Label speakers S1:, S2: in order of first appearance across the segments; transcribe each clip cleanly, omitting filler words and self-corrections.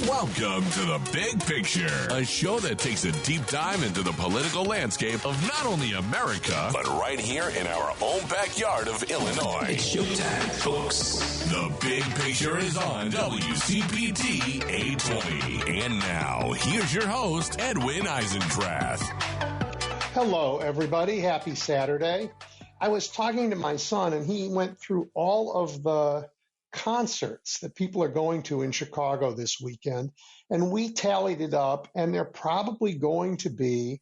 S1: Welcome to The Big Picture, a show that takes a deep dive into the political landscape of not only America, but right here in our own backyard of Illinois.
S2: It's showtime, folks.
S1: The Big Picture is on WCPT 820. And now, here's your host, Edwin Eisendrath.
S3: Hello, everybody. Happy Saturday. I was talking to my son, and he went through all of the concerts that people are going to in Chicago this weekend, and we tallied it up, and they're probably going to be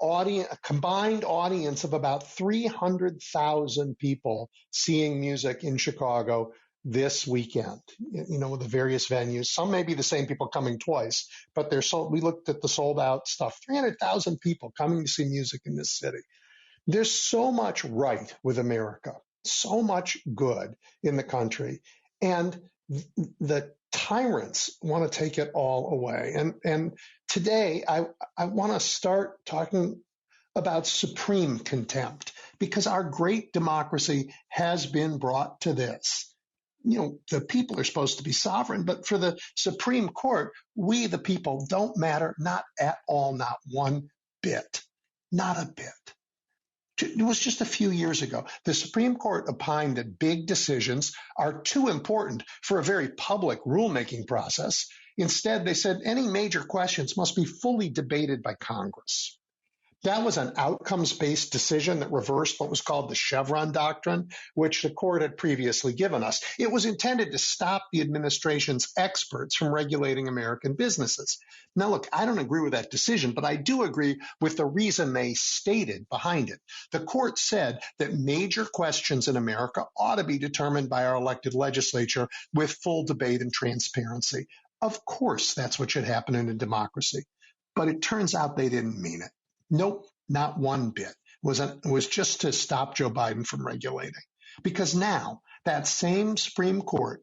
S3: a combined audience of about 300,000 people seeing music in Chicago this weekend, with the various venues. Some may be the same people coming twice, but we looked at the sold out stuff. 300,000 people coming to see music in this city. There's so much right with America, so much good in the country, and the tyrants want to take it all away. And today I want to start talking about supreme contempt, because our great democracy has been brought to this. The people are supposed to be sovereign, but for the Supreme Court, we, the people, don't matter, not at all, not one bit, not a bit. It was just a few years ago. The Supreme Court opined that big decisions are too important for a very public rulemaking process. Instead, they said any major questions must be fully debated by Congress. That was an outcomes-based decision that reversed what was called the Chevron doctrine, which the court had previously given us. It was intended to stop the administration's experts from regulating American businesses. Now, look, I don't agree with that decision, but I do agree with the reason they stated behind it. The court said that major questions in America ought to be determined by our elected legislature with full debate and transparency. Of course, that's what should happen in a democracy. But it turns out they didn't mean it. Nope, not one bit. It was just to stop Joe Biden from regulating. Because now that same Supreme Court,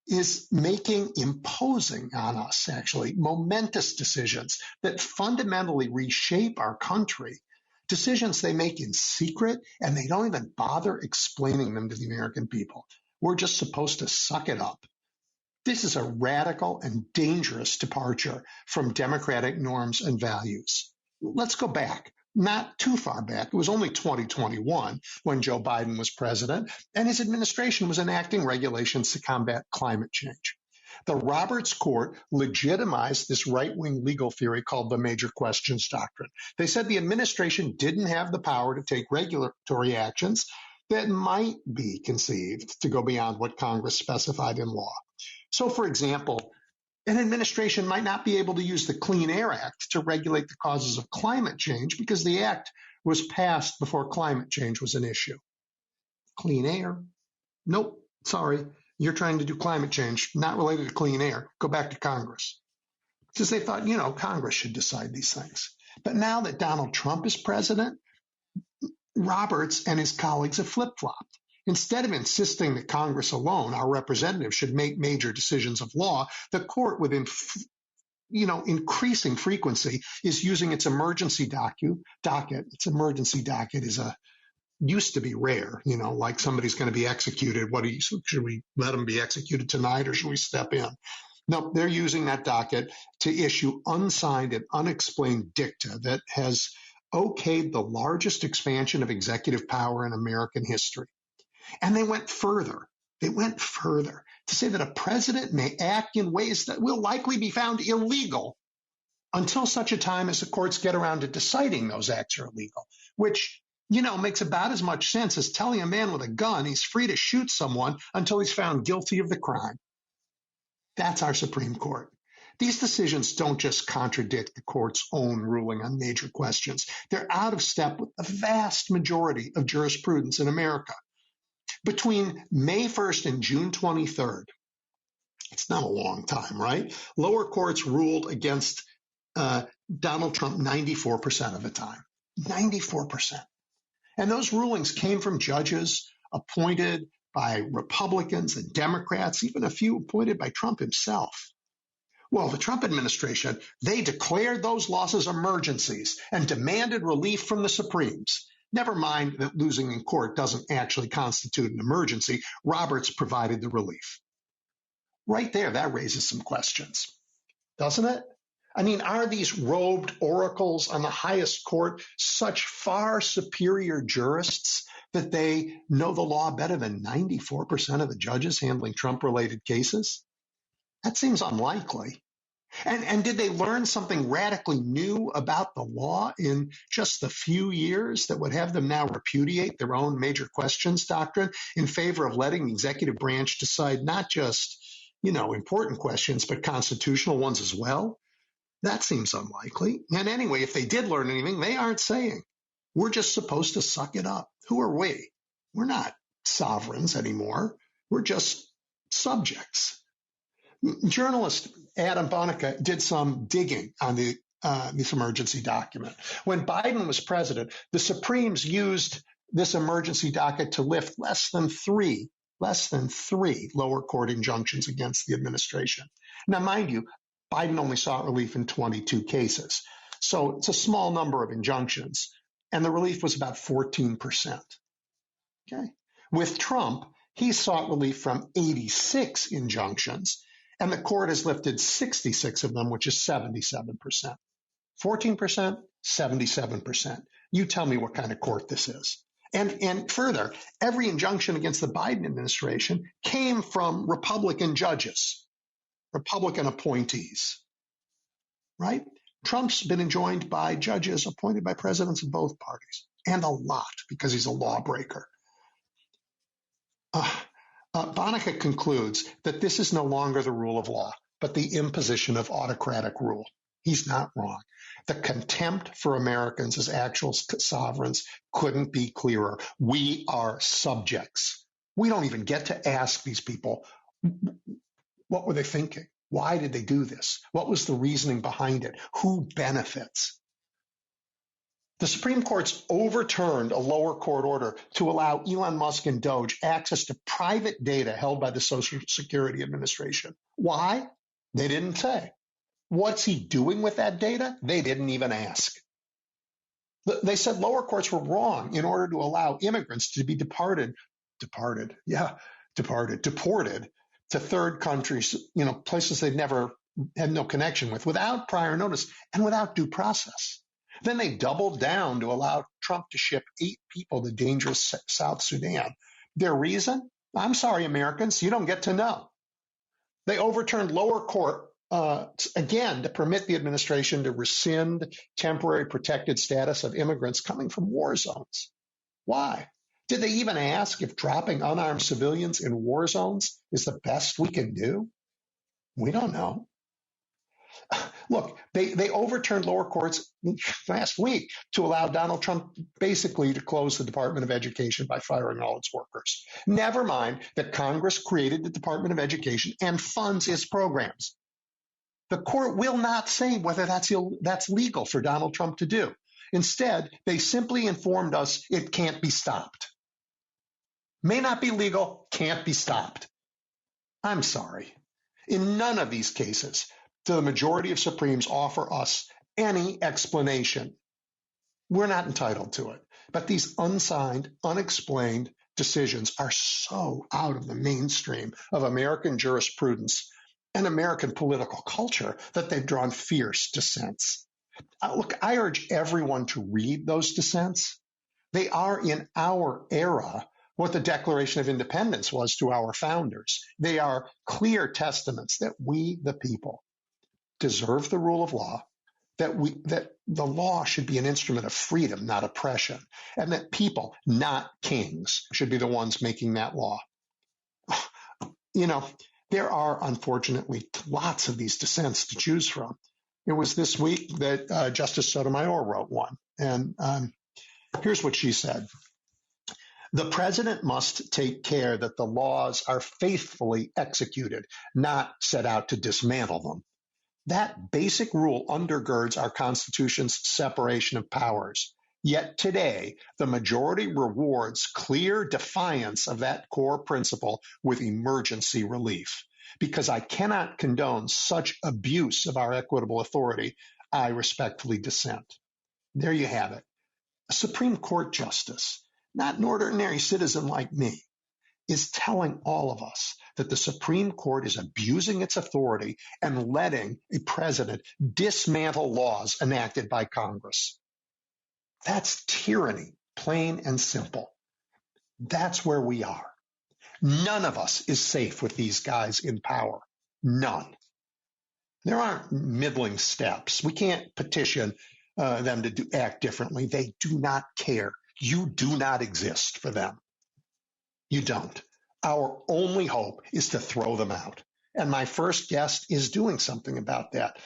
S3: is imposing on us, actually, momentous decisions that fundamentally reshape our country. Decisions they make in secret, and they don't even bother explaining them to the American people. We're just supposed to suck it up. This is a radical and dangerous departure from democratic norms and values. Let's go back, not too far back. It was only 2021 when Joe Biden was president, and his administration was enacting regulations to combat climate change. The Roberts Court legitimized this right-wing legal theory called the major questions doctrine. They said the administration didn't have the power to take regulatory actions that might be conceived to go beyond what Congress specified in law. So, for example, an administration might not be able to use the Clean Air Act to regulate the causes of climate change because the act was passed before climate change was an issue. Clean air? Nope, sorry. You're trying to do climate change, not related to clean air. Go back to Congress. Because they thought, Congress should decide these things. But now that Donald Trump is president, Roberts and his colleagues have flip-flopped. Instead of insisting that Congress alone, our representatives, should make major decisions of law, the court, with increasing frequency, is using its emergency docket. Its emergency docket used to be rare, like somebody's going to be executed. Should we let them be executed tonight, or should we step in? No, they're using that docket to issue unsigned and unexplained dicta that has okayed the largest expansion of executive power in American history. And they went further. To say that a president may act in ways that will likely be found illegal until such a time as the courts get around to deciding those acts are illegal, which, makes about as much sense as telling a man with a gun he's free to shoot someone until he's found guilty of the crime. That's our Supreme Court. These decisions don't just contradict the court's own ruling on major questions. They're out of step with the vast majority of jurisprudence in America. Between May 1st and June 23rd, it's not a long time, right? Lower courts ruled against Donald Trump 94% of the time. 94%. And those rulings came from judges appointed by Republicans and Democrats, even a few appointed by Trump himself. Well, the Trump administration, they declared those losses emergencies and demanded relief from the Supremes. Never mind that losing in court doesn't actually constitute an emergency. Roberts provided the relief. Right there, that raises some questions, doesn't it? I mean, are these robed oracles on the highest court such far superior jurists that they know the law better than 94% of the judges handling Trump-related cases? That seems unlikely. And did they learn something radically new about the law in just the few years that would have them now repudiate their own major questions doctrine in favor of letting the executive branch decide not just, important questions, but constitutional ones as well? That seems unlikely. And anyway, if they did learn anything, they aren't saying. We're just supposed to suck it up. Who are we? We're not sovereigns anymore. We're just subjects. Journalist Adam Bonica did some digging on this emergency document. When Biden was president, the Supremes used this emergency docket to lift less than three lower court injunctions against the administration. Now, mind you, Biden only sought relief in 22 cases. So it's a small number of injunctions, and the relief was about 14%. Okay. With Trump, he sought relief from 86 injunctions, and the court has lifted 66 of them, which is 77%. 14%, 77%. You tell me what kind of court this is. And further, every injunction against the Biden administration came from Republican judges, Republican appointees, right? Trump's been enjoined by judges appointed by presidents of both parties, and a lot because he's a lawbreaker. Bonica concludes that this is no longer the rule of law, but the imposition of autocratic rule. He's not wrong. The contempt for Americans as actual sovereigns couldn't be clearer. We are subjects. We don't even get to ask these people, what were they thinking? Why did they do this? What was the reasoning behind it? Who benefits? The Supreme Court's overturned a lower court order to allow Elon Musk and Doge access to private data held by the Social Security Administration. Why? They didn't say. What's he doing with that data? They didn't even ask. They said lower courts were wrong in order to allow immigrants to be deported to third countries, places they've never had no connection with, without prior notice and without due process. Then they doubled down to allow Trump to ship 8 people to dangerous South Sudan. Their reason? I'm sorry, Americans, you don't get to know. They overturned lower court again to permit the administration to rescind temporary protected status of immigrants coming from war zones. Why? Did they even ask if dropping unarmed civilians in war zones is the best we can do? We don't know. Look, they overturned lower courts last week to allow Donald Trump basically to close the Department of Education by firing all its workers. Never mind that Congress created the Department of Education and funds its programs. The court will not say whether that's legal for Donald Trump to do. Instead, they simply informed us it can't be stopped. May not be legal, can't be stopped. I'm sorry. In none of these cases do the majority of Supremes offer us any explanation. We're not entitled to it. But these unsigned, unexplained decisions are so out of the mainstream of American jurisprudence and American political culture that they've drawn fierce dissents. Look, I urge everyone to read those dissents. They are in our era what the Declaration of Independence was to our founders. They are clear testaments that we, the people, deserve the rule of law, that the law should be an instrument of freedom, not oppression, and that people, not kings, should be the ones making that law. There are, unfortunately, lots of these dissents to choose from. It was this week that Justice Sotomayor wrote one, and here's what she said. The president must take care that the laws are faithfully executed, not set out to dismantle them. That basic rule undergirds our Constitution's separation of powers. Yet today, the majority rewards clear defiance of that core principle with emergency relief. Because I cannot condone such abuse of our equitable authority, I respectfully dissent. There you have it. A Supreme Court justice, not an ordinary citizen like me. is telling all of us that the Supreme Court is abusing its authority and letting a president dismantle laws enacted by Congress. That's tyranny, plain and simple. That's where we are. None of us is safe with these guys in power. None. There aren't middling steps. We can't petition them to act differently. They do not care. You do not exist for them. You don't. Our only hope is to throw them out. And my first guest is doing something about that.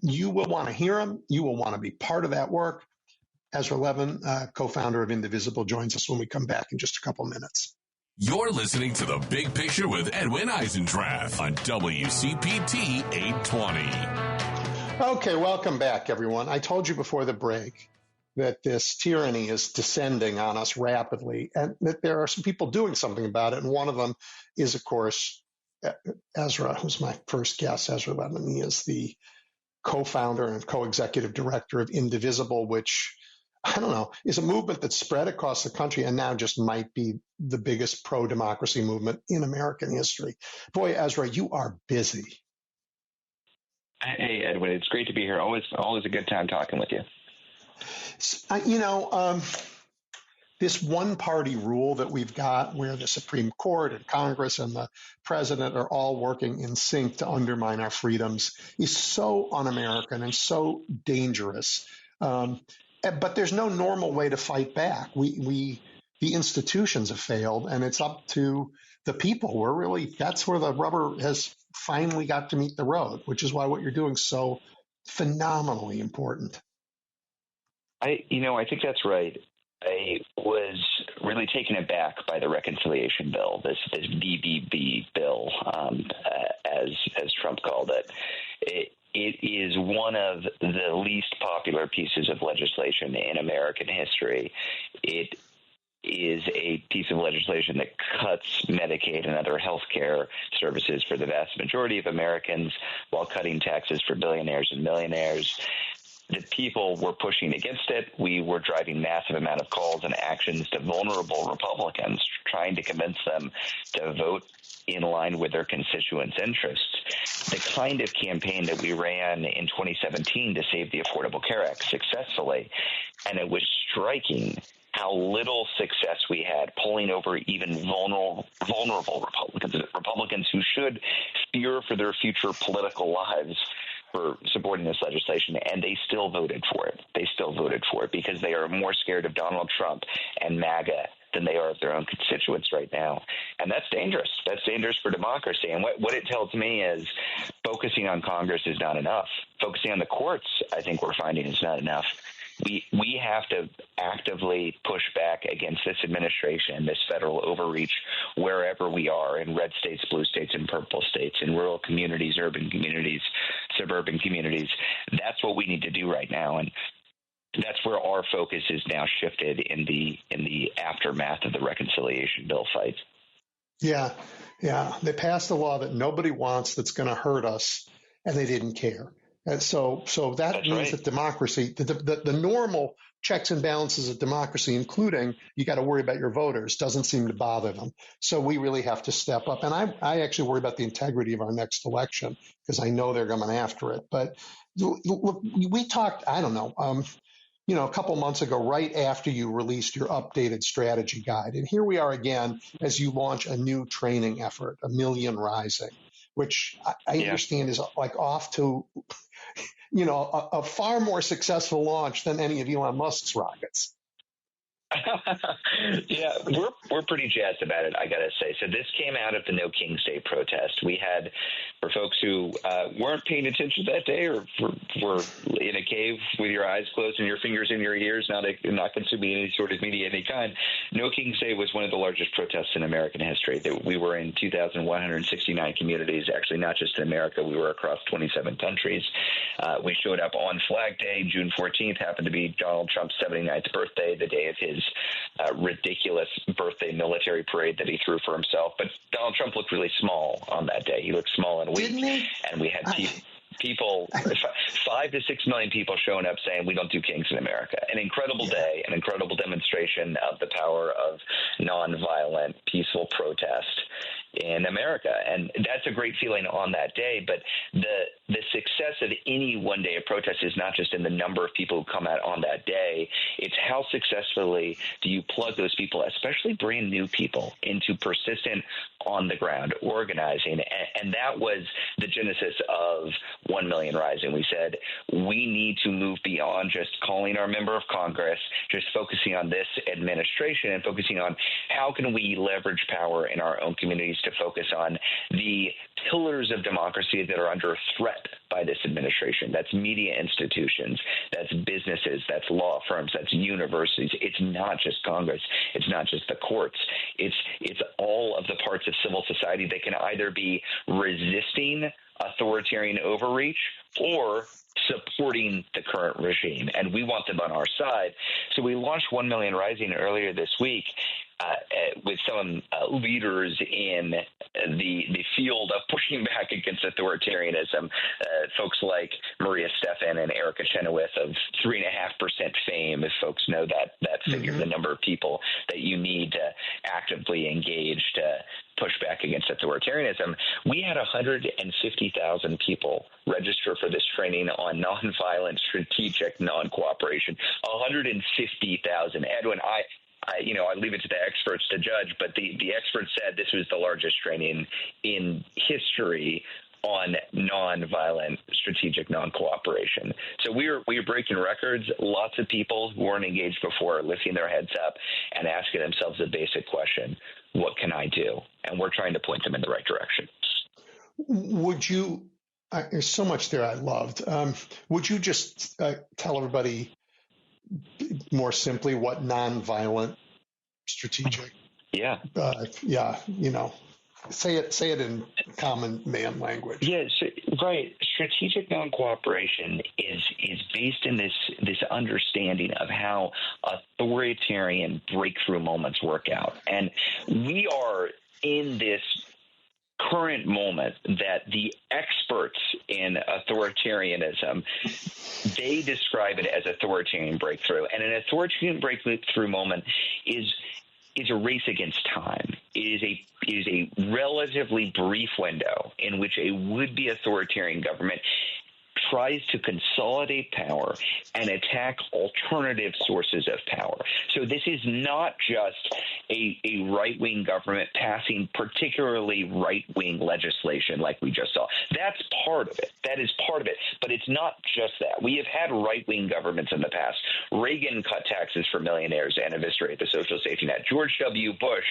S3: You will want to hear him. You will want to be part of that work. Ezra Levin, co-founder of Indivisible, joins us when we come back in just a couple minutes.
S1: You're listening to The Big Picture with Edwin Eisendrath on WCPT 820.
S3: Okay, welcome back, everyone. I told you before the break that this tyranny is descending on us rapidly and that there are some people doing something about it. And one of them is, of course, Ezra, who's my first guest, Ezra Levin. He is the co-founder and co-executive director of Indivisible, which, I don't know, is a movement that spread across the country and now just might be the biggest pro-democracy movement in American history. Boy, Ezra, you are busy.
S4: Hey, Edwin, it's great to be here. Always a good time talking with you.
S3: This one-party rule that we've got where the Supreme Court and Congress and the president are all working in sync to undermine our freedoms is so un-American and so dangerous. But there's no normal way to fight back. The institutions have failed, and it's up to the people. That's where the rubber has finally got to meet the road, which is why what you're doing is so phenomenally important.
S4: I think that's right. I was really taken aback by the reconciliation bill, this BBB bill, as Trump called it. It is one of the least popular pieces of legislation in American history. It is a piece of legislation that cuts Medicaid and other health care services for the vast majority of Americans while cutting taxes for billionaires and millionaires. The people were pushing against it. We were driving massive amount of calls and actions to vulnerable Republicans, trying to convince them to vote in line with their constituents' interests. The kind of campaign that we ran in 2017 to save the Affordable Care Act successfully, and it was striking how little success we had pulling over even vulnerable Republicans who should fear for their future political lives for supporting this legislation, and they still voted for it. They still voted for it because they are more scared of Donald Trump and MAGA than they are of their own constituents right now. And that's dangerous. That's dangerous for democracy. And what it tells me is focusing on Congress is not enough. Focusing on the courts, I think we're finding, is not enough. We have to actively push back against this administration, this federal overreach, wherever we are, in red states, blue states, and purple states, in rural communities, urban communities, suburban communities. That's what we need to do right now. And that's where our focus is now shifted in the aftermath of the reconciliation bill fight. Yeah.
S3: They passed a law that nobody wants that's going to hurt us, and they didn't care. And so that means right. That democracy, the normal checks and balances of democracy, including you got to worry about your voters, doesn't seem to bother them. So we really have to step up. And I actually worry about the integrity of our next election because I know they're coming after it. But look, we talked, I don't know, a couple months ago, right after you released your updated strategy guide. And here we are again as you launch a new training effort, A Million Rising, which I understand is like off to, a far more successful launch than any of Elon Musk's rockets.
S4: Yeah, we're pretty jazzed about it, I got to say. So this came out of the No King's Day protest. We had, for folks who weren't paying attention that day or were in a cave with your eyes closed and your fingers in your ears, not consuming any sort of media of any kind, No King's Day was one of the largest protests in American history. We were in 2,169 communities, actually not just in America. We were across 27 countries. We showed up on Flag Day. June 14th happened to be Donald Trump's 79th birthday, the day of his ridiculous birthday military parade that he threw for himself. But Donald Trump looked really small on that day. He looked small and weak.
S3: Didn't he?
S4: And we had people 5 to 6 million people showing up saying we don't do kings in America. An incredible day, an incredible demonstration of the power of nonviolent, peaceful protest in America. And that's a great feeling on that day. But the success of any one day of protest is not just in the number of people who come out on that day. It's how successfully do you plug those people, especially brand new people, into persistent on-the-ground organizing. And that was the genesis of 1 Million Rising. We said we need to move beyond just calling our member of Congress, just focusing on this administration and focusing on how can we leverage power in our own communities to focus on the pillars of democracy that are under threat by this administration. That's media institutions, that's businesses, that's law firms, that's universities. It's not just Congress. It's not just the courts. It's all of the parts of civil society that can either be resisting authoritarian overreach or supporting the current regime. And we want them on our side. So we launched 1 Million Rising earlier this week with some leaders in the field of pushing back against authoritarianism, folks like Maria Stephan and Erica Chenoweth of 3.5% fame, if folks know that figure, the number of people that you need to actively engage to push back against authoritarianism. We had 150,000 people register for this training on nonviolent strategic non-cooperation. 150,000. Edwin, I leave it to the experts to judge, but the experts said this was the largest training in history on nonviolent strategic non-cooperation. So we are breaking records. Lots of people who weren't engaged before are lifting their heads up and asking themselves a basic question: what can I do? And we're trying to point them in the right direction.
S3: Would you? There's so much there I loved. Would you just tell everybody more simply what nonviolent strategic?
S4: Yeah.
S3: Say it in common man language.
S4: Yes, right. Strategic non-cooperation is based in this understanding of how authoritarian breakthrough moments work out. And we are in this current moment that the experts in authoritarianism, they describe it as authoritarian breakthrough. And an authoritarian breakthrough moment is a race against time. It is a relatively brief window in which a would-be authoritarian government tries to consolidate power and attack alternative sources of power. So this is not just a right-wing government passing particularly right-wing legislation like we just saw. That's part of it. That is part of it. But it's not just that. We have had right-wing governments in the past. Reagan cut taxes for millionaires and eviscerated the social safety net. George W. Bush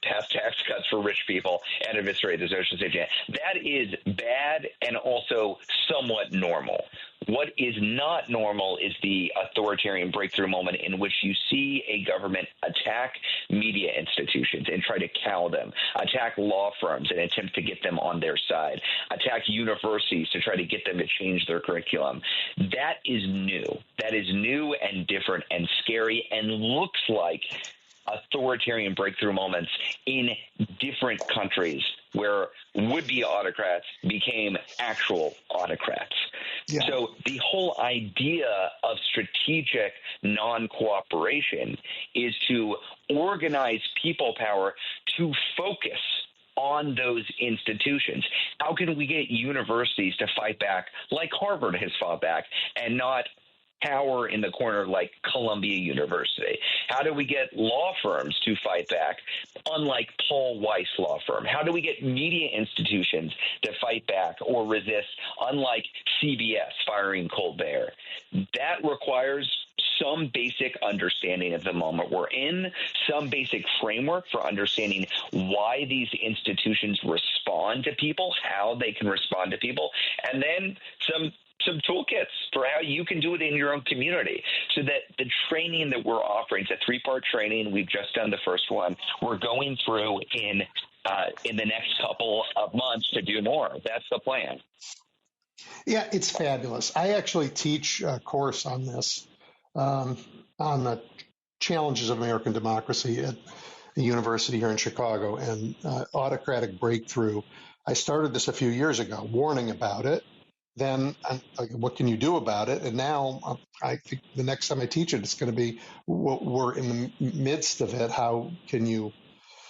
S4: passed tax cuts for rich people and eviscerated the social safety net. That is bad and also somewhat normal. What is not normal is the authoritarian breakthrough moment in which you see a government attack media institutions and try to cow them, attack law firms and attempt to get them on their side, attack universities to try to get them to change their curriculum. That is new. That is new and different and scary and looks like authoritarian breakthrough moments in different countries where would-be autocrats became actual autocrats. Yeah. So the whole idea of strategic non-cooperation is to organize people power to focus on those institutions. How can we get universities to fight back like Harvard has fought back and not power in the corner like Columbia University? How do we get law firms to fight back, unlike Paul Weiss law firm? How do we get media institutions to fight back or resist, unlike CBS firing Colbert? That requires some basic understanding of the moment we're in, some basic framework for understanding why these institutions respond to people, how they can respond to people, and then some toolkits for how you can do it in your own community. So that the training that we're offering, it's a 3-part training. We've just done the first one. We're going through in the next couple of months to do more. That's the plan.
S3: Yeah, it's fabulous. I actually teach a course on this, on the challenges of American democracy at the university here in Chicago and autocratic breakthrough. I started this a few years ago, warning about it. then what can you do about it? And now I think the next time I teach it, it's going to be, we're in the midst of it. How can you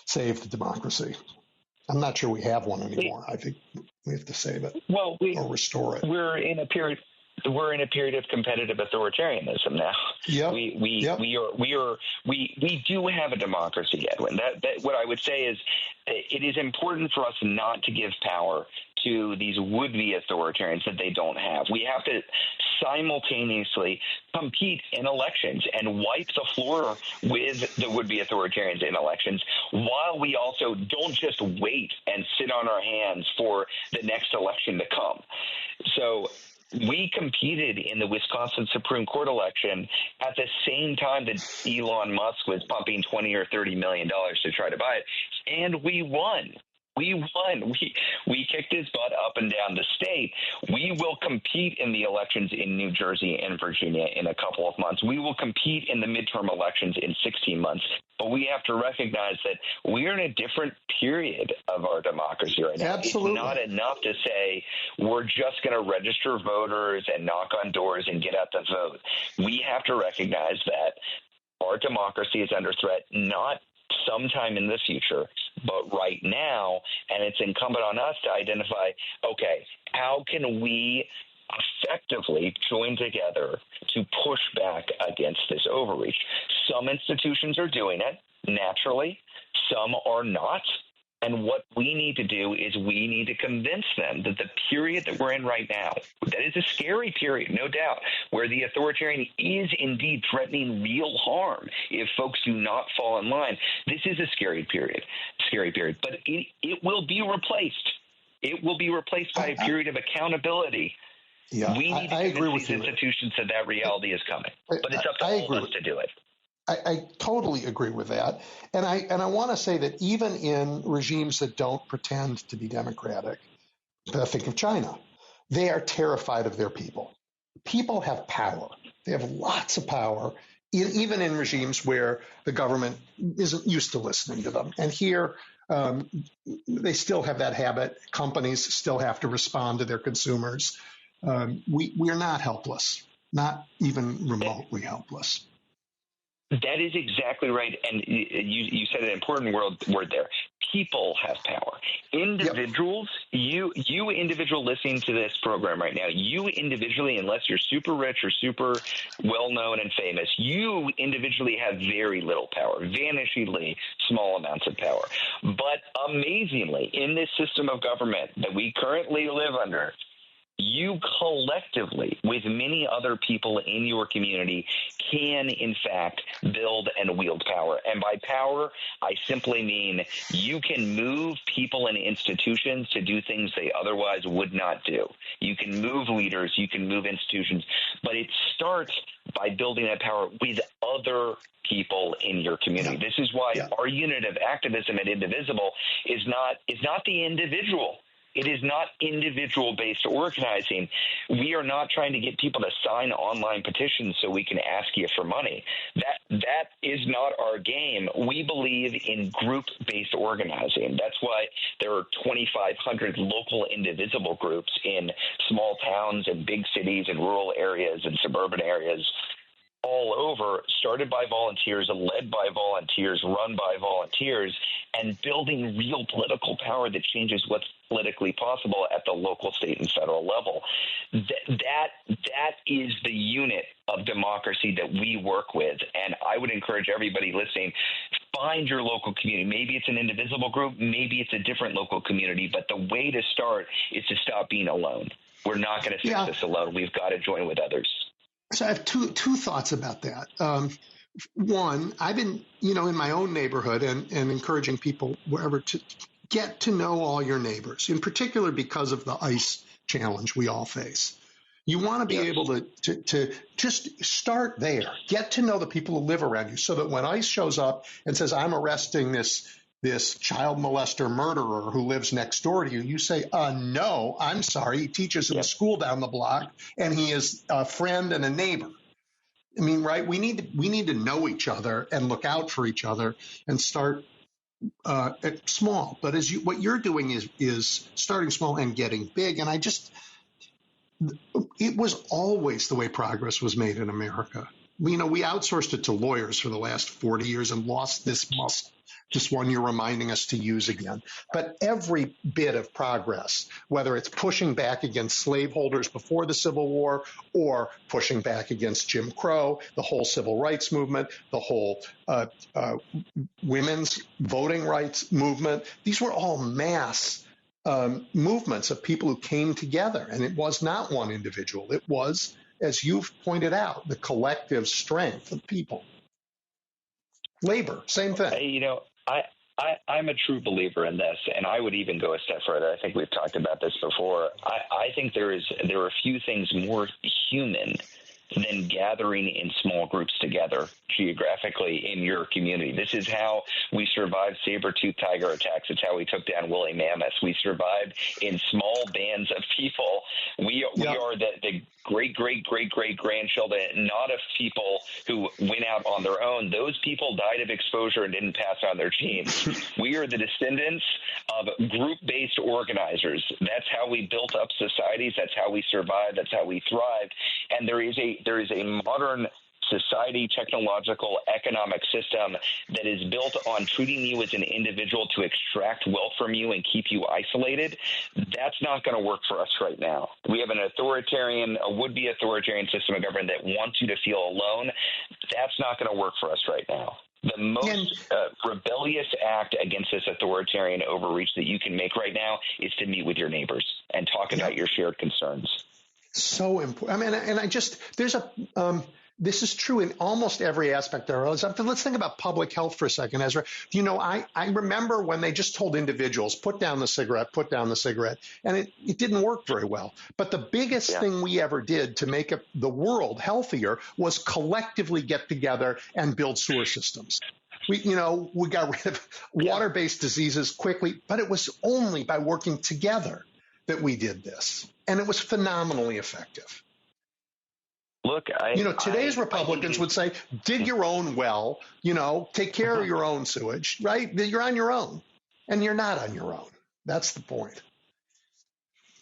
S3: save the democracy? I'm not sure we have one anymore. I think we have to save it or restore it.
S4: We're in a period of competitive authoritarianism now.
S3: Yep.
S4: We do have a democracy, Edwin. That what I would say is, it is important for us not to give power to these would-be authoritarians that they don't have. We have to simultaneously compete in elections and wipe the floor with the would-be authoritarians in elections, while we also don't just wait and sit on our hands for the next election to come. So we competed in the Wisconsin Supreme Court election at the same time that Elon Musk was pumping $20 or $30 million to try to buy it, and we won. We won. We kicked his butt up and down the state. We will compete in the elections in New Jersey and Virginia in a couple of months. We will compete in the midterm elections in 16 months. But we have to recognize that we're in a different period of our democracy right now.
S3: Absolutely.
S4: It's not enough to say we're just going to register voters and knock on doors and get out the vote. We have to recognize that our democracy is under threat, not sometime in the future, but right now, and it's incumbent on us to identify, okay, how can we effectively join together to push back against this overreach? Some institutions are doing it naturally, some are not. And what we need to do is we need to convince them that the period that we're in right now, that is a scary period, no doubt, where the authoritarian is indeed threatening real harm if folks do not fall in line. This is a scary period, but it will be replaced. It will be replaced by a period of accountability.
S3: Yeah,
S4: we need to convince these institutions that reality is coming. But it's up to all of us to do it.
S3: I totally agree with that. And I want to say that even in regimes that don't pretend to be democratic, think of China, they are terrified of their people. People have power. They have lots of power, even in regimes where the government isn't used to listening to them. And here, they still have that habit. Companies still have to respond to their consumers. We are not helpless, not even remotely helpless.
S4: That is exactly right. And you said an important word there. People have power. Individuals, yep. you individual listening to this program right now, you individually, unless you're super rich or super well-known and famous, you individually have very little power, vanishingly small amounts of power. But amazingly, in this system of government that we currently live under, you collectively, with many other people in your community, can, in fact, build and wield power. And by power, I simply mean you can move people and institutions to do things they otherwise would not do. You can move leaders, you can move institutions, but it starts by building that power with other people in your community. This is why our unit of activism at Indivisible is not the individual. It is not individual-based organizing. We are not trying to get people to sign online petitions so we can ask you for money. That is not our game. We believe in group-based organizing. That's why there are 2,500 local Indivisible groups in small towns and big cities and rural areas and suburban areas all over, started by volunteers, led by volunteers, run by volunteers, and building real political power that changes what's politically possible at the local, state, and federal level. That is the unit of democracy that we work with, and I would encourage everybody listening, find your local community. Maybe it's an Indivisible group, maybe it's a different local community, but the way to start is to stop being alone. We're not going to fix this alone. We've got to join with others.
S3: So I have two thoughts about that. One, I've been, in my own neighborhood and encouraging people wherever to get to know all your neighbors, in particular because of the ICE challenge we all face. You want to be able to just start there, get to know the people who live around you so that when ICE shows up and says, I'm arresting this child molester murderer who lives next door to you, you say, no, I'm sorry. He teaches in a school down the block, and he is a friend and a neighbor. I mean, right? We need to know each other and look out for each other and start small. But what you're doing is starting small and getting big. And it was always the way progress was made in America. We outsourced it to lawyers for the last 40 years and lost this muscle. Just one you're reminding us to use again. But every bit of progress, whether it's pushing back against slaveholders before the Civil War or pushing back against Jim Crow, the whole civil rights movement, the whole women's voting rights movement, these were all mass movements of people who came together. And it was not one individual. It was, as you've pointed out, the collective strength of people. Labor, same thing.
S4: I'm a true believer in this, and I would even go a step further. I think we've talked about this before. I think there are few things more human than gathering in small groups together geographically in your community. This is how we survived saber-toothed tiger attacks. It's how we took down woolly mammoths. We survived in small bands of people. We are the great-great-great-great-grandchildren, not of people who went out on their own. Those people died of exposure and didn't pass on their genes. We are the descendants of group-based organizers. That's how we built up societies. That's how we survived. That's how we thrived. And there is a modern society, technological, economic system that is built on treating you as an individual to extract wealth from you and keep you isolated. That's not going to work for us right now. We have a would-be authoritarian system of government that wants you to feel alone. That's not going to work for us right now. The most rebellious act against this authoritarian overreach that you can make right now is to meet with your neighbors and talk about your shared concerns.
S3: So important. I mean, this is true in almost every aspect of our lives. Let's think about public health for a second, Ezra. I remember when they just told individuals, put down the cigarette, and it didn't work very well. But the biggest thing we ever did to make the world healthier was collectively get together and build sewer systems. We got rid of water-based diseases quickly, but it was only by working together that we did this. And it was phenomenally effective.
S4: Look,
S3: today's Republicans would say, dig your own well, take care of your own sewage, right? You're on your own. And you're not on your own. That's the point.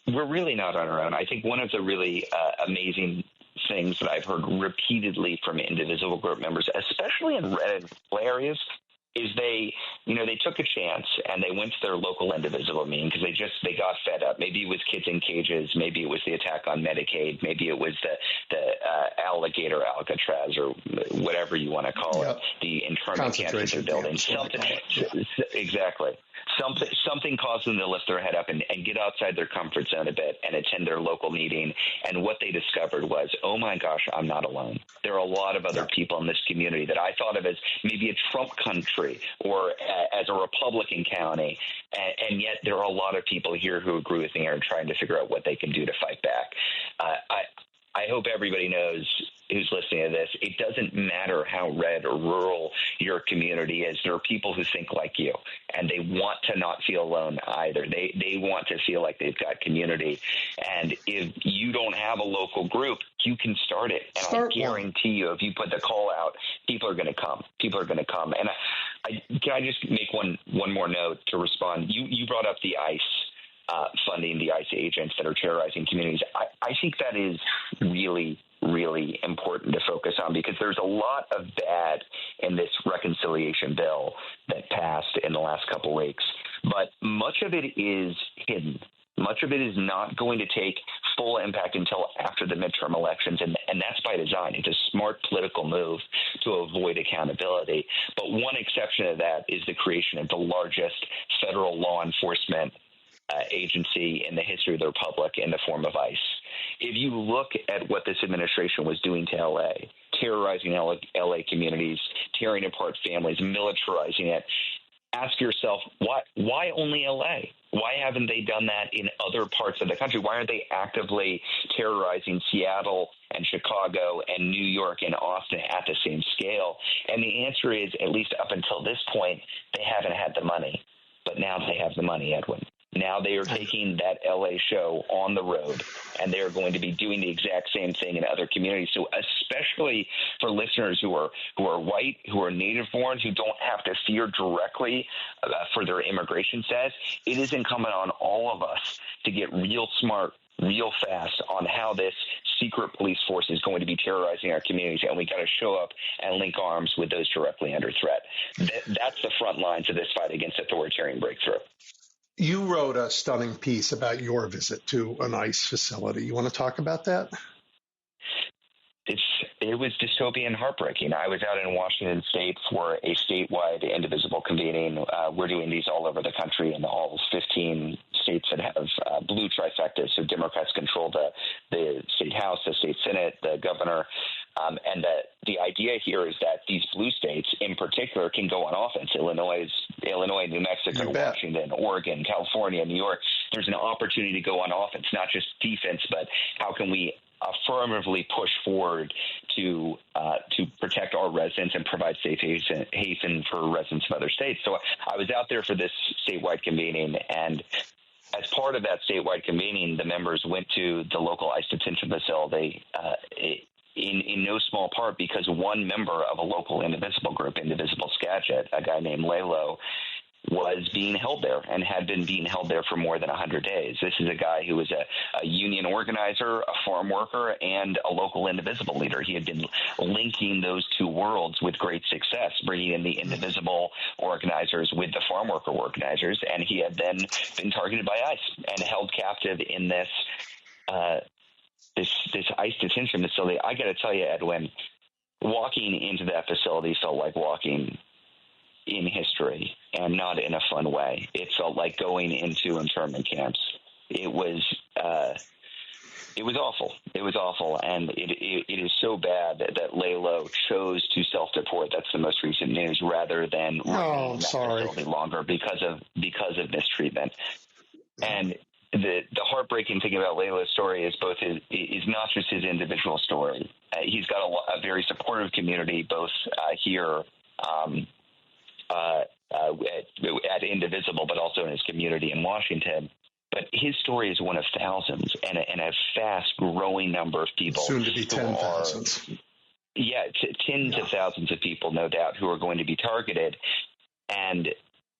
S4: We're really not on our own. I think one of the really amazing things that I've heard repeatedly from Indivisible group members, especially in red and blue areas, is they took a chance and they went to their local Indivisible meeting because they got fed up. Maybe it was kids in cages. Maybe it was the attack on Medicaid. Maybe it was the alligator Alcatraz or whatever you want to call it, the internment camps they're building. Exactly. Something caused them to lift their head up and get outside their comfort zone a bit and attend their local meeting. And what they discovered was, oh my gosh, I'm not alone. There are a lot of other people in this community that I thought of as maybe a Trump country or as a Republican county. And yet there are a lot of people here who agree with me and are trying to figure out what they can do to fight back. I hope everybody knows who's listening to this, it doesn't matter how red or rural your community is. There are people who think like you, and they want to not feel alone either. They want to feel like they've got community. And if you don't have a local group, you can start it. And I guarantee you, if you put the call out, people are going to come. And can I just make one more note to respond? You brought up the ICE funding, the ICE agents that are terrorizing communities. I think that is really, really important to focus on because there's a lot of bad in this reconciliation bill that passed in the last couple of weeks. But much of it is hidden. Much of it is not going to take full impact until after the midterm elections, and that's by design. It's a smart political move to avoid accountability. But one exception to that is the creation of the largest federal law enforcement agency in the history of the Republic in the form of ICE. If you look at what this administration was doing to L.A., terrorizing L.A. communities, tearing apart families, militarizing it, ask yourself, why only L.A.? Why haven't they done that in other parts of the country? Why aren't they actively terrorizing Seattle and Chicago and New York and Austin at the same scale? And the answer is, at least up until this point, they haven't had the money. But now they have the money, Edwin. Now they are taking that L.A. show on the road, and they are going to be doing the exact same thing in other communities. So especially for listeners who are white, who are native-born, who don't have to fear directly for their immigration status, it is incumbent on all of us to get real smart, real fast on how this secret police force is going to be terrorizing our communities, and we got to show up and link arms with those directly under threat. That's the front lines of this fight against authoritarian breakthrough.
S3: You wrote a stunning piece about your visit to an ICE facility. You want to talk about that?
S4: It was dystopian and heartbreaking. I was out in Washington State for a statewide Indivisible convening. We're doing these all over the country in all 15 states that have blue trifectas. So Democrats control the state House, the state Senate, the governor. And the idea here is that these blue states in particular can go on offense. Illinois, New Mexico, Washington, Oregon, California, New York. There's an opportunity to go on offense, not just defense, but how can we affirmatively push forward to protect our residents and provide safe haven for residents of other states. So I was out there for this statewide convening, and as part of that statewide convening, the members went to the local ICE detention facility in no small part because one member of a local Indivisible group, Indivisible Skagit, a guy named Lalo, was being held there and had been being held there for more than 100 days. This is a guy who was a union organizer, a farm worker, and a local Indivisible leader. He had been linking those two worlds with great success, bringing in the Indivisible organizers with the farm worker organizers, and he had then been targeted by ICE and held captive in this ICE detention facility. I got to tell you, Edwin, walking into that facility felt like walking in history, and not in a fun way. It felt like going into internment camps. It was awful. It was awful, and it is so bad that Lalo chose to self-deport. That's the most recent news, rather than remain in that facility longer because of mistreatment. And the heartbreaking thing about Lalo's story is is not just his individual story. He's got a very supportive community, both here. At Indivisible, but also in his community in Washington. But his story is one of thousands, and a fast-growing number of people.
S3: Soon to be 10,000.
S4: Yeah, tens of thousands of people, no doubt, who are going to be targeted. And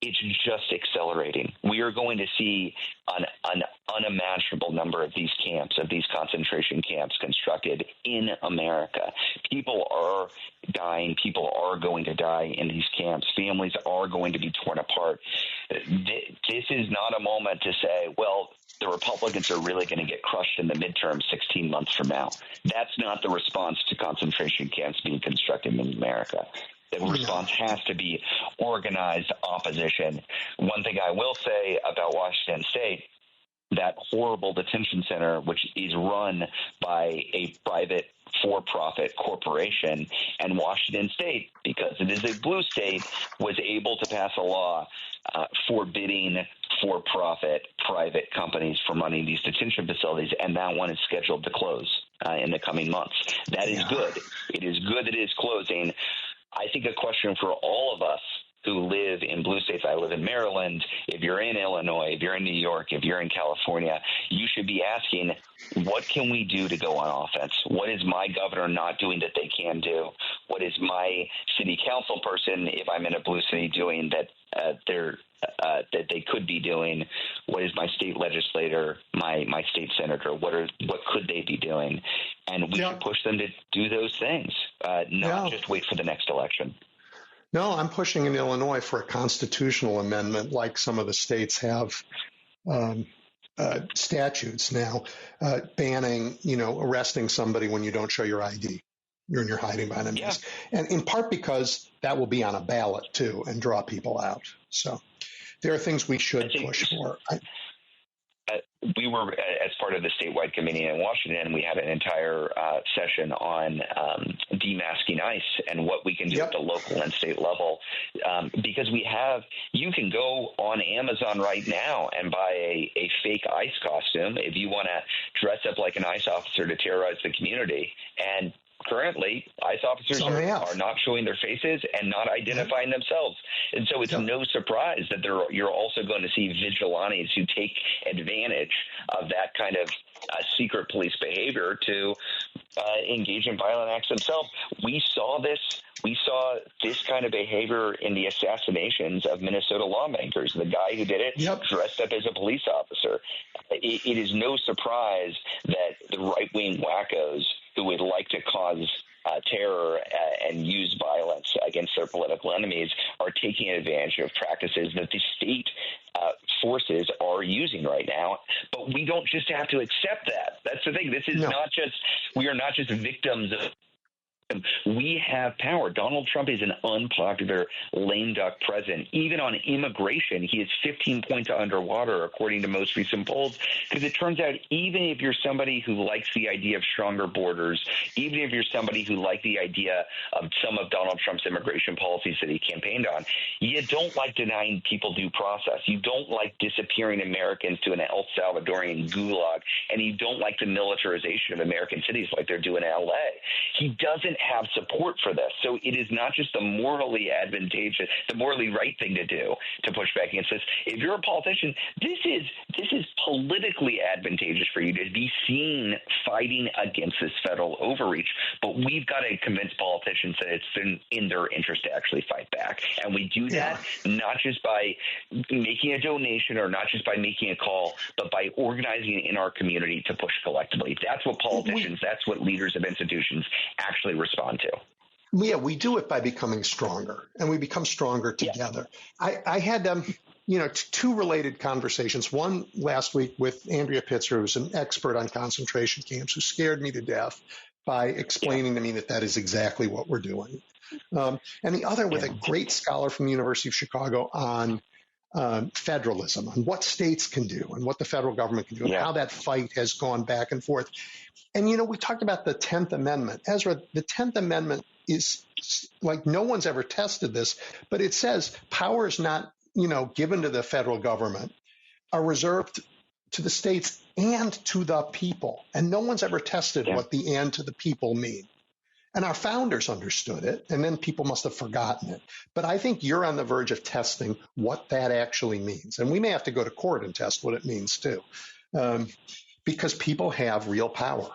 S4: it's just accelerating. We are going to see an unimaginable number of these camps, of these concentration camps constructed in America. People are dying. People are going to die in these camps. Families are going to be torn apart. This is not a moment to say, well, the Republicans are really going to get crushed in the midterm 16 months from now. That's not the response to concentration camps being constructed in America. The response has to be organized opposition. One thing I will say about Washington State, that horrible detention center, which is run by a private for-profit corporation, and Washington State, because it is a blue state, was able to pass a law forbidding for-profit private companies from running these detention facilities, and that one is scheduled to close in the coming months. That is good. It is good that it is closing. I think a question for all of us who live in blue states. I live in Maryland. If you're in Illinois, if you're in New York, if you're in California, you should be asking, what can we do to go on offense? What is my governor not doing that they can do? What is my city council person, if I'm in a blue city, doing that that they could be doing? What is my state legislator, my state senator? What could they be doing? And we should push them to do those things, not just wait for the next election.
S3: No, I'm pushing in Illinois for a constitutional amendment, like some of the states have statutes now banning, arresting somebody when you don't show your ID. You're hiding behind a mask. And in part because that will be on a ballot, too, and draw people out. So there are things we should push for.
S4: We were, as part of the statewide committee in Washington, we had an entire session on demasking ICE and what we can do at the local and state level. Because you can go on Amazon right now and buy a fake ICE costume if you want to dress up like an ICE officer to terrorize the community. And currently, ICE officers are not showing their faces and not identifying themselves. And so it's no surprise that you're also going to see vigilantes who take advantage of that kind of secret police behavior to engage in violent acts themselves. We saw this kind of behavior in the assassinations of Minnesota lawmakers. The guy who did it dressed up as a police officer. it is no surprise that the right-wing wackos who would like to cause terror and use violence against their political enemies are taking advantage of practices that the state forces are using right now. But we don't just have to accept that. That's the thing. This is not just, we are not just victims of. We have power. Donald Trump is an unpopular lame duck president. Even on immigration, he is 15 points underwater, according to most recent polls, because it turns out even if you're somebody who likes the idea of stronger borders, even if you're somebody who likes the idea of some of Donald Trump's immigration policies that he campaigned on, you don't like denying people due process. You don't like disappearing Americans to an El Salvadorian gulag, and you don't like the militarization of American cities like they're doing in L.A. He doesn't have support for this. So it is not just the morally advantageous, the morally right thing to do to push back against this. If you're a politician, this is politically advantageous for you to be seen fighting against this federal overreach. But we've got to convince politicians that it's in their interest to actually fight back. And we do that not just by making a donation or not just by making a call, but by organizing in our community to push collectively. That's what politicians, that's what leaders of institutions actually respond to.
S3: Yeah, we do it by becoming stronger, and we become stronger together. Yeah. I had two related conversations. One last week with Andrea Pitzer, who's an expert on concentration camps, who scared me to death by explaining to me that is exactly what we're doing. And the other with a great scholar from the University of Chicago on federalism, on what states can do and what the federal government can do, and how that fight has gone back and forth. And, we talked about the 10th Amendment. Ezra, the 10th Amendment is like no one's ever tested this, but it says power is not, given to the federal government, are reserved to the states and to the people. And no one's ever tested what the and to the people mean. And our founders understood it, and then people must have forgotten it. But I think you're on the verge of testing what that actually means. And we may have to go to court and test what it means, too, because people have real power.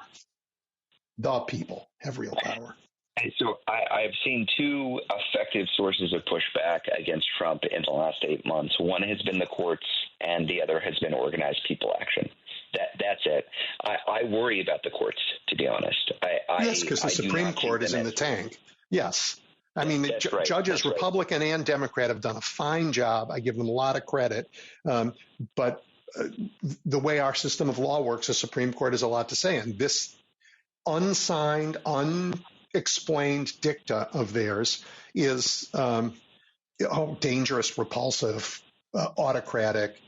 S3: The people have real power.
S4: And so I've seen two effective sources of pushback against Trump in the last 8 months. One has been the courts, and the other has been organized people action. That's it. I worry about the courts, to be honest.
S3: Yes, because the Supreme Court is in the tank. Yes. I mean, the judges, Republican and Democrat, have done a fine job. I give them a lot of credit. But the way our system of law works, the Supreme Court has a lot to say. And this unsigned, unexplained dicta of theirs is dangerous, repulsive, autocratic.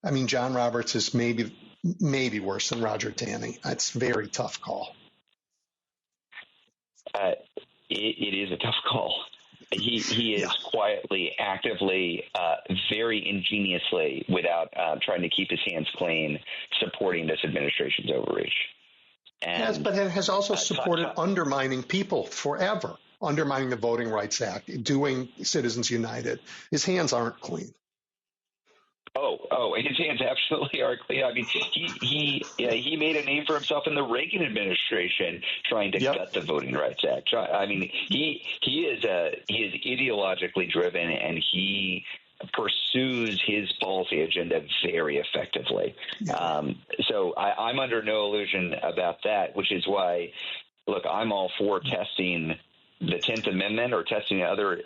S3: I mean, John Roberts is maybe worse than Roger Taney. It's a very tough call.
S4: It is a tough call. He is quietly, actively, very ingeniously, without trying to keep his hands clean, supporting this administration's overreach.
S3: Yes, but it has also supported undermining people forever, undermining the Voting Rights Act, doing Citizens United. His hands aren't clean. His hands
S4: absolutely are clean. I mean, he made a name for himself in the Reagan administration trying to gut the Voting Rights Act. I mean, he is ideologically driven, and he pursues his policy agenda very effectively. So I'm under no illusion about that, which is why, look, I'm all for testing the 10th Amendment or testing other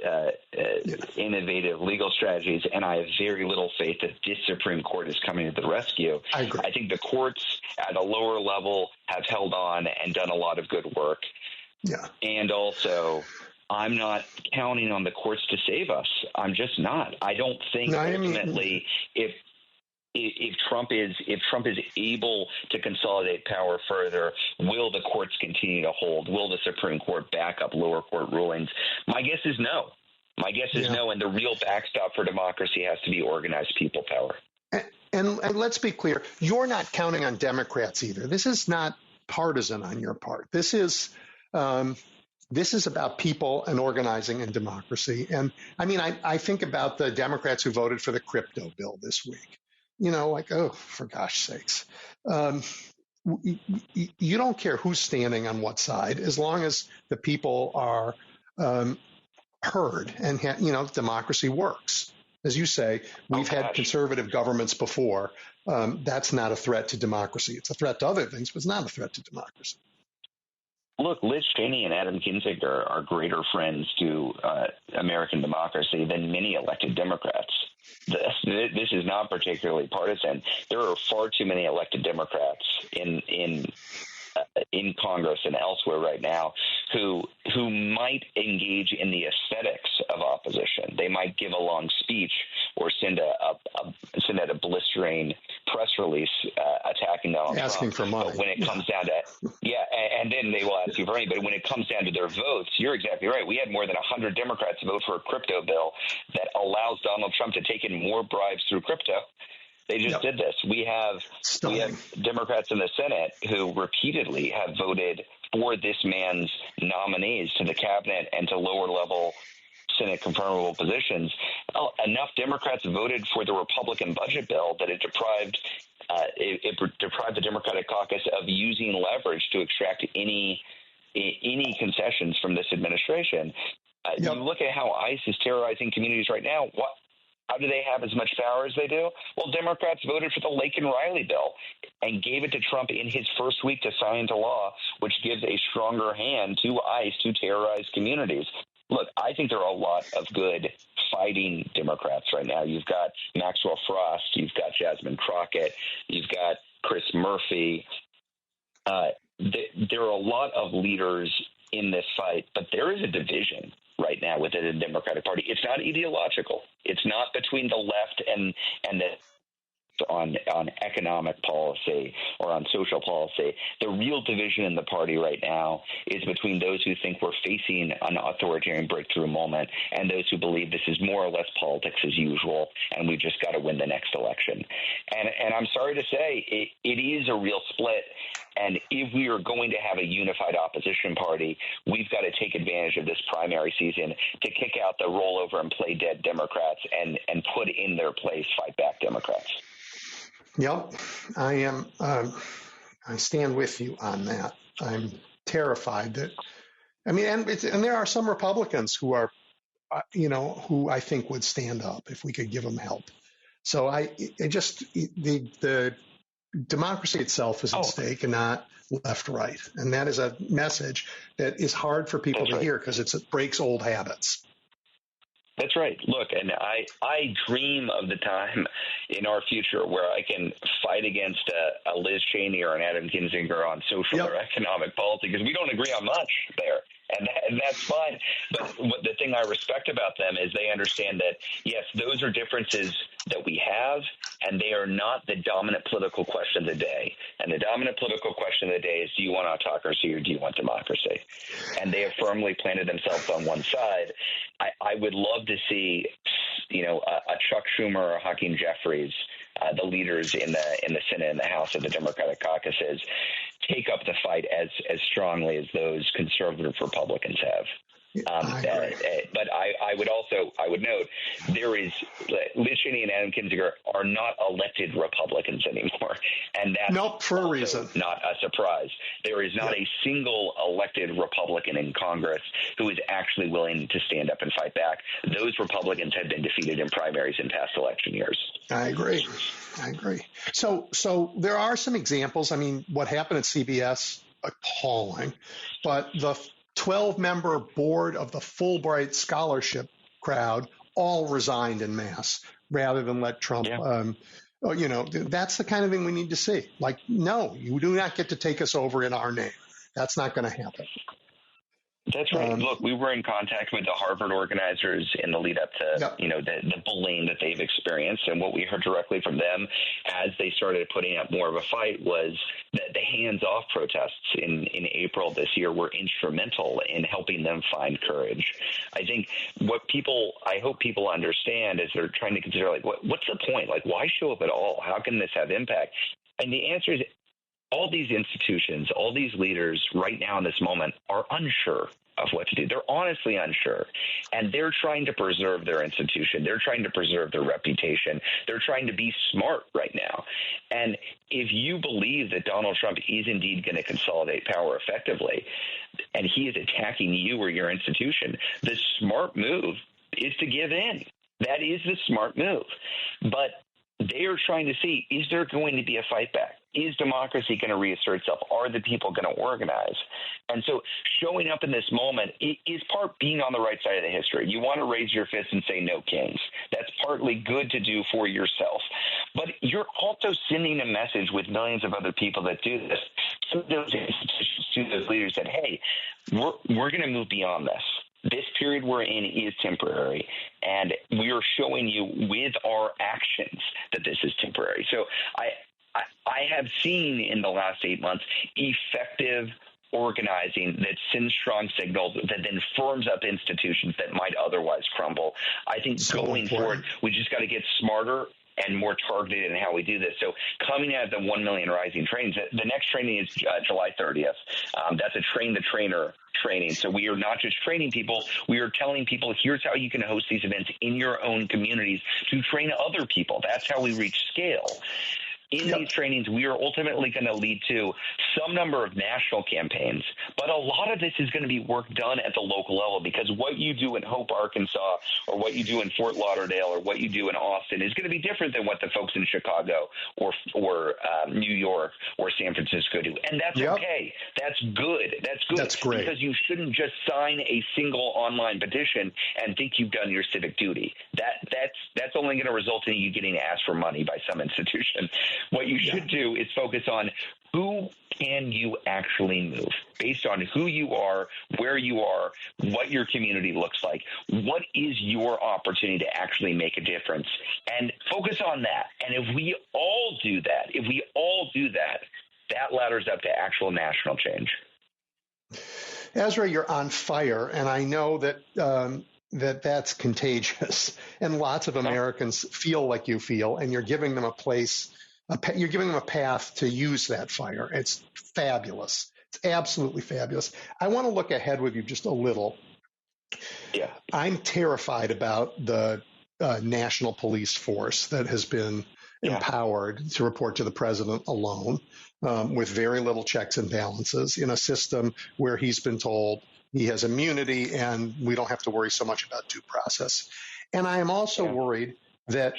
S4: innovative legal strategies, and I have very little faith that this Supreme Court is coming to the rescue.
S3: I agree.
S4: I think the courts at a lower level have held on and done a lot of good work.
S3: Yeah.
S4: And also, I'm not counting on the courts to save us. I'm just not. I don't think ultimately if Trump is able to consolidate power further, will the courts continue to hold? Will the Supreme Court back up lower court rulings? My guess is no. And the real backstop for democracy has to be organized people power.
S3: And let's be clear, you're not counting on Democrats either. This is not partisan on your part. This is about people and organizing and democracy. And I mean, I think about the Democrats who voted for the crypto bill this week. For gosh sakes. You don't care who's standing on what side, as long as the people are heard and, democracy works. As you say, we've had conservative governments before. That's not a threat to democracy. It's a threat to other things, but it's not a threat to democracy.
S4: Look, Liz Cheney and Adam Kinzinger are greater friends to American democracy than many elected Democrats. This is not particularly partisan. There are far too many elected Democrats in Congress and elsewhere right now who might engage in the aesthetics of opposition. They might give a long speech or send out a blistering press release attacking Donald Trump.
S3: Asking for money.
S4: But when it comes down to and then they will ask you for money. But when it comes down to their votes, you're exactly right. We had more than 100 Democrats vote for a crypto bill that allows Donald Trump to take in more bribes through crypto. They just did this. We have Democrats in the Senate who repeatedly have voted for this man's nominees to the cabinet and to lower level Senate confirmable positions. Enough Democrats voted for the Republican budget bill that it deprived the Democratic caucus of using leverage to extract any concessions from this administration. You look at how ICE is terrorizing communities right now. How do they have as much power as they do? Well, Democrats voted for the Lake and Riley bill and gave it to Trump in his first week to sign into law, which gives a stronger hand to ICE to terrorize communities. Look, I think there are a lot of good fighting Democrats right now. You've got Maxwell Frost, you've got Jasmine Crockett, you've got Chris Murphy. There are a lot of leaders in this fight, but there is a division right now within the Democratic Party. It's not ideological. It's not between the left and the on economic policy or on social policy. The real division in the party right now is between those who think we're facing an authoritarian breakthrough moment and those who believe this is more or less politics as usual and we've just got to win the next election. And I'm sorry to say it is a real split. And if we are going to have a unified opposition party, we've got to take advantage of this primary season to kick out the rollover and play dead Democrats and put in their place fight back Democrats.
S3: Yep, I am. I stand with you on that. I'm terrified that. I mean, and there are some Republicans who are, who I think would stand up if we could give them help. So the democracy itself is at stake and not left-right, and that is a message that is hard for people to hear because it breaks old habits.
S4: That's right. Look, and I dream of the time in our future where I can fight against a Liz Cheney or an Adam Kinzinger on social or economic policy because we don't agree on much there. And that's fine. But the thing I respect about them is they understand that, yes, those are differences that we have, and they are not the dominant political question of the day. And the dominant political question of the day is, do you want autocracy or do you want democracy? And they have firmly planted themselves on one side. I would love to see, a Chuck Schumer or Hakeem Jeffries, the leaders in the Senate and the House of the Democratic caucuses, take up the fight as strongly as those conservative Republicans have. But I would note there is Liz Cheney and Adam Kinzinger are not elected Republicans anymore, and that's
S3: for a reason.
S4: Not a surprise. There is not a single elected Republican in Congress who is actually willing to stand up and fight back. Those Republicans have been defeated in primaries in past election years.
S3: I agree. So there are some examples. I mean, what happened at CBS, appalling, but the 12-member board of the Fulbright scholarship crowd all resigned en masse rather than let Trump. That's the kind of thing we need to see. Like, no, you do not get to take us over in our name. That's not going to happen.
S4: That's right. Look, we were in contact with the Harvard organizers in the lead up to, the bullying that they've experienced. And what we heard directly from them as they started putting up more of a fight was that the hands-off protests in April this year were instrumental in helping them find courage. I think I hope people understand as they're trying to consider, like, what's the point? Like, why show up at all? How can this have impact? And the answer is, all these institutions, all these leaders right now in this moment are unsure of what to do. They're honestly unsure. And they're trying to preserve their institution. They're trying to preserve their reputation. They're trying to be smart right now. And if you believe that Donald Trump is indeed going to consolidate power effectively, and he is attacking you or your institution, the smart move is to give in. That is the smart move. But they are trying to see, is there going to be a fight back? Is democracy going to reassert itself? Are the people going to organize? And so showing up in this moment is part being on the right side of the history. You want to raise your fist and say no kings. That's partly good to do for yourself. But you're also sending a message with millions of other people that do this to those institutions, to those leaders that, hey, we're going to move beyond this. This period we're in is temporary, and we are showing you with our actions that this is temporary. So I have seen in the last 8 months effective organizing that sends strong signals that then firms up institutions that might otherwise crumble. I think going forward, we just got to get smarter and more targeted in how we do this. So coming out of the 1 million rising trains, the next training is July 30th. That's a train-the-trainer training. So we are not just training people. We are telling people, here's how you can host these events in your own communities to train other people. That's how we reach scale. In these trainings, we are ultimately going to lead to some number of national campaigns, but a lot of this is going to be work done at the local level, because what you do in Hope, Arkansas, or what you do in Fort Lauderdale, or what you do in Austin is going to be different than what the folks in Chicago or New York or San Francisco do. And that's okay. That's good. That's good.
S3: That's great.
S4: Because you shouldn't just sign a single online petition and think you've done your civic duty. That's only going to result in you getting asked for money by some institution. What you should do is focus on who can you actually move based on who you are, where you are, what your community looks like. What is your opportunity to actually make a difference? And focus on that. And if we all do that, that ladders up to actual national change.
S3: Ezra, you're on fire, and I know that that's contagious, and lots of Americans feel like you feel, and you're giving them a place. You're giving them a path to use that fire. It's fabulous. It's absolutely fabulous. I want to look ahead with you just a little.
S4: Yeah.
S3: I'm terrified about the national police force that has been empowered to report to the president alone, with very little checks and balances in a system where he's been told he has immunity and we don't have to worry so much about due process. And I am also worried that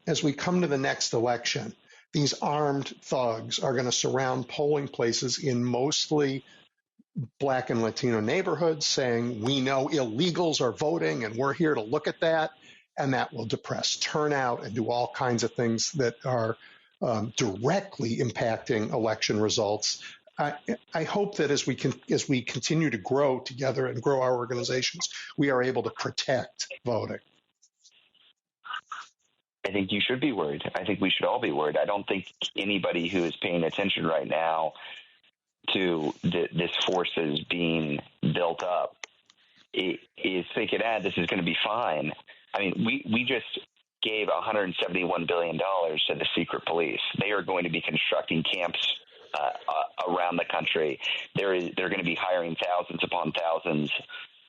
S3: as we come to the next election, these armed thugs are going to surround polling places in mostly Black and Latino neighborhoods, saying, we know illegals are voting and we're here to look at that. And that will depress turnout and do all kinds of things that are directly impacting election results. I hope that as we continue to grow together and grow our organizations, we are able to protect voting.
S4: I think you should be worried. I think we should all be worried. I don't think anybody who is paying attention right now to this forces being built up is thinking, this is going to be fine. I mean, we just gave $171 billion to the secret police. They are going to be constructing camps around the country. They're going to be hiring thousands upon thousands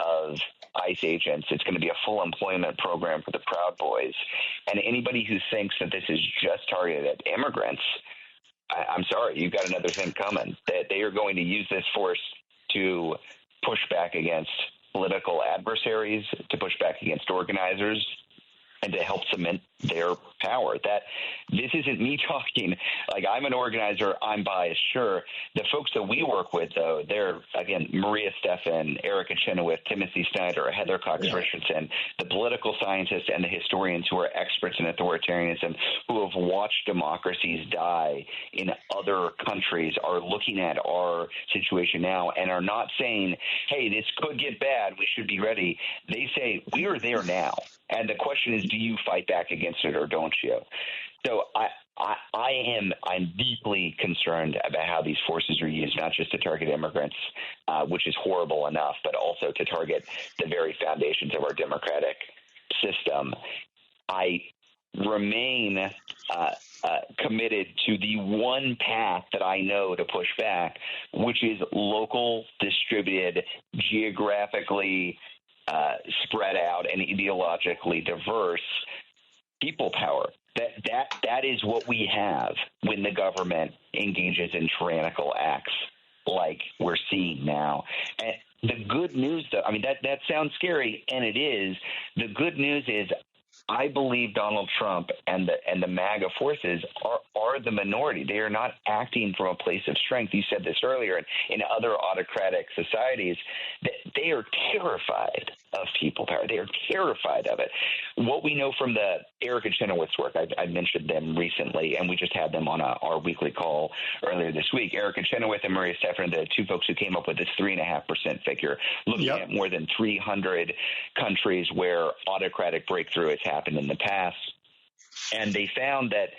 S4: of ICE agents. It's going to be a full employment program for the Proud Boys. And anybody who thinks that this is just targeted at immigrants, I'm sorry, you've got another thing coming. That they are going to use this force to push back against political adversaries, to push back against organizers, and to help cement their power. That this isn't me talking. Like, I'm an organizer, I'm biased, sure. The folks that we work with, though, they're, again, Maria Stephan, Erica Chenoweth, Timothy Snyder, Heather Cox Christensen, the political scientists and the historians who are experts in authoritarianism, who have watched democracies die in other countries, are looking at our situation now and are not saying, hey, this could get bad, we should be ready. They say, we are there now. And the question is, do you fight back against it or don't you? So I'm deeply concerned about how these forces are used, not just to target immigrants, which is horrible enough, but also to target the very foundations of our democratic system. I remain committed to the one path that I know to push back, which is local, distributed, geographically spread out and ideologically diverse people power. That is what we have when the government engages in tyrannical acts like we're seeing now. And the good news, though, I mean, that sounds scary, and it is. The good news is I believe Donald Trump and the MAGA forces are the minority. They are not acting from a place of strength. You said this earlier. In other autocratic societies, they are terrified of people power. They are terrified of it. What we know from the Erica Chenoweth's work, I mentioned them recently, and we just had them on our weekly call earlier this week. Erica Chenoweth and Maria Stephan, the two folks who came up with this 3.5% figure, looking at more than 300 countries where autocratic breakthrough has happened in the past. And they found that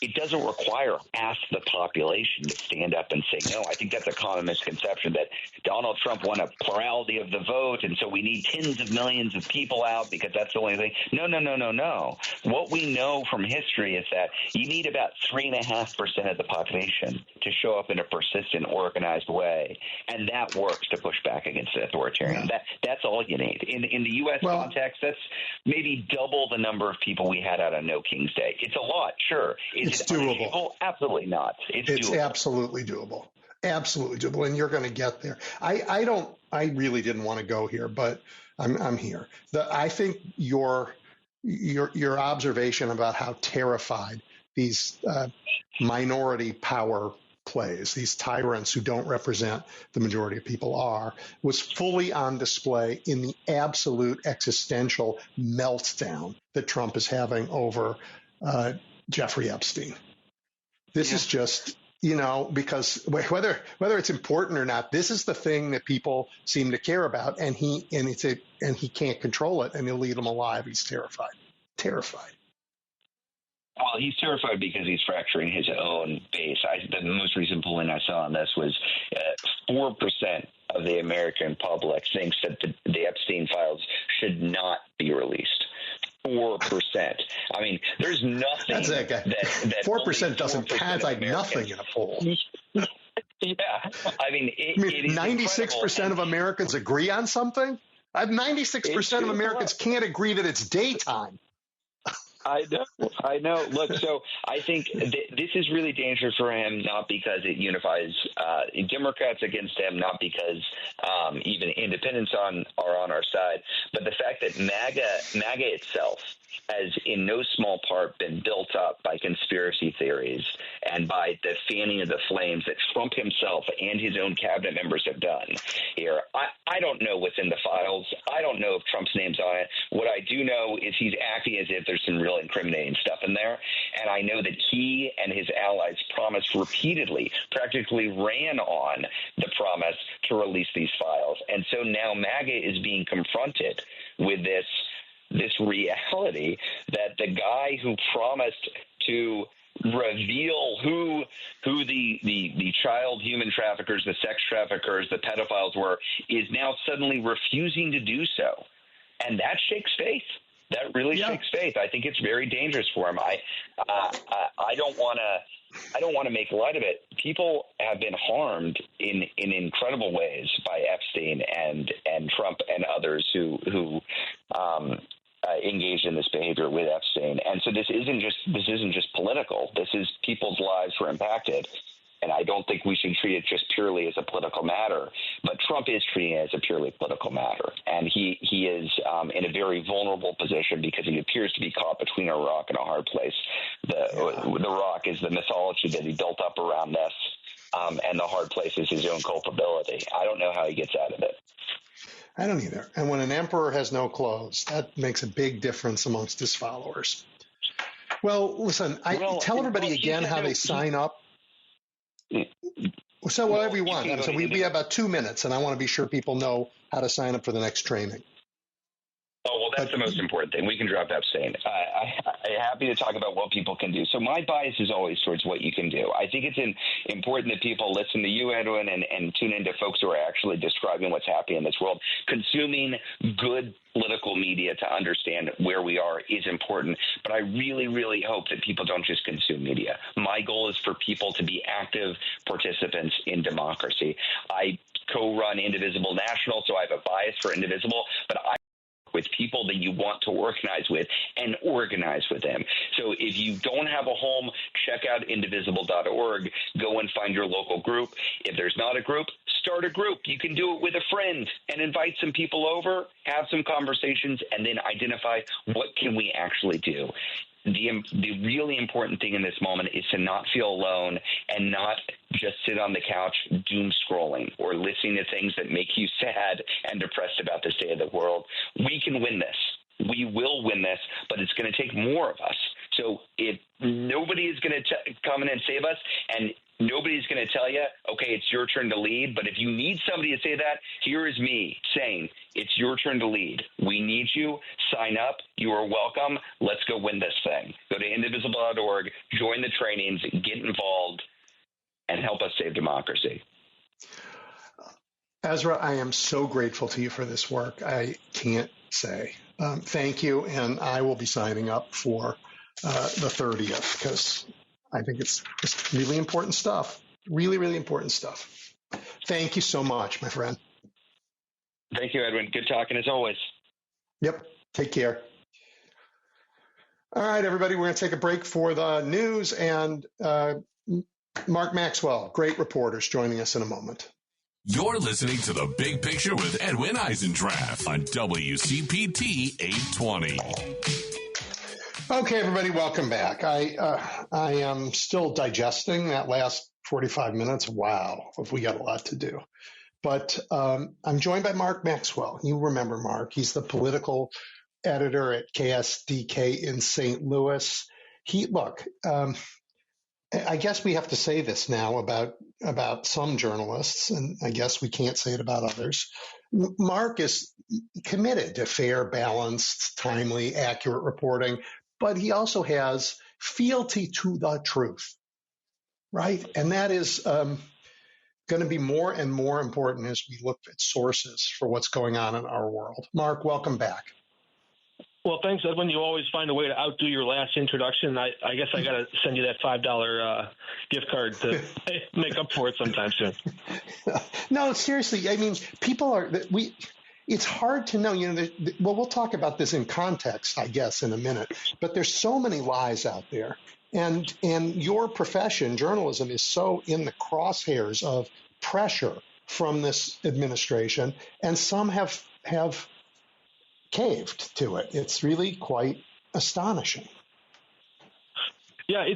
S4: it doesn't require half the population to stand up and say no. I think that's a common misconception that Donald Trump won a plurality of the vote, and so we need tens of millions of people out because that's the only thing. No. What we know from history is that you need about 3.5% of the population to show up in a persistent, organized way, and that works to push back against the authoritarian. Yeah. That's all you need. In the U.S. context, that's maybe double the number of people we had out on No King's Day. It's a lot, sure.
S3: It's doable.
S4: Oh, absolutely not. It's doable.
S3: Absolutely doable. Absolutely doable, and you're going to get there. I really didn't want to go here, but I'm here. I think your observation about how terrified these minority power plays, these tyrants who don't represent the majority of people was fully on display in the absolute existential meltdown that Trump is having over Jeffrey Epstein. This is just, because whether it's important or not, this is the thing that people seem to care about, and he can't control it, and he'll eat them alive. He's terrified.
S4: Well, he's terrified because he's fracturing his own base. The most recent polling I saw on this was 4% of the American public thinks that the Epstein files should not be released. 4%. I mean, there's nothing.
S3: That's that 4% doesn't pass like nothing in a poll.
S4: Yeah, I mean,
S3: 96% of Americans agree on something. 96% of Americans can't agree that it's daytime.
S4: I know. Look, so I think this is really dangerous for him, not because it unifies Democrats against him, not because even independents are on our side, but the fact that MAGA itself has in no small part been built up by conspiracy theories and by the fanning of the flames that Trump himself and his own cabinet members have done here. I don't know what's in the files. I don't know if Trump's name's on it. What I do know is he's acting as if there's some real incriminating stuff in there. And I know that he and his allies promised repeatedly, practically ran on the promise to release these files. And so now MAGA is being confronted with this reality that the guy who promised to reveal who the child human traffickers, the sex traffickers, the pedophiles were, is now suddenly refusing to do so. And that shakes faith. That really shakes faith. I think it's very dangerous for him. I don't want to make light of it. People have been harmed in incredible ways by Epstein and Trump and others who engaged in this behavior with Epstein. And so this isn't just political. This is people's lives were impacted. And I don't think we should treat it just purely as a political matter. But Trump is treating it as a purely political matter. And he is in a very vulnerable position because he appears to be caught between a rock and a hard place. The rock is the mythology that he built up around this, and the hard place is his own culpability. I don't know how he gets out of it.
S3: I don't either. And when an emperor has no clothes, that makes a big difference amongst his followers. Well, listen, tell everybody again how they sign up. So whatever you want. So we have about 2 minutes, and I want to be sure people know how to sign up for the next training.
S4: Oh, well, that's the most important thing. We can drop Epstein. I'm happy to talk about what people can do. So my bias is always towards what you can do. I think it's important that people listen to you, Edwin, and tune into folks who are actually describing what's happening in this world. Consuming good political media to understand where we are is important. But I really, really hope that people don't just consume media. My goal is for people to be active participants in democracy. I co-run Indivisible National, so I have a bias for Indivisible, but I with people that you want to organize with and organize with them. So if you don't have a home, check out indivisible.org. Go and find your local group. If there's not a group, start a group. You can do it with a friend and invite some people over, have some conversations, and then identify what can we actually do. The really important thing in this moment is to not feel alone and not just sit on the couch doom scrolling or listening to things that make you sad and depressed about the state of the world. We can win this. We will win this, but it's going to take more of us. So if nobody is going to come in and save us, and nobody's going to tell you, okay, it's your turn to lead. But if you need somebody to say that, here is me saying, it's your turn to lead. We need you. Sign up. You are welcome. Let's go win this thing. Go to indivisible.org, join the trainings, get involved, and help us save democracy.
S3: Ezra, I am so grateful to you for this work. I can't say. Thank you, and I will be signing up for the 30th because I think it's really important stuff. Really, really important stuff. Thank you so much, my friend.
S4: Thank you, Edwin. Good talking as always.
S3: Yep. Take care. All right, everybody, we're going to take a break for the news, and Mark Maxwell, great reporters, joining us in a moment.
S1: You're listening to The Big Picture with Edwin Eisendrath on WCPT 820.
S3: Okay, everybody, welcome back. I am still digesting that last 45 minutes. Wow, if we got a lot to do. But I'm joined by Mark Maxwell. You remember Mark. He's the political editor at KSDK in St. Louis. I guess we have to say this now about some journalists, and I guess we can't say it about others. Mark is committed to fair, balanced, timely, accurate reporting, but he also has fealty to the truth, right? And that is going to be more and more important as we look at sources for what's going on in our world. Mark, welcome back.
S5: Well, thanks, Edwin. You always find a way to outdo your last introduction. I guess I got to send you that $5 gift card to make up for it sometime soon.
S3: No, seriously. I mean, it's hard to know. We'll talk about this in context, I guess, in a minute. But there's so many lies out there. And your profession, journalism, is so in the crosshairs of pressure from this administration, and some have caved to it. It's really quite astonishing.
S5: Yeah,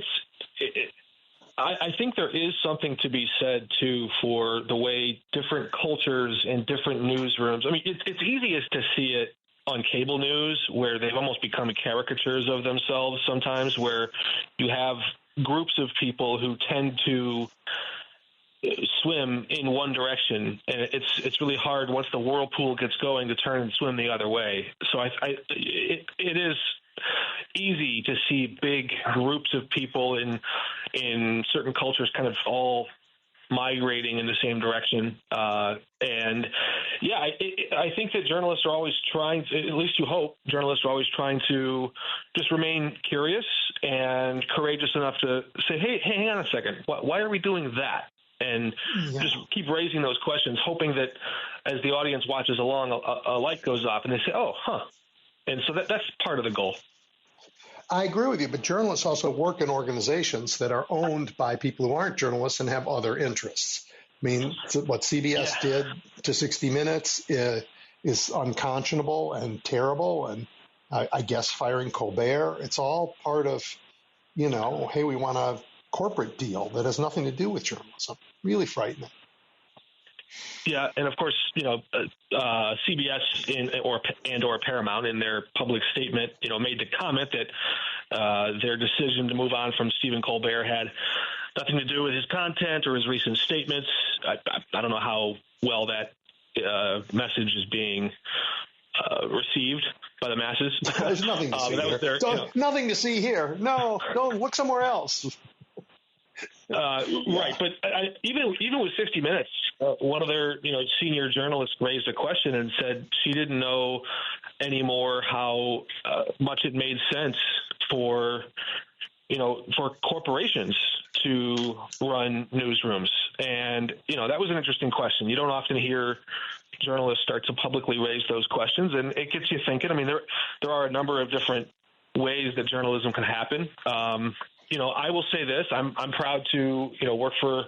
S5: I think there is something to be said, too, for the way different cultures and different newsrooms. I mean, it's easiest to see it on cable news, where they've almost become caricatures of themselves sometimes, where you have groups of people who tend to swim in one direction, and it's really hard once the whirlpool gets going to turn and swim the other way. So it is easy to see big groups of people in certain cultures kind of all migrating in the same direction. And yeah, I think that journalists are always trying to, at least you hope, journalists are always trying to just remain curious and courageous enough to say, hey, hang on a second. Why are we doing that? And just keep raising those questions, hoping that as the audience watches along, a light goes off and they say, oh, huh. And so that's part of the goal.
S3: I agree with you, but journalists also work in organizations that are owned by people who aren't journalists and have other interests. I mean, what CBS did to 60 Minutes is unconscionable and terrible, and I guess firing Colbert, it's all part of, hey, we want a corporate deal that has nothing to do with journalism. Really frightening.
S5: Yeah, and of course, CBS or Paramount in their public statement, made the comment that their decision to move on from Stephen Colbert had nothing to do with his content or his recent statements. I don't know how well that message is being received by the masses.
S3: There's nothing to see here. Nothing to see here. No, go look somewhere else.
S5: Right, but even with 60 Minutes, one of their senior journalists raised a question and said she didn't know anymore how much it made sense for corporations to run newsrooms, and that was an interesting question. You don't often hear journalists start to publicly raise those questions, and it gets you thinking. I mean, there are a number of different ways that journalism can happen. I will say this: I'm proud to work for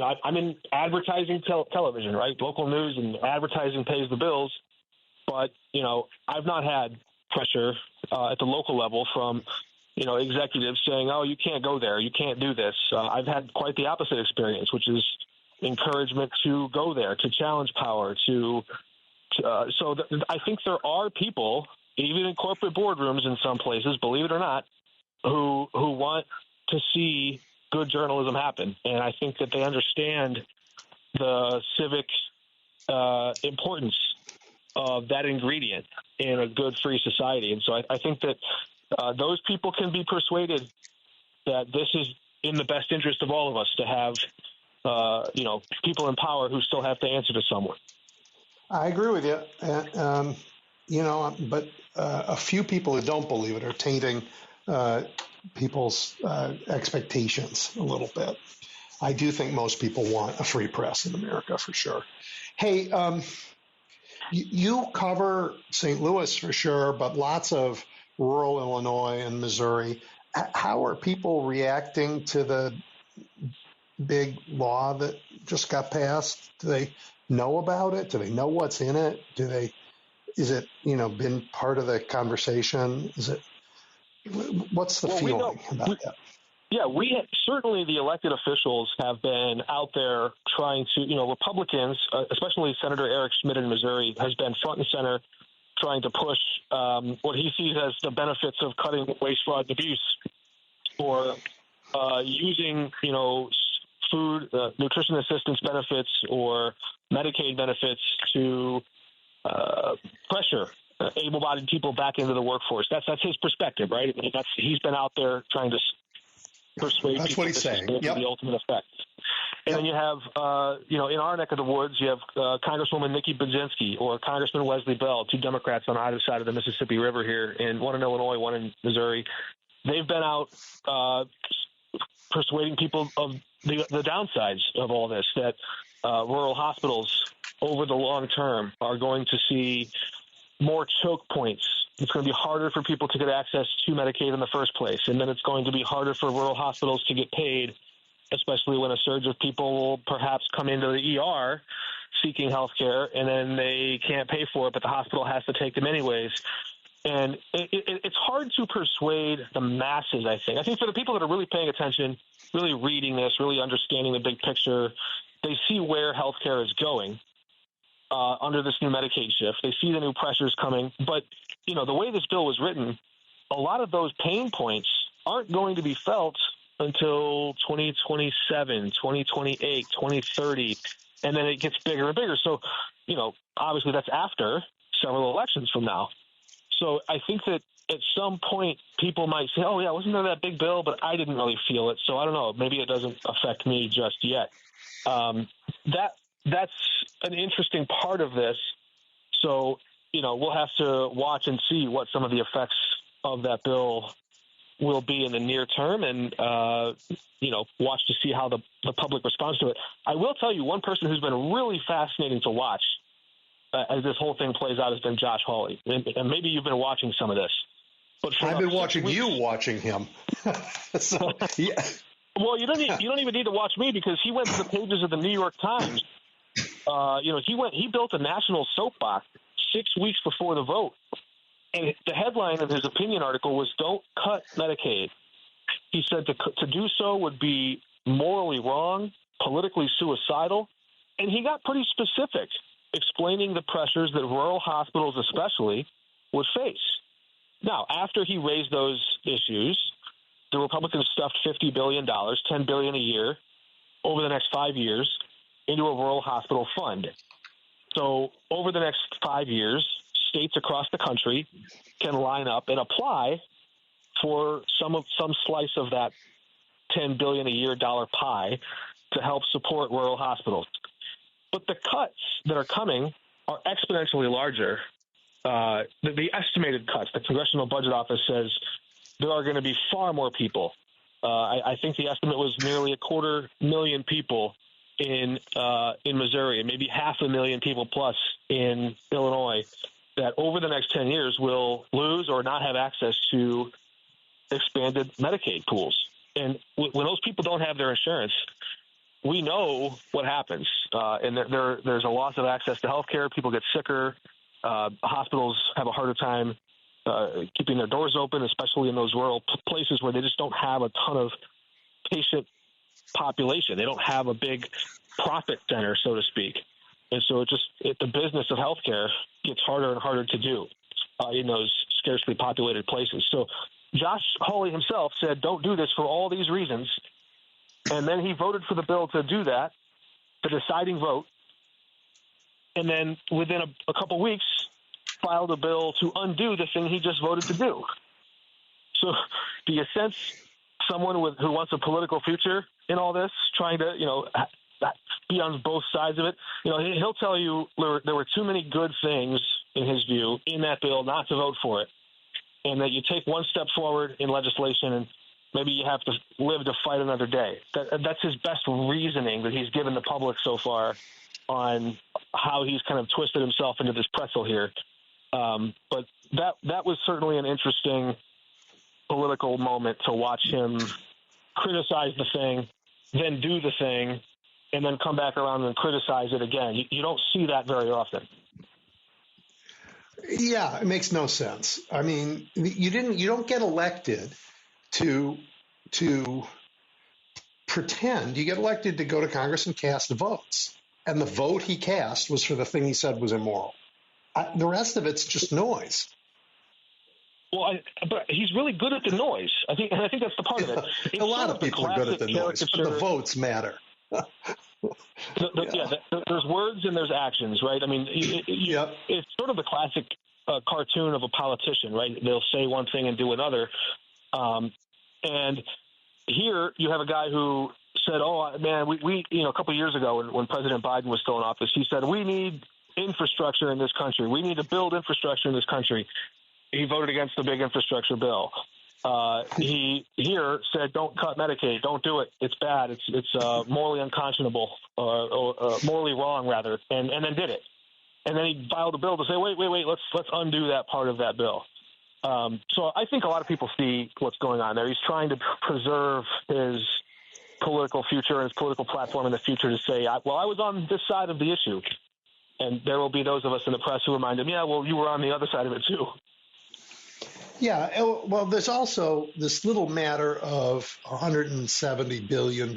S5: I'm in advertising television, right? Local news and advertising pays the bills, but I've not had pressure at the local level from executives saying, "Oh, you can't go there, you can't do this." I've had quite the opposite experience, which is encouragement to go there, to challenge power, I think there are people, even in corporate boardrooms in some places, believe it or not, who want to see good journalism happen. And I think that they understand the civic importance of that ingredient in a good free society. And so I think that those people can be persuaded that this is in the best interest of all of us to have, people in power who still have to answer to someone.
S3: I agree with you. But a few people who don't believe it are tainting people's expectations a little bit. I do think most people want a free press in America for sure. Hey, you cover St. Louis for sure, but lots of rural Illinois and Missouri. How are people reacting to the big law that just got passed? Do they know about it? Do they know what's in it? Is it been part of the conversation? What's the feeling about that?
S5: Yeah, certainly the elected officials have been out there trying to, Republicans, especially Senator Eric Schmidt in Missouri, has been front and center trying to push what he sees as the benefits of cutting waste, fraud, and abuse, or using, food, nutrition assistance benefits or Medicaid benefits to pressure able-bodied people back into the workforce. That's his perspective, right? He's been out there trying to persuade
S3: That's
S5: people
S3: what he's saying.
S5: Yep. The ultimate effect. And then you have, in our neck of the woods, you have Congresswoman Nikki Budzinski or Congressman Wesley Bell, two Democrats on either side of the Mississippi River here, and one in Illinois, one in Missouri. They've been out persuading people of the downsides of all this, that rural hospitals over the long term are going to see more choke points. It's going to be harder for people to get access to Medicaid in the first place, and then it's going to be harder for rural hospitals to get paid, especially when a surge of people will perhaps come into the ER seeking health care, and then they can't pay for it, but the hospital has to take them anyways. And it's hard to persuade the masses, I think. I think for the people that are really paying attention, really reading this, really understanding the big picture, they see where health care is going under this new Medicaid shift. They see the new pressures coming. But, the way this bill was written, a lot of those pain points aren't going to be felt until 2027, 2028, 2030, and then it gets bigger and bigger. So, obviously that's after several elections from now. So I think that at some point people might say, oh, yeah, wasn't there that big bill, but I didn't really feel it. So I don't know. Maybe it doesn't affect me just yet. That's an interesting part of this. So, we'll have to watch and see what some of the effects of that bill will be in the near term and, watch to see how the public responds to it. I will tell you one person who's been really fascinating to watch as this whole thing plays out has been Josh Hawley. And maybe you've been watching some of this. But
S3: I've been watching you watching him. So, yeah.
S5: Well, you don't even need to watch me because he went to the pages of the New York Times. He built a national soapbox 6 weeks before the vote. And the headline of his opinion article was, "Don't cut Medicaid." He said to do so would be morally wrong, politically suicidal. And he got pretty specific, explaining the pressures that rural hospitals especially would face. Now, after he raised those issues, the Republicans stuffed $50 billion, $10 billion a year over the next 5 years into a rural hospital fund. So over the next 5 years, states across the country can line up and apply for some slice of that $10 billion a year dollar pie to help support rural hospitals. But the cuts that are coming are exponentially larger. The estimated cuts, the Congressional Budget Office says there are going to be far more people. I think the estimate was nearly 250,000 people in Missouri, and maybe 500,000 people plus in Illinois, that over the next 10 years will lose or not have access to expanded Medicaid pools. And when those people don't have their insurance, we know what happens. And there's a loss of access to health care. People get sicker. Hospitals have a harder time keeping their doors open, especially in those rural places where they just don't have a ton of patient population. They don't have a big profit center, so to speak. And so the business of healthcare gets harder and harder to do in those scarcely populated places. So Josh Hawley himself said, don't do this for all these reasons. And then he voted for the bill to do that, the deciding vote. And then within a couple weeks, filed a bill to undo the thing he just voted to do. So do you sense someone who wants a political future in all this, trying to, be on both sides of it? He'll tell you there were too many good things, in his view, in that bill not to vote for it, and that you take one step forward in legislation and maybe you have to live to fight another day. That's his best reasoning that he's given the public so far on how he's kind of twisted himself into this pretzel here. But that was certainly an interesting political moment to watch him criticize the thing, then do the thing, and then come back around and criticize it again. You don't see that very often.
S3: Yeah, it makes no sense. I mean, you don't get elected to pretend. You get elected to go to Congress and cast votes. And the vote he cast was for the thing he said was immoral. The rest of it's just noise.
S5: Well, but he's really good at the noise. I think that's the part of it. It's
S3: a lot of people are good at the noise, but the votes matter.
S5: There's words and there's actions, right? I mean, it's sort of the classic cartoon of a politician, right? They'll say one thing and do another. And here you have a guy who said, "Oh man, we a couple of years ago when President Biden was still in office, he said we need infrastructure in this country. We need to build infrastructure in this country." He voted against the big infrastructure bill. He here said, "Don't cut Medicaid. Don't do it. It's bad. It's morally unconscionable or morally wrong, rather." And then did it. And then he filed a bill to say, "Wait. Let's undo that part of that bill." So I think a lot of people see what's going on there. He's trying to preserve his political future and his political platform in the future to say, I was on this side of the issue. And there will be those of us in the press who remind him, you were on the other side of it too.
S3: Yeah, well, there's also this little matter of $170 billion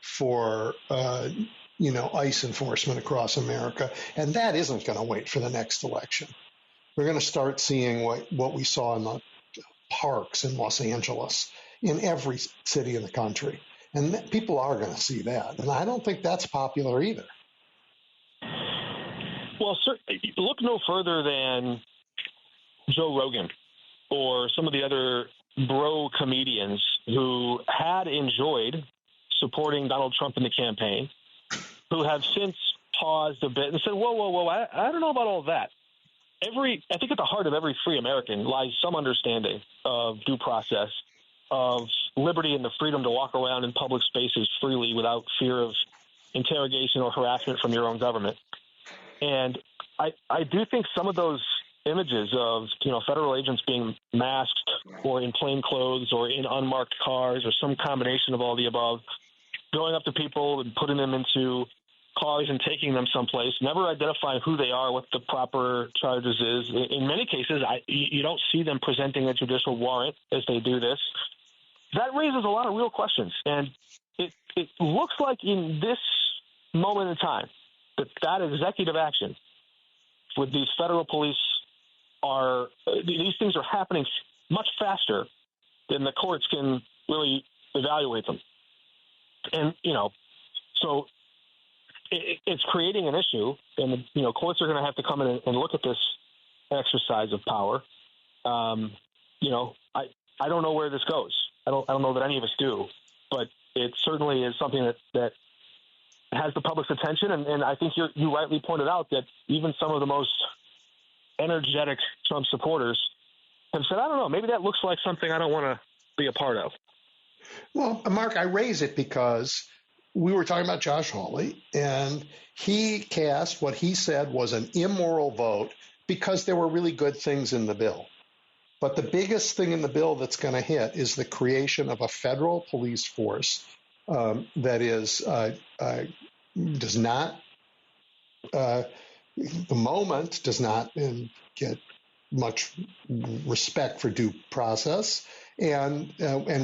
S3: for, ICE enforcement across America, and that isn't going to wait for the next election. We're going to start seeing what we saw in the parks in Los Angeles, in every city in the country, and people are going to see that, and I don't think that's popular either.
S5: Well, sir, look no further than Joe Rogan or some of the other bro comedians who had enjoyed supporting Donald Trump in the campaign, who have since paused a bit and said, whoa, I don't know about all that. I think at the heart of every free American lies some understanding of due process, of liberty and the freedom to walk around in public spaces freely without fear of interrogation or harassment from your own government. And I do think some of those images of, federal agents being masked or in plain clothes or in unmarked cars or some combination of all the above, going up to people and putting them into cars and taking them someplace, never identifying who they are, what the proper charges is. In many cases, you don't see them presenting a judicial warrant as they do this. That raises a lot of real questions. And it looks like in this moment in time that executive action with these federal police these things are happening much faster than the courts can really evaluate them. And, so it's creating an issue, and, courts are going to have to come in and look at this exercise of power. I don't know where this goes. I don't know that any of us do, but it certainly is something that has the public's attention. And I think you rightly pointed out that even some of the most energetic Trump supporters have said, I don't know, maybe that looks like something I don't want to be a part of.
S3: Well, Mark, I raise it because we were talking about Josh Hawley, and he cast what he said was an immoral vote because there were really good things in the bill. But the biggest thing in the bill that's going to hit is the creation of a federal police force that is does not the moment does not get much respect for due process, and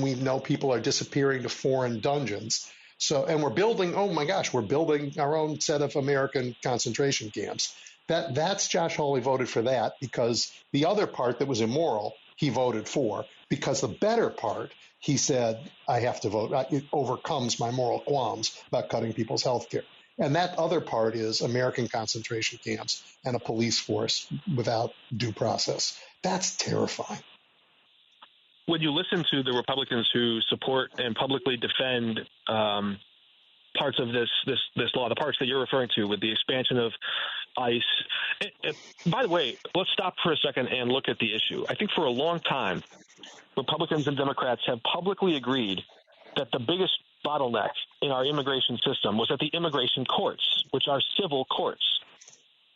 S3: we know people are disappearing to foreign dungeons. So, and we're building. Oh my gosh, we're building our own set of American concentration camps. That's Josh Hawley voted for that because the other part that was immoral he voted for, because the better part he said I have to vote. It overcomes my moral qualms about cutting people's health care. And that other part is American concentration camps and a police force without due process. That's terrifying.
S5: When you listen to the Republicans who support and publicly defend parts of this law, the parts that you're referring to with the expansion of ICE. By the way, let's stop for a second and look at the issue. I think for a long time, Republicans and Democrats have publicly agreed that the biggest bottleneck in our immigration system was at the immigration courts, which are civil courts.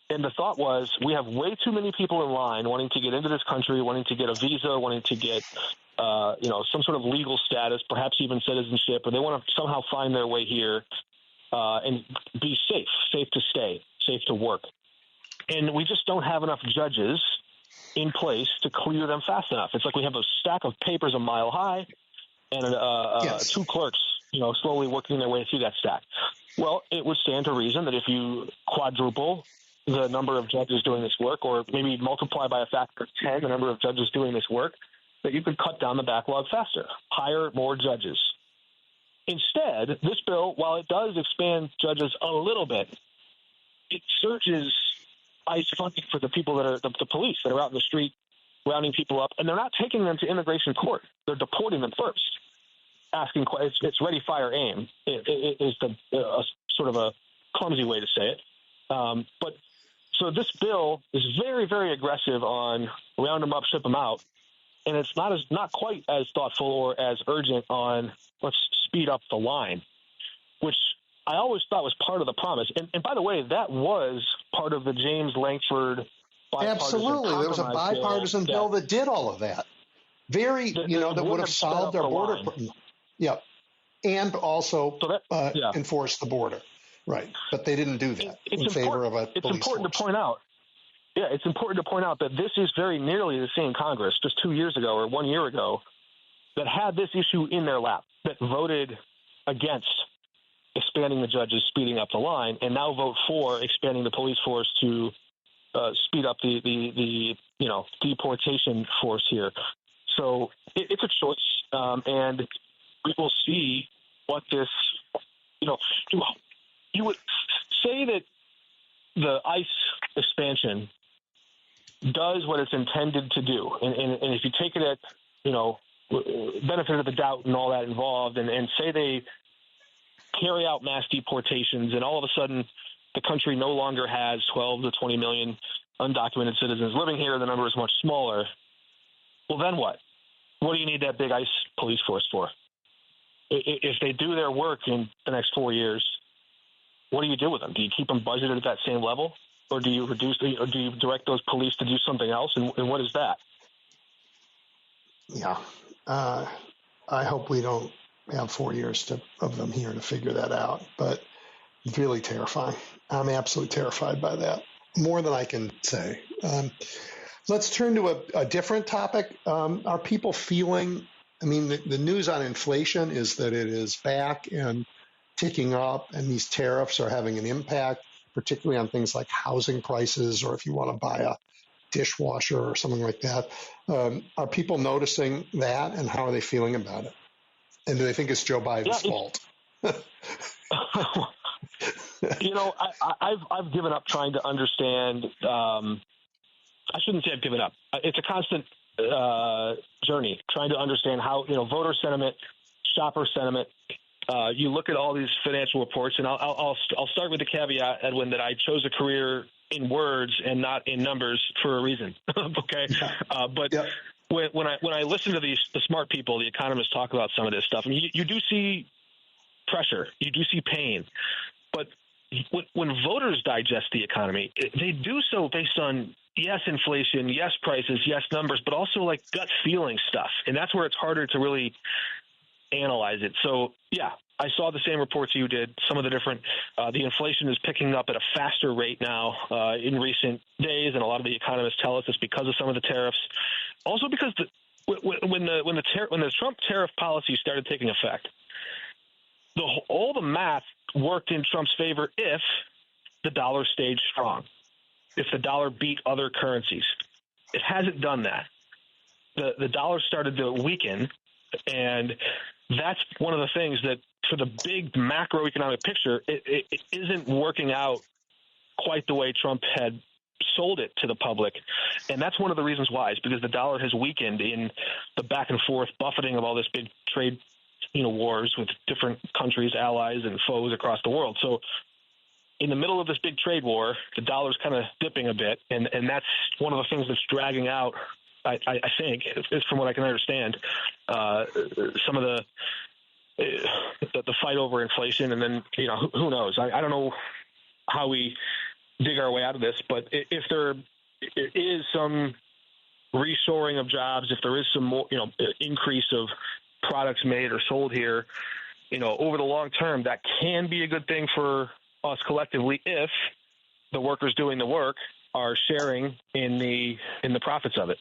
S5: And the thought was we have way too many people in line wanting to get into this country, wanting to get a visa, wanting to get some sort of legal status, perhaps even citizenship, or they want to somehow find their way here and be safe to stay, safe to work. And we just don't have enough judges in place to clear them fast enough. It's like we have a stack of papers a mile high and two clerks, slowly working their way through that stack. Well, it would stand to reason that if you quadruple the number of judges doing this work, or maybe multiply by a factor of 10 the number of judges doing this work, that you could cut down the backlog faster, hire more judges. Instead, this bill, while it does expand judges a little bit, it surges ICE funding for the people that are the police that are out in the street rounding people up, and they're not taking them to immigration court. They're deporting them first. Asking, it's ready, fire, aim. It is sort of a clumsy way to say it. But so this bill is very, very aggressive on round them up, ship them out, and it's not quite as thoughtful or as urgent on let's speed up the line, which I always thought was part of the promise. And by the way, that was part of the James Lankford bipartisan
S3: Absolutely. There was a bipartisan bill that did all of that. That would have solved our border. Yeah. And also enforce the border. Right. But they didn't do that in favor of a police
S5: It's important
S3: force.
S5: to point out. Yeah, it's important to point out that this is very nearly the same Congress just 2 years ago or 1 year ago that had this issue in their lap, that voted against expanding the judges, speeding up the line, and now vote for expanding the police force to speed up the deportation force here. So it's a choice, and we will see what this, you would say that the ICE expansion does what it's intended to do. And if you take it at, benefit of the doubt and all that involved, and say they carry out mass deportations and all of a sudden the country no longer has 12 to 20 million undocumented citizens living here, the number is much smaller. Well, then what? What do you need that big ICE police force for? If they do their work in the next 4 years, what do you do with them? Do you keep them budgeted at that same level? Or do you or do you direct those police to do something else? And what is that?
S3: Yeah. I hope we don't have 4 years of them here to figure that out. But it's really terrifying. I'm absolutely terrified by that. More than I can say. Let's turn to a different topic. Are people feeling, the news on inflation is that it is back and ticking up, and these tariffs are having an impact, particularly on things like housing prices, or if you want to buy a dishwasher or something like that. Are people noticing that, and how are they feeling about it? And do they think it's Joe Biden's fault?
S5: I've given up trying to understand. I shouldn't say I've given up. It's a constant journey trying to understand how voter sentiment, shopper sentiment. You look at all these financial reports, and I'll start with the caveat, Edwin, that I chose a career in words and not in numbers for a reason. Okay, when I listen to the smart people, the economists talk about some of this stuff, you do see pressure, you do see pain, but when voters digest the economy, they do so based on, yes, inflation, yes, prices, yes, numbers, but also like gut feeling stuff. And that's where it's harder to really analyze it. So, yeah, I saw the same reports you did. Some of the different, the inflation is picking up at a faster rate now in recent days, and a lot of the economists tell us it's because of some of the tariffs. Also because when the Trump tariff policy started taking effect, all the math worked in Trump's favor if the dollar stayed strong, if the dollar beat other currencies. It hasn't done that. The dollar started to weaken, and that's one of the things that, for the big macroeconomic picture, it isn't working out quite the way Trump had sold it to the public. And that's one of the reasons why, is because the dollar has weakened in the back and forth buffeting of all this big trade wars with different countries, allies, and foes across the world. So in the middle of this big trade war, the dollar's kind of dipping a bit, and that's one of the things that's dragging out, I think, from what I can understand, some of the fight over inflation. And then, who knows? I don't know how we dig our way out of this, but if there is some reshoring of jobs, if there is some more, increase of products made or sold here, over the long term, that can be a good thing for us collectively if the workers doing the work are sharing in the profits of it.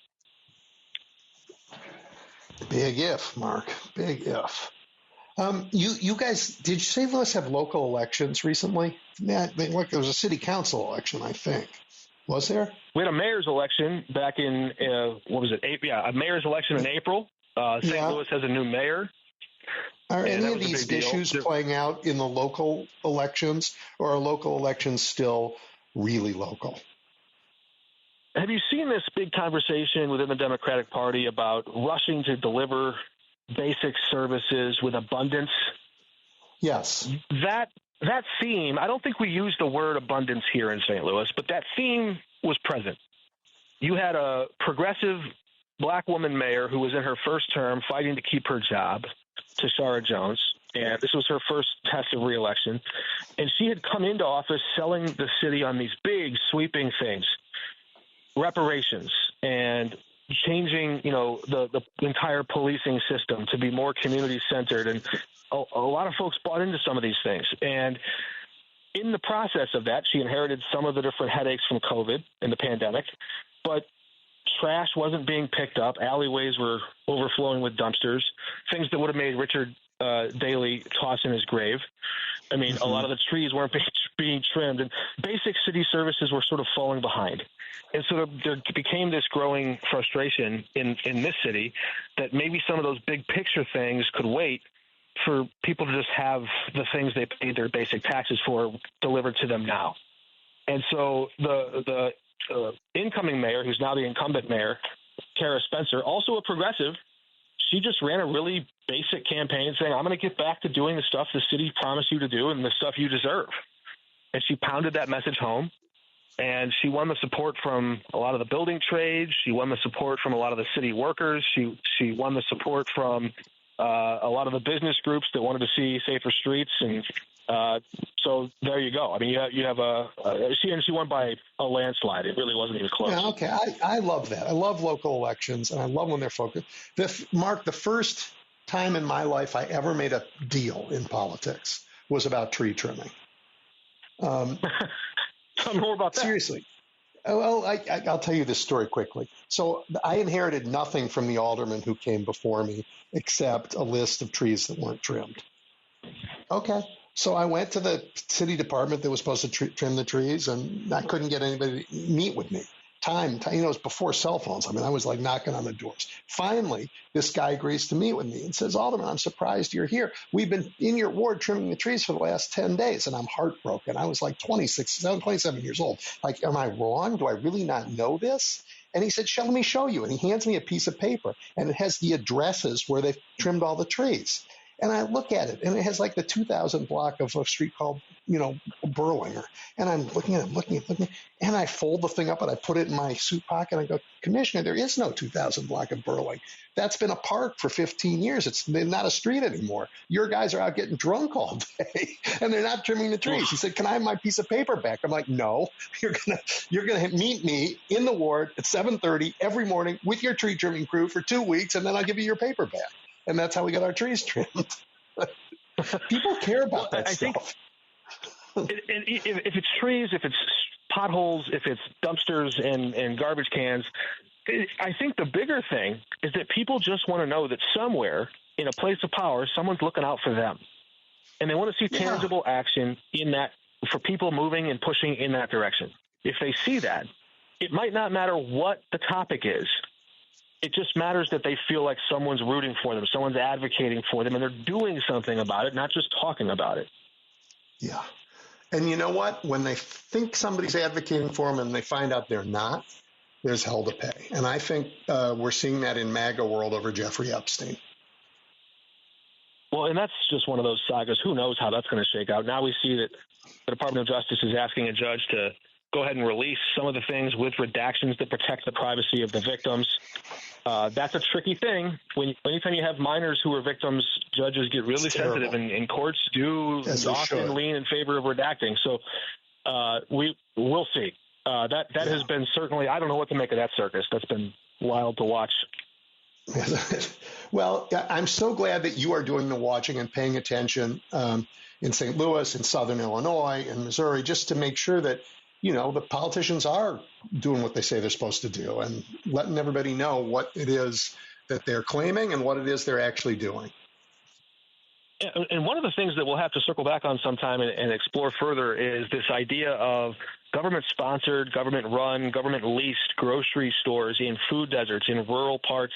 S3: Big if, Mark. Big if. You guys, did St. Louis have local elections recently? Yeah, there was a city council election, I think. Was there?
S5: We had a mayor's election back in, a mayor's election in April. St. Louis has a new mayor.
S3: Are any of these issues playing out in the local elections, or are local elections still really local?
S5: Have you seen this big conversation within the Democratic Party about rushing to deliver basic services with abundance?
S3: Yes.
S5: That theme, I don't think we use the word abundance here in St. Louis, but that theme was present. You had a progressive black woman mayor who was in her first term fighting to keep her job, Tashara Jones, and this was her first test of reelection. And she had come into office selling the city on these big sweeping things, reparations and changing, the entire policing system to be more community-centered. And a lot of folks bought into some of these things. And in the process of that, she inherited some of the different headaches from COVID and the pandemic. But trash wasn't being picked up. Alleyways were overflowing with dumpsters, things that would have made Richard Daley toss in his grave. I mean, a lot of the trees weren't being trimmed, and basic city services were sort of falling behind. And so there became this growing frustration in this city that maybe some of those big picture things could wait for people to just have the things they paid their basic taxes for delivered to them now. And so the incoming mayor, who's now the incumbent mayor, Kara Spencer, also a progressive, she just ran a really basic campaign saying, I'm going to get back to doing the stuff the city promised you to do and the stuff you deserve. And she pounded that message home. And she won the support from a lot of the building trades. She won the support from a lot of the city workers. She won the support from a lot of the business groups that wanted to see safer streets. And so there you go. I mean, you have she won by a landslide. It really wasn't even close.
S3: Yeah, okay. I love that. I love local elections, and I love when they're focused. Mark, the first time in my life I ever made a deal in politics was about tree trimming.
S5: Tell me more about that.
S3: Seriously. Well, I'll tell you this story quickly. So I inherited nothing from the alderman who came before me except a list of trees that weren't trimmed. Okay. So I went to the city department that was supposed to trim the trees, and I couldn't get anybody to meet with me. It was before cell phones. I mean, I was like knocking on the doors. Finally, this guy agrees to meet with me and says, Alderman, I'm surprised you're here. We've been in your ward trimming the trees for the last 10 days, and I'm heartbroken. I was like 27 years old. Like, am I wrong? Do I really not know this? And he said, let me show you. And he hands me a piece of paper, and it has the addresses where they've trimmed all the trees. And I look at it, and it has like the 2000 block of a street called, Berlinger. And I'm looking, and I fold the thing up and I put it in my suit pocket. And I go, Commissioner, there is no 2000 block of Berling. That's been a park for 15 years. It's not a street anymore. Your guys are out getting drunk all day, and they're not trimming the trees. He said, can I have my piece of paper back? I'm like, no, you're gonna meet me in the ward at 7:30 every morning with your tree trimming crew for 2 weeks, and then I'll give you your paper back. And that's how we got our trees trimmed. People care about that stuff.
S5: And if it's trees, if it's potholes, if it's dumpsters and garbage cans, I think the bigger thing is that people just want to know that somewhere in a place of power, someone's looking out for them. And they want to see tangible action in that for people moving and pushing in that direction. If they see that, it might not matter what the topic is. It just matters that they feel like someone's rooting for them, someone's advocating for them, and they're doing something about it, not just talking about it.
S3: Yeah. And you know what? When they think somebody's advocating for them and they find out they're not, there's hell to pay. And I think we're seeing that in MAGA world over Jeffrey Epstein.
S5: Well, and that's just one of those sagas. Who knows how that's going to shake out? Now we see that the Department of Justice is asking a judge to go ahead and release some of the things with redactions that protect the privacy of the victims. That's a tricky thing. Anytime you have minors who are victims, judges get really sensitive, and courts do often lean in favor of redacting. So we'll see. That has been certainly, I don't know what to make of that circus. That's been wild to watch.
S3: Well, I'm so glad that you are doing the watching and paying attention in St. Louis, in Southern Illinois, in Missouri, just to make sure that, the politicians are doing what they say they're supposed to do and letting everybody know what it is that they're claiming and what it is they're actually doing.
S5: And one of the things that we'll have to circle back on sometime and explore further is this idea of government-sponsored, government-run, government-leased grocery stores in food deserts in rural parts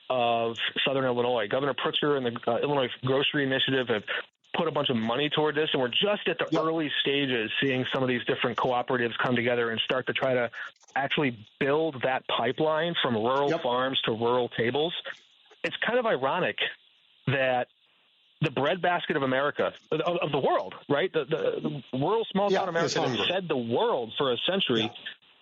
S5: of Southern Illinois. Governor Pritzker and the Illinois Grocery Initiative have put a bunch of money toward this, and we're just at the early stages seeing some of these different cooperatives come together and start to try to actually build that pipeline from rural farms to rural tables. It's kind of ironic that the breadbasket of America, of the world, right? The rural small town America that fed the world for a century,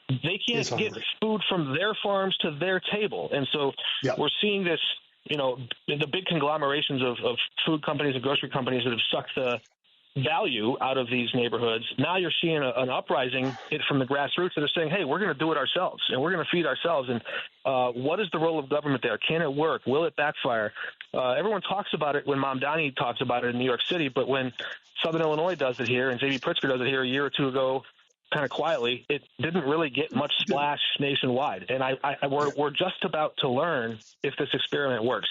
S5: they can't get food from their farms to their table. And so we're seeing this, the big conglomerations of food companies and grocery companies that have sucked the value out of these neighborhoods. Now you're seeing an uprising from the grassroots that are saying, hey, we're going to do it ourselves and we're going to feed ourselves. And what is the role of government there? Can it work? Will it backfire? Everyone talks about it when Mamdani talks about it in New York City, but when Southern Illinois does it here and J.B. Pritzker does it here a year or two ago, kind of quietly, it didn't really get much splash nationwide. And we're just about to learn if this experiment works.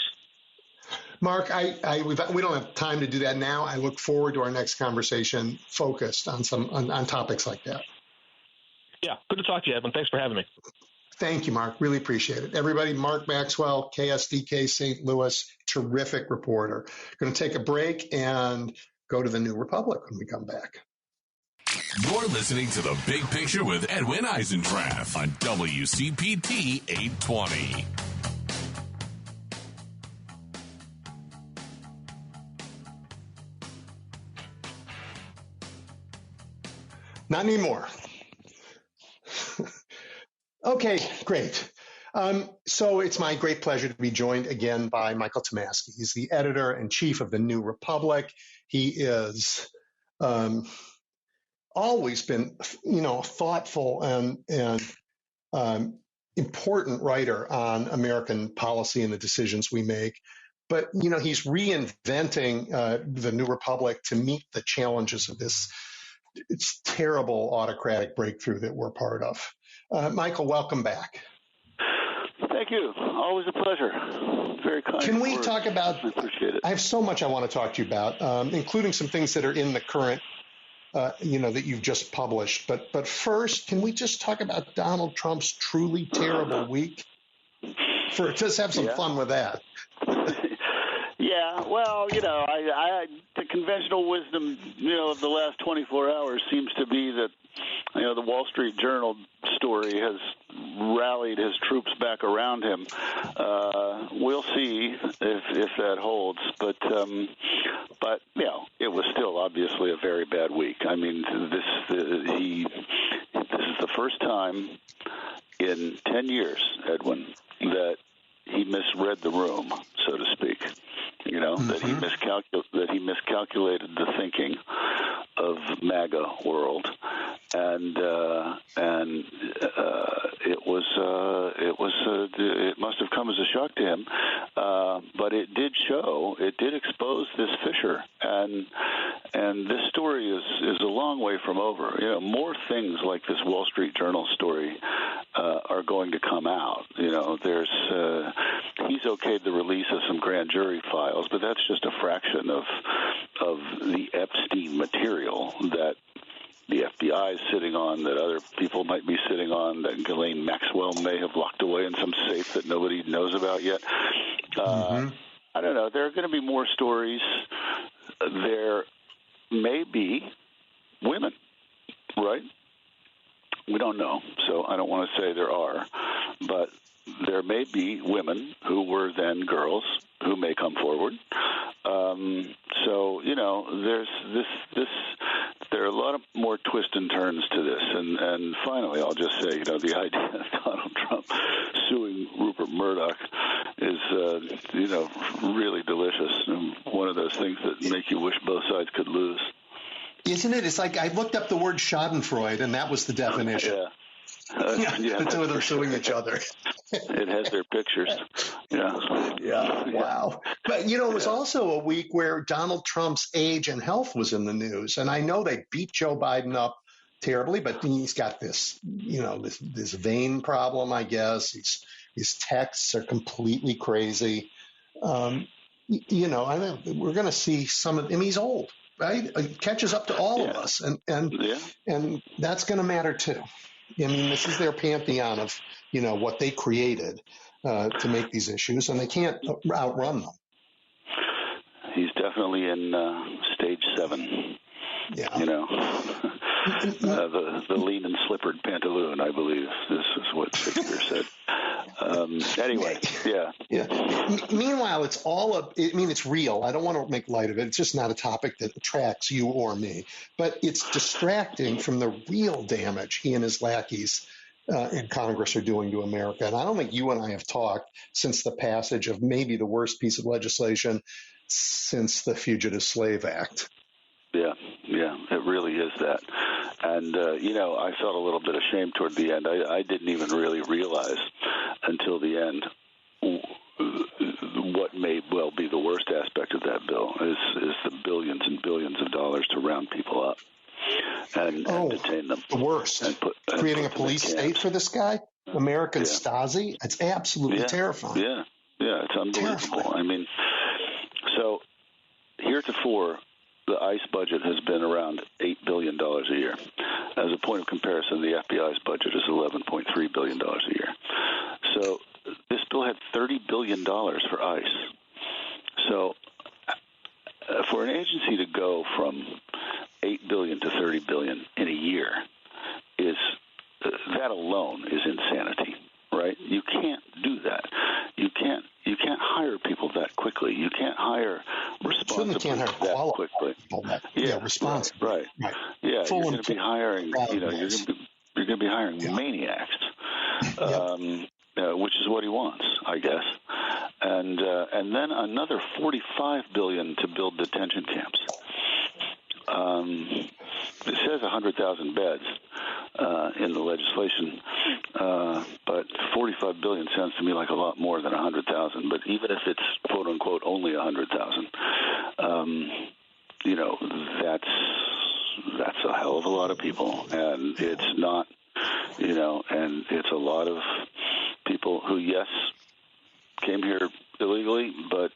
S3: Mark, we don't have time to do that now. I look forward to our next conversation focused on on topics like that.
S5: Yeah, good to talk to you, Edwin. Thanks for having me.
S3: Thank you, Mark. Really appreciate it. Everybody, Mark Maxwell, KSDK St. Louis, terrific reporter. Going to take a break and go to the New Republic when we come back.
S1: You're listening to The Big Picture with Edwin Eisendrath on WCPT 820.
S3: Not anymore. Okay, great. So it's my great pleasure to be joined again by Michael Tomasky. He's the editor-in-chief of the New Republic. He is always been, a thoughtful and important writer on American policy and the decisions we make. But, he's reinventing the New Republic to meet the challenges of this terrible autocratic breakthrough that we're part of. Michael, welcome back.
S6: Thank you. Always a pleasure. Very kind.
S3: Can we talk about?
S6: I appreciate it.
S3: I have so much I want to talk to you about, including some things that are in the current, that you've just published. But first, can we just talk about Donald Trump's truly terrible week? Just have some fun with that.
S6: Yeah, well, the conventional wisdom, of the last 24 hours seems to be that, the Wall Street Journal story has rallied his troops back around him. We'll see if that holds, but you know, it was still obviously a very bad week. I mean, this is the first time in 10 years, Edwin, that he misread the room, so to speak. You know, that he miscalculated the thinking of MAGA world, and it must have come as a shock to him, but it did expose this fissure, and this story is a long way from over. You know, more things like this Wall Street Journal story are going to come out. You know, he's okayed the release of some grand jury files, but that's just a fraction of the Epstein material that the FBI is sitting on, that other people might be sitting on, that Ghislaine Maxwell may have locked away in some safe that nobody knows about yet. I don't know. There are going to be more stories. There may be women, right? We don't know, so I don't want to say there are, but there may be women who were then girls who may come forward. So, you know, there are a lot of more twists and turns to this. And finally, I'll just say, you know, the idea of Donald Trump suing Rupert Murdoch is, you know, really delicious. And one of those things that make you wish both sides could lose.
S3: Isn't it? It's like I looked up the word Schadenfreude, and that was the definition.
S6: Yeah.
S3: The two of them suing each other.
S6: It has their pictures. Yeah.
S3: Wow. But, you know, it was also a week where Donald Trump's age and health was in the news. And I know they beat Joe Biden up terribly, but he's got this, you know, this vein problem, I guess. His texts are completely crazy. You know, I think we're going to see some of him. He's old, right? It catches up to all of us. And that's going to matter, too. I mean, this is their pantheon of, you know, what they created to make these issues, and they can't outrun them.
S6: He's definitely in stage 7. Yeah. You know, the lean and slippered pantaloon, I believe, this is what Shakespeare said. Anyway, yeah.
S3: Meanwhile, it's it's real. I don't want to make light of it. It's just not a topic that attracts you or me. But it's distracting from the real damage he and his lackeys in Congress are doing to America. And I don't think you and I have talked since the passage of maybe the worst piece of legislation since the Fugitive Slave Act.
S6: Yeah, it really is that. And, you know, I felt a little bit ashamed toward the end. I didn't even really realize until the end what may well be the worst aspect of that bill is the billions and billions of dollars to round people up and detain them.
S3: The worst. Creating a police state for this guy? American Stasi? It's absolutely terrifying.
S6: Yeah, it's unbelievable.
S3: Terrifying.
S6: I mean, so heretofore, the ICE budget has been around $8 billion a year. As a point of comparison, the FBI's budget is $11.3 billion a year. So this bill had $30 billion for ICE. So for an agency to go from $8 billion to $30 billion in a year that alone is insanity, right? You can't do that. You can't hire people that quickly. You can't hire responsibly that quickly.
S3: Responsible.
S6: Right. Yeah, you're going to be hiring. You know, you're going to be hiring maniacs, which is what he wants, I guess. And then another $45 billion to build detention camps. It says 100,000 beds in the legislation, but $45 billion sounds to me like a lot more than 100,000. But even if it's quote unquote only 100,000, you know, that's a hell of a lot of people, and it's not, you know, and it's a lot of people who came here illegally, but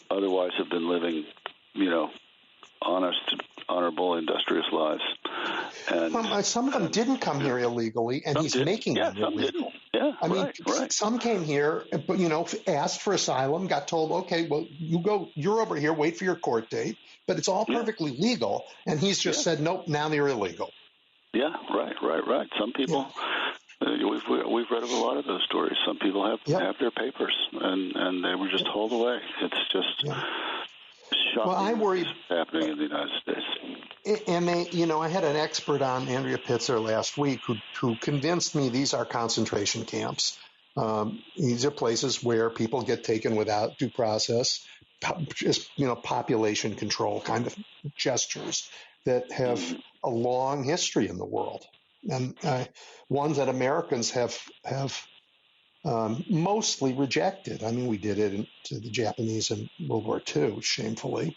S6: otherwise have been living, you know, honest, honorable, industrious lives. And
S3: some of them didn't come here illegally, and he's making them illegal.
S6: Yeah,
S3: I mean,
S6: right.
S3: Some came here, but, you know, asked for asylum, got told, okay, well, you're over here, wait for your court date. But it's all perfectly legal, and he's just said, nope, now they're illegal.
S6: Yeah, right. Some people, we've read of a lot of those stories. Some people have their papers, and they were just hauled away. It's just shocking.
S3: Well, I worry
S6: what's happening in the United States.
S3: And I had an expert on, Andrea Pitzer, last week who convinced me these are concentration camps. These are places where people get taken without due process, just population control kind of gestures that have a long history in the world, and ones that Americans have mostly rejected. I mean, we did it to the Japanese in World War II, shamefully,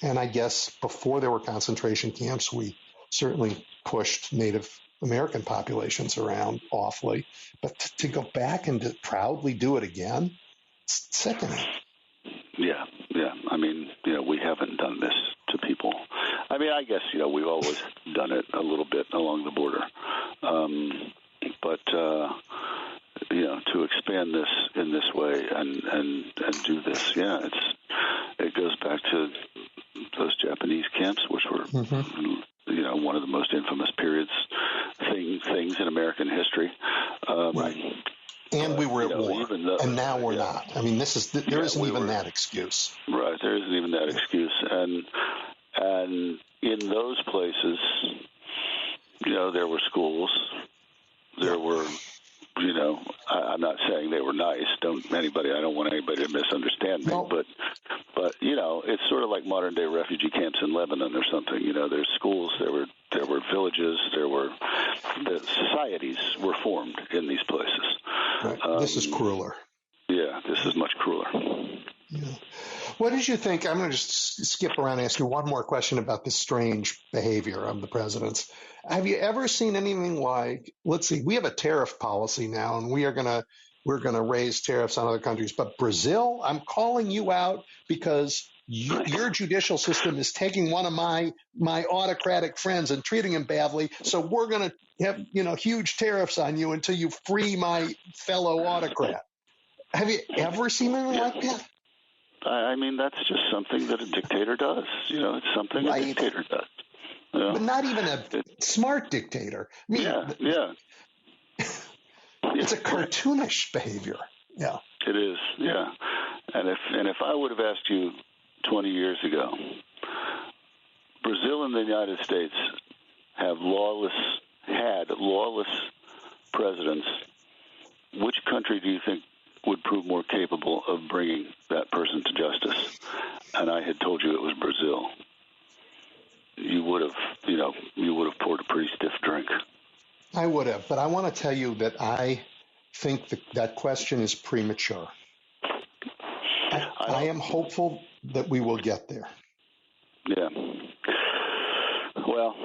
S3: and I guess before there were concentration camps, we certainly pushed Native American populations around awfully. But to go back and to proudly do it again, it's sickening.
S6: Yeah. I mean, we haven't done this to people. I mean, I guess, we've always done it a little bit along the border. But to expand this in this way and do this, it goes back to those Japanese camps, which were, one of the most infamous things in American history.
S3: Right. And we were at war, and now we're not. I mean, there isn't even that excuse.
S6: Right, there isn't even that excuse. And in those places, there were schools, there were, I'm not saying they were nice. I don't want anybody to misunderstand me, but it's sort of like modern day refugee camps in Lebanon or something. There's schools, there were villages, the societies were formed in these places.
S3: Right. This is crueler.
S6: Yeah, this is much crueler.
S3: Yeah. What did you think? I'm going to just skip around and ask you one more question about this strange behavior of the president's. Have you ever seen anything like, let's see, we have a tariff policy now, and we're going to raise tariffs on other countries. But Brazil, I'm calling you out because your judicial system is taking one of my autocratic friends and treating him badly. So we're going to have, huge tariffs on you until you free my fellow autocrat. Have you ever seen anything like that?
S6: I mean, that's just something that a dictator does. It's something a dictator does.
S3: But not even a smart dictator. I mean, it's a cartoonish behavior. Yeah, it
S6: is. Yeah, and if I would have asked you 20 years ago, Brazil and the United States had lawless presidents, which country do you think would prove more capable of bringing that person to justice? And I had told you it was Brazil. You would have poured a pretty stiff drink.
S3: I would have, but I want to tell you that I think that question is premature. I am hopeful that we will get there.
S6: Yeah. Well,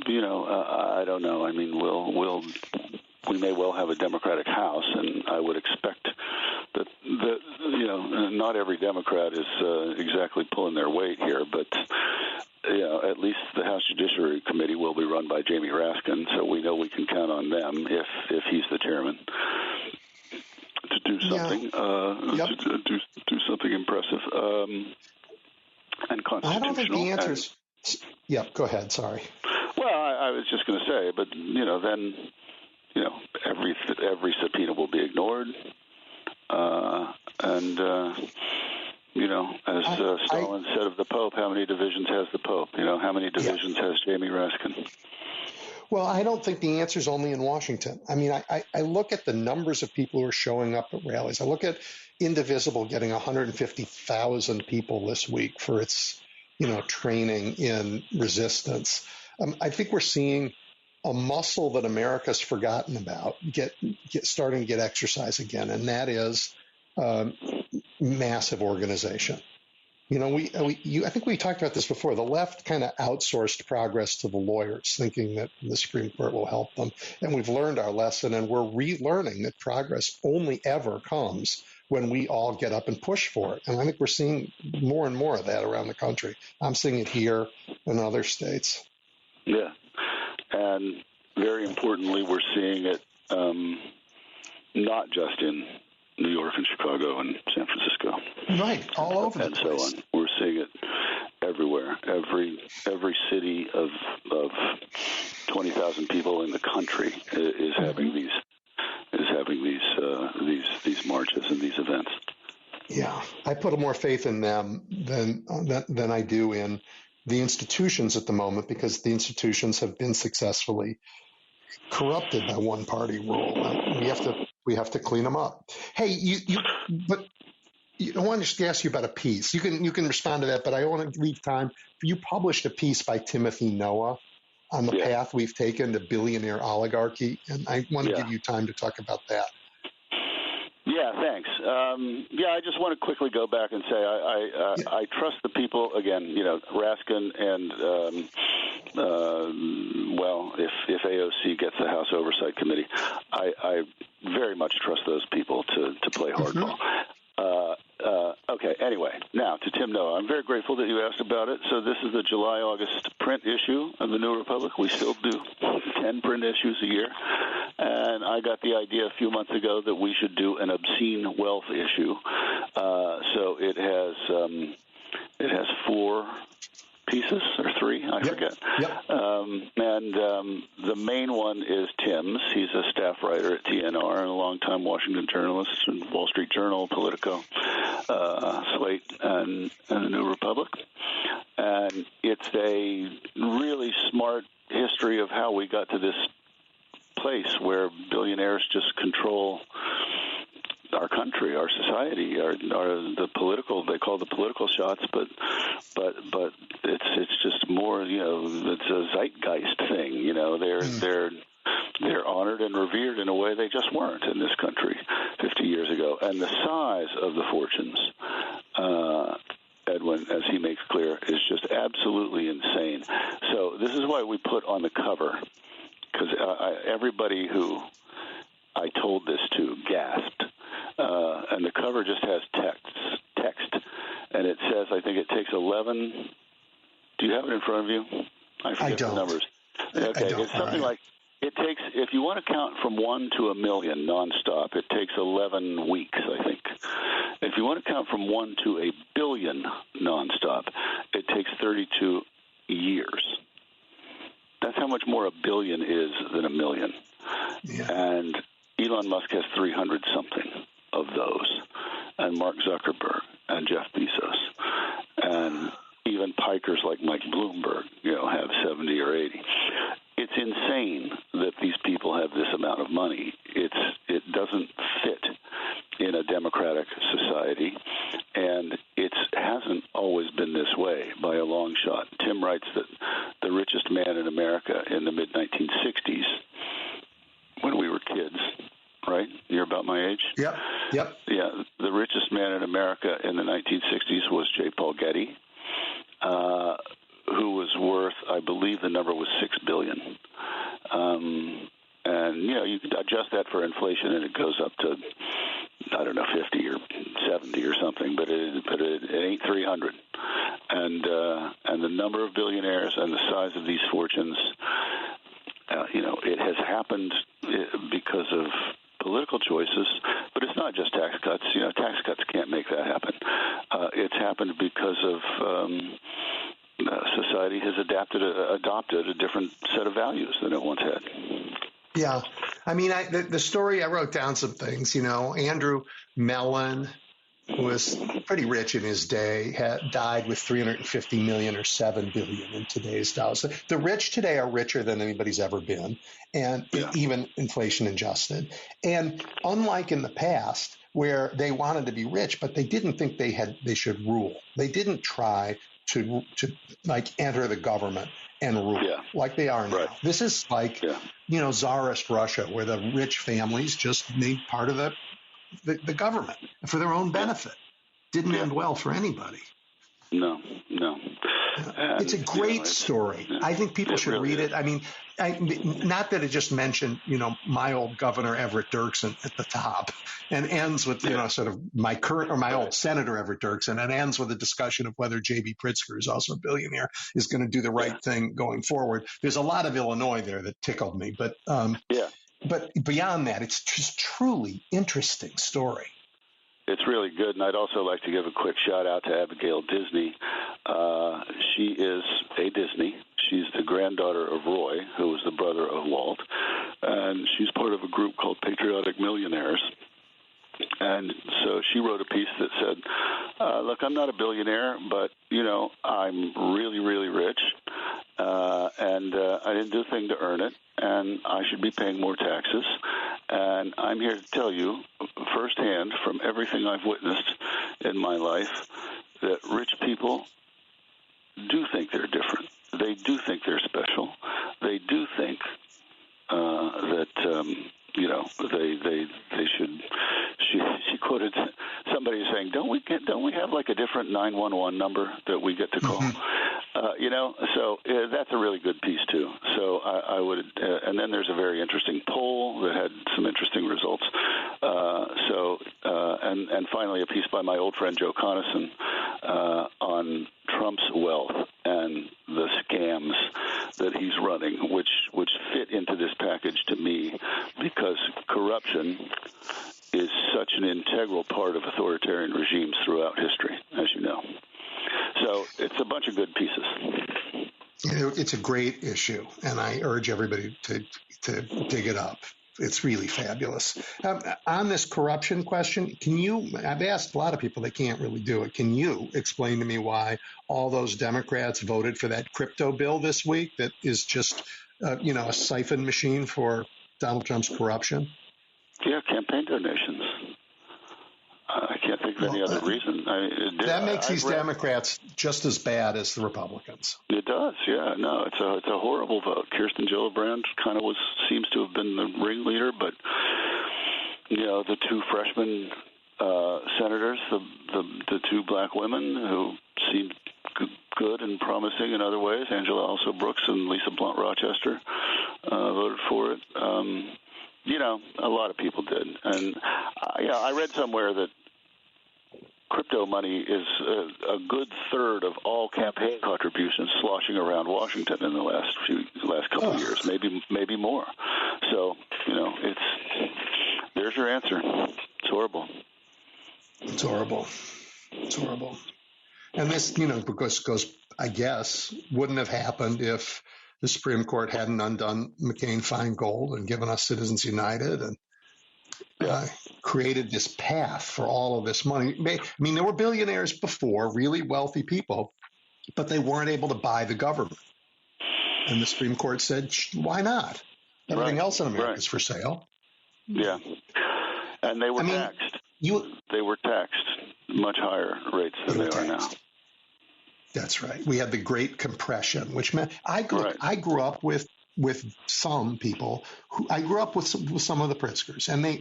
S6: I don't know. I mean, we may well have a Democratic House, and I would expect that not every Democrat is exactly pulling their weight here, but at least the House Judiciary Committee will be run by Jamie Raskin, so we know we can count on them if he's the chairman to do something, to do something impressive and constitutional.
S3: I don't think the answer's. Go ahead. Sorry.
S6: Well, I was just going to say, but then every subpoena will be ignored, as Stalin said of the Pope, how many divisions has the Pope? How many divisions has Jamie Raskin?
S3: Well, I don't think the answer is only in Washington. I mean, I look at the numbers of people who are showing up at rallies. I look at Indivisible getting 150,000 people this week for its, training in resistance. I think we're seeing a muscle that America's forgotten about starting to get exercise again, and that is massive organization. I think we talked about this before. The left kind of outsourced progress to the lawyers, thinking that the Supreme Court will help them. And we've learned our lesson, and we're relearning that progress only ever comes when we all get up and push for it. And I think we're seeing more and more of that around the country. I'm seeing it here and other states.
S6: Yeah. And very importantly, we're seeing it not just in New York and Chicago and San Francisco.
S3: Right, all over the
S6: place.
S3: And
S6: so on. We're seeing it everywhere. Every city of 20,000 people in the country is having these marches and these events.
S3: Yeah, I put more faith in them than I do in the institutions at the moment, because the institutions have been successfully corrupted by one-party rule. We have to clean them up. Hey, but I want to ask you about a piece. You can respond to that, but I want to leave time. You published a piece by Timothy Noah on the path we've taken to billionaire oligarchy, and I want to give you time to talk about that.
S6: Yeah, thanks. I just want to quickly go back and say I trust the people, again, Raskin and, if AOC gets the House Oversight Committee, I very much trust those people to play hardball. Okay, anyway, now to Tim Noah. I'm very grateful that you asked about it. So this is the July-August print issue of the New Republic. We still do 10 print issues a year. And I got the idea a few months ago that we should do an obscene wealth issue. So it has 4 pieces or 3, I forget. Yep. The main one is Tim's. He's a staff writer at TNR and a longtime Washington journalist and Wall Street Journal, Politico, Slate, and the New Republic. And it's a really smart history of how we got to this place where billionaires just control our country, our society, the political. They call the political shots, but it's just more. It's a zeitgeist thing. They're honored and revered in a way they just weren't in this country 50 years ago. And the size of the fortunes, Edwin, as he makes clear, is just absolutely insane. So this is why we put on the cover, because everybody who I told this to gasped. And the cover just has text, and it says, I think it takes 11. Do you have it in front of you? I forget the numbers. Okay, it's something like, it takes, if you want to count from 1 to 1 million nonstop, it takes 11 weeks, I think. If you want to count from 1 to 1 billion nonstop, it takes 32 years. That's how much more 1 billion is than 1 million. Yeah. And Elon Musk has 300-something of those, and Mark Zuckerberg and Jeff Bezos, and even pikers like Mike Bloomberg, have 70 or 80. It's insane that these people have this amount of money. It doesn't fit in a democratic society, and it hasn't always been this way by a long shot. Tim writes that the richest man in America in the mid-1960s, when we were kids, right? You're about my age?
S3: Yep.
S6: Yeah, the richest man in America in the 1960s was J. Paul Getty, who was worth, I believe the number was $6 billion. And, you could adjust that for inflation, and it goes up to, I don't know, 50 or 70 or something, but it ain't 300. And the number of billionaires and the size of these fortunes, it has happened because of political choices, but it's not just tax cuts. Tax cuts can't make that happen. It's happened because of society has adopted a different set of values than it once had.
S3: Yeah. I mean, the story, I wrote down some things, Andrew Mellon, who was pretty rich in his day, died with $350 million or $7 billion in today's dollars. The rich today are richer than anybody's ever been, and even inflation adjusted. And unlike in the past, where they wanted to be rich, but they didn't think they should rule. They didn't try to enter the government and rule like they are now. Right. This is like, Tsarist Russia, where the rich families just made part of the government for their own benefit. Didn't end well for anybody.
S6: No.
S3: It's a great story. I think people should read it. I mean, not that it just mentioned, my old governor Everett Dirksen at the top, and ends with, sort of my current or my old Senator Everett Dirksen, and ends with a discussion of whether J.B. Pritzker, who's also a billionaire, is going to do the right thing going forward. There's a lot of Illinois there that tickled me, but beyond that, it's just truly interesting story.
S6: It's really good, and I'd also like to give a quick shout-out to Abigail Disney. She is a Disney. She's the granddaughter of Roy, who was the brother of Walt, and she's part of a group called Patriotic Millionaires. And so she wrote a piece that said, look, I'm not a billionaire, but, I'm really, really rich, and I didn't do a thing to earn it, and I should be paying more taxes. And I'm here to tell you firsthand from everything I've witnessed in my life that rich people do think they're different. They do think they're special. They do think that they should. She quoted somebody saying, "Don't we have like a different 911 number that we get to call?" So that's a really good piece too. So I would, and then there's a very interesting poll that had some interesting results. And finally, a piece by my old friend Joe Conason on Trump's wealth and the scams that he's running, which fit into this package to me, because corruption is such an integral part of authoritarian regimes throughout history, as you know. So it's a bunch of good pieces.
S3: It's a great issue, and I urge everybody to dig it up. It's really fabulous. On this corruption question, I've asked a lot of people, they can't really do it. Can you explain to me why all those Democrats voted for that crypto bill this week that is just, a siphon machine for Donald Trump's corruption?
S6: Yeah, campaign donations. I can't think of any other reason.
S3: That makes these Democrats just as bad as the Republicans.
S6: It does, yeah. No, it's a horrible vote. Kirsten Gillibrand kind of seems to have been the ringleader, but the two freshman senators, the two black women who seemed good and promising in other ways, Angela Also Brooks and Lisa Blunt Rochester, voted for it. A lot of people did. And, I read somewhere that crypto money is a good third of all campaign contributions sloshing around Washington in the last couple of years, maybe more. So, there's your answer. It's horrible.
S3: It's horrible. It's horrible. And this, because I guess, wouldn't have happened if the Supreme Court hadn't undone McCain-Feingold and given us Citizens United and created this path for all of this money. I mean, there were billionaires before, really wealthy people, but they weren't able to buy the government. And the Supreme Court said, why not? Everything else in America is for sale.
S6: Yeah. And they were taxed. They were taxed much higher rates than they are now.
S3: That's right. We had the Great Compression, which meant I grew up with some people I grew up with some of the Pritzkers, and I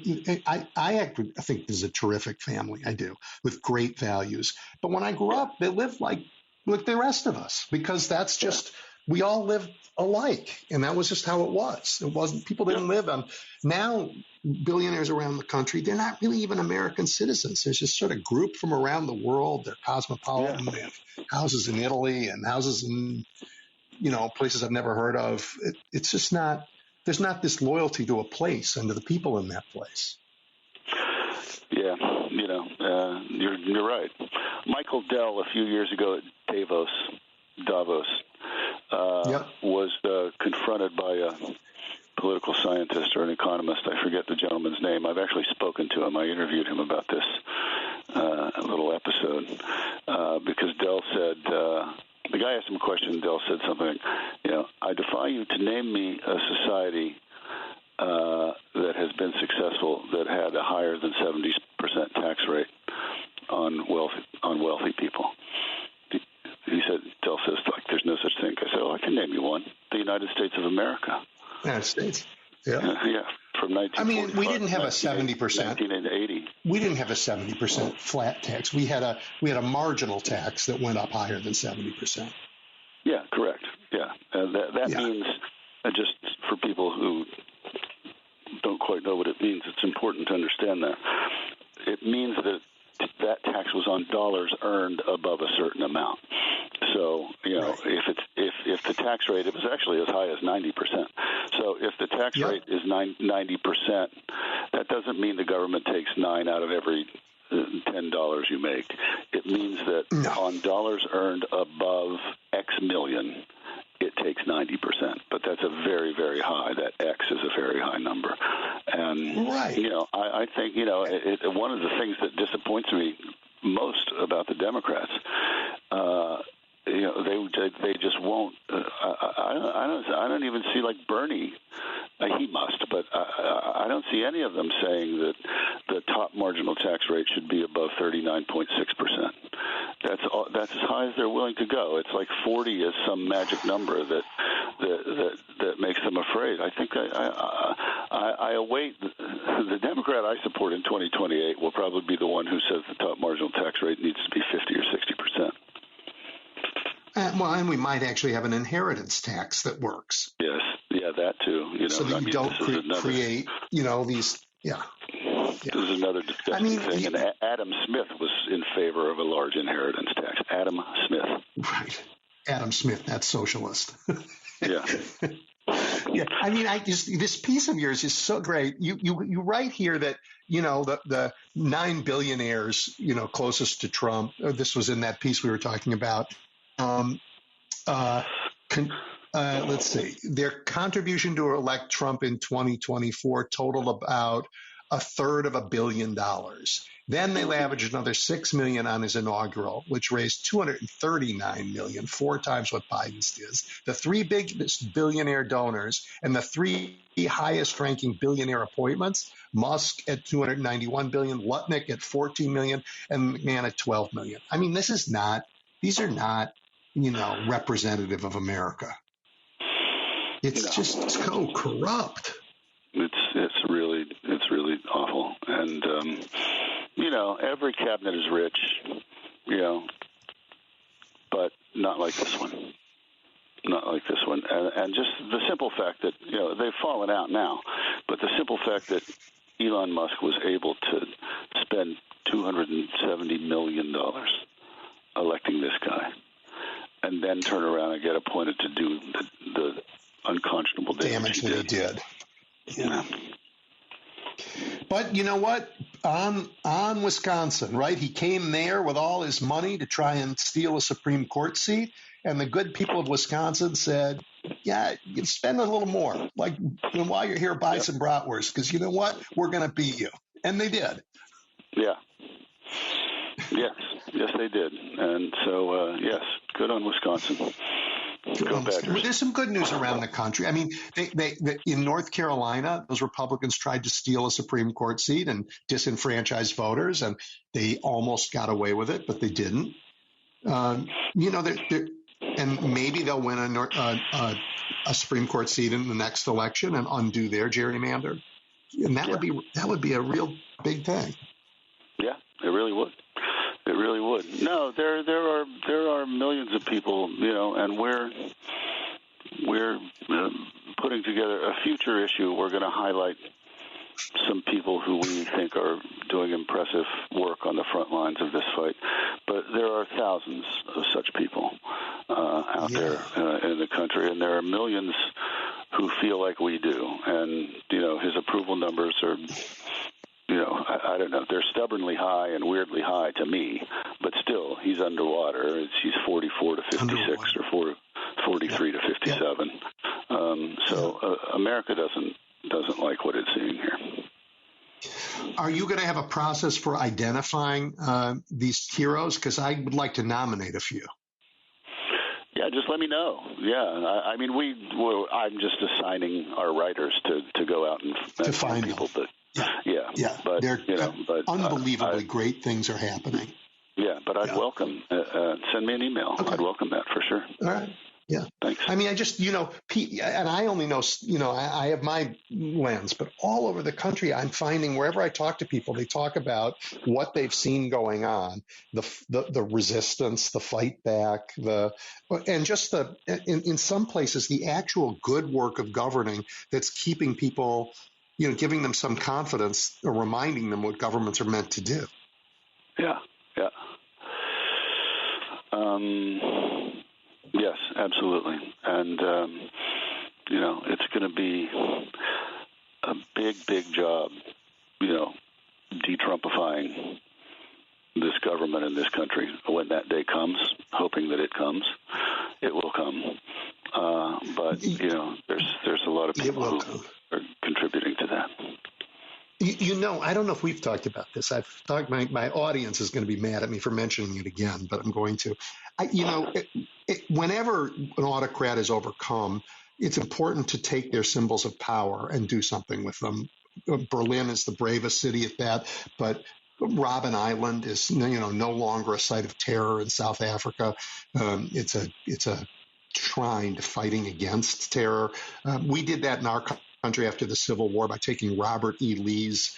S3: think this is a terrific family. I do, with great values. But when I grew up, they lived like the rest of us, because that's just we all lived alike, and that was just how it was. It wasn't people didn't live on. Now billionaires around the country, they're not really even American citizens. There's this sort of group from around the world. They're cosmopolitan. They have houses in Italy and houses in places I've never heard of. It's just not. There's not this loyalty to a place and to the people in that place.
S6: Yeah, you're right. Michael Dell, a few years ago at Davos, was confronted by a political scientist or an economist. I forget the gentleman's name. I've actually spoken to him. I interviewed him about this little episode because Dell said, the guy asked him a question. Dell said something, I defy you to name me a society that has been successful that had a higher than 70% tax rate on wealthy people. He said, Dell says, there's no such thing. I said, I can name you one. The United States of America.
S3: United States. Yeah.
S6: From 1945.
S3: We didn't have a 70%.
S6: 1980.
S3: We didn't have a 70% flat tax. We had a marginal tax that went up higher than 70%.
S6: Yeah, correct. Yeah. That means, just for people who don't quite know what it means, it's important to understand that. It means that tax was on dollars earned above a certain amount. So, if the tax rate, it was actually as high as 90%. So if the tax rate is 90%, that doesn't mean the government takes 9 out of every $10 you make. It means that on dollars earned above X million, it takes 90%. very, very high. That X is a very high number. And,
S3: right.
S6: I think, one of the things that disappoints me most about the Democrats, they just won't. I don't even see, like, Bernie. He must, but I don't see any of them saying that the top marginal tax rate should be above 39.6%. That's as high as they're willing to go. It's like 40 is some magic number that makes them afraid. I think I await the Democrat I support in 2028 will probably be the one who says the top marginal tax rate needs to be 50 or 60%.
S3: And we might actually have an inheritance tax that works.
S6: Yes, yeah, that too.
S3: So that you don't create, these, yeah.
S6: This is another disgusting thing. And Adam Smith was in favor of a large inheritance tax. Adam Smith.
S3: Right. Adam Smith, that's socialist.
S6: Yeah.
S3: Yeah. I mean, this piece of yours is so great. You write here that, the 9 billionaires, closest to Trump, this was in that piece we were talking about. Let's see. Their contribution to elect Trump in 2024 totaled about $333 million. Then they leveraged another $6 million on his inaugural, which raised $239 million, 4 times what Biden's did. The 3 biggest billionaire donors and the 3 highest-ranking billionaire appointments: Musk at $291 billion, Lutnick at $14 million, and McMahon at $12 million. I mean, these are not, representative of America. It's just so corrupt.
S6: It's really awful, and every cabinet is rich, but not like this one. Not like this one, and just the simple fact that they've fallen out now, but the simple fact that Elon Musk was able to spend $270 million electing this guy, and then turn around and get appointed to do the unconscionable damage
S3: that he did. Yeah. But you know what? On Wisconsin, right? He came there with all his money to try and steal a Supreme Court seat, and the good people of Wisconsin said, "Yeah, you can spend a little more. Like, while you're here, buy some bratwurst, because you know what? We're going to beat you." And they did.
S6: Yeah. Yes, they did. And so, yes, good on Wisconsin. Go Badgers.
S3: There's some good news around the country. I mean, they in North Carolina, those Republicans tried to steal a Supreme Court seat and disenfranchise voters, and they almost got away with it, but they didn't. And maybe they'll win a Supreme Court seat in the next election and undo their gerrymander, and that would be a real big thing.
S6: Yeah, it really would. It really would. No, there are millions of people, and we're putting together a future issue. We're going to highlight some people who we think are doing impressive work on the front lines of this fight. But there are thousands of such people out there in the country, and there are millions who feel like we do. And, his approval numbers are, I don't know, they're stubbornly high and weirdly high to me, but still, he's underwater. He's 44 to 56 or 43 to 57. America doesn't like what it's seeing here.
S3: Are you going to have a process for identifying these heroes? Because I would like to nominate a few.
S6: Yeah, just let me know. Yeah, I mean, I'm just assigning our writers to go out and find people, but. Yeah.
S3: But unbelievably great things are happening.
S6: Yeah, but I'd welcome. Send me an email. Okay. I'd welcome that for sure.
S3: All right. Yeah.
S6: Thanks.
S3: I mean, I just, and I only know, I have my lens, but all over the country, I'm finding wherever I talk to people, they talk about what they've seen going on, the resistance, the fight back, and just in some places, the actual good work of governing that's keeping people, giving them some confidence or reminding them what governments are meant to do.
S6: Yeah. Yes, absolutely. And, it's going to be a big job, de-Trumpifying this government and this country when that day comes, hoping that it comes. It will come. But there's a lot of people who are contributing to that.
S3: I don't know if we've talked about this. I've talked. My audience is going to be mad at me for mentioning it again, but I'm going to. Whenever an autocrat is overcome, it's important to take their symbols of power and do something with them. Berlin is the bravest city at that, but Robben Island is no longer a site of terror in South Africa. It's a shrine to fighting against terror. We did that in our country after the Civil War by taking Robert E. Lee's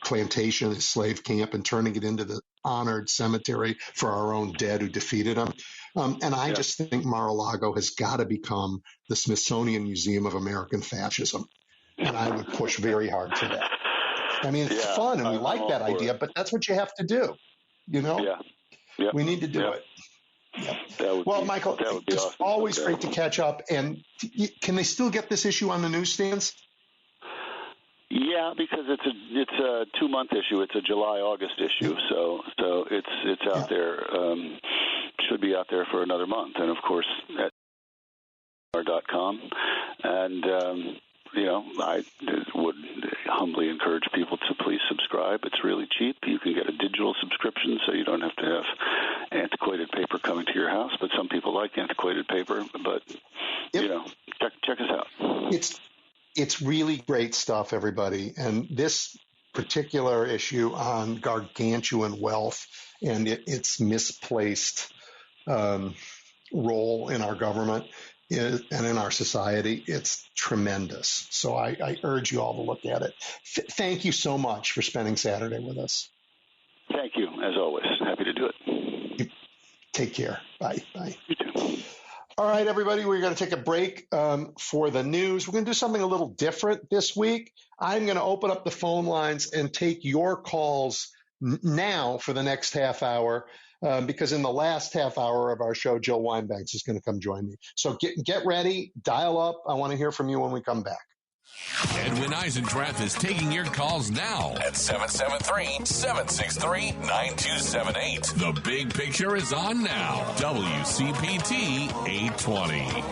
S3: plantation, his slave camp, and turning it into the honored cemetery for our own dead who defeated him. And I just think Mar-a-Lago has got to become the Smithsonian Museum of American Fascism. And I would push very hard for that. I mean, it's fun, and we like that idea, but that's what you have to do.
S6: Yeah.
S3: We need to do it. Yep. Well, Michael, it's awesome. Always great to catch up. And can they still get this issue on the newsstands?
S6: Yeah, because it's a 2-month issue. It's a July-August issue, so it's out there. Should be out there for another month, and of course at .com. And I would humbly encourage people to please subscribe. It's really cheap. You can get a digital subscription, so you don't have to have antiquated paper coming to your house. But some people like antiquated paper. But check us out.
S3: It's really great stuff, everybody. And this particular issue on gargantuan wealth and its misplaced role in our government and in our society, it's tremendous. So I urge you all to look at it. Thank you so much for spending Saturday with us.
S6: Thank you, as always. Happy to do it.
S3: Take care. Bye.
S6: You too.
S3: All right, everybody, we're going to take a break for the news. We're going to do something a little different this week. I'm going to open up the phone lines and take your calls now for the next half hour. Because in the last half hour of our show, Jill Weinbanks is going to come join me. So get ready, dial up. I want to hear from you when we come back.
S1: Edwin Eisendrath is taking your calls now at 773-763-9278. The Big Picture is on now. WCPT 820.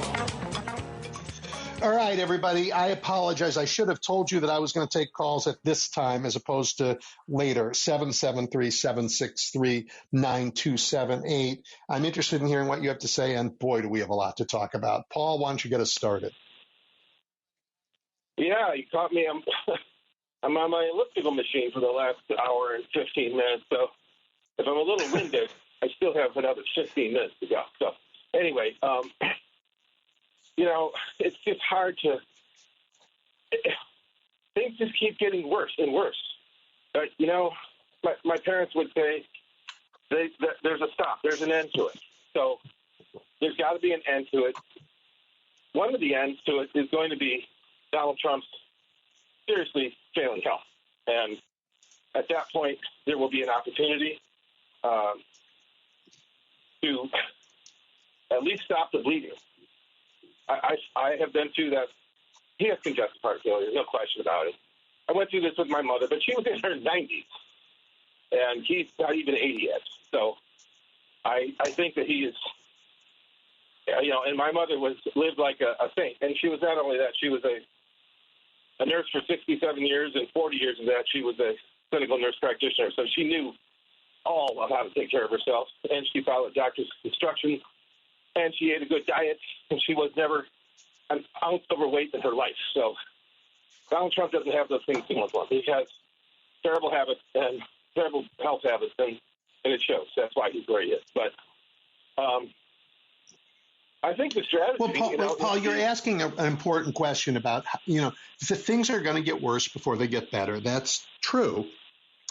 S3: All right, everybody. I apologize. I should have told you that I was going to take calls at this time as opposed to later, 773-763-9278. I'm interested in hearing what you have to say, and boy, do we have a lot to talk about. Paul, why don't you get us started?
S5: Yeah, you caught me. I'm on my elliptical machine for the last hour and 15 minutes, so if I'm a little winded, I still have another 15 minutes to go. So anyway, it's just hard to – things just keep getting worse and worse. But, my parents would say there's a stop. There's an end to it. So there's got to be an end to it. One of the ends to it is going to be Donald Trump's seriously failing health. And at that point, there will be an opportunity to at least stop the bleeding. I have been through that. He has congestive heart failure, no question about it. I went through this with my mother, but she was in her 90s, and he's not even 80 yet. So I think that he is, and my mother lived like a saint. And she was not only that, she was a nurse for 67 years, and 40 years of that, she was a clinical nurse practitioner. So she knew all of how to take care of herself, and she followed doctor's instructions. And she ate a good diet, and she was never an ounce overweight in her life. So Donald Trump doesn't have those things going for him. He has terrible habits and terrible health habits, and it shows. That's why he's where he is. But I think the strategy.
S3: Well, Paul, you're asking an important question about, the things are going to get worse before they get better. That's true.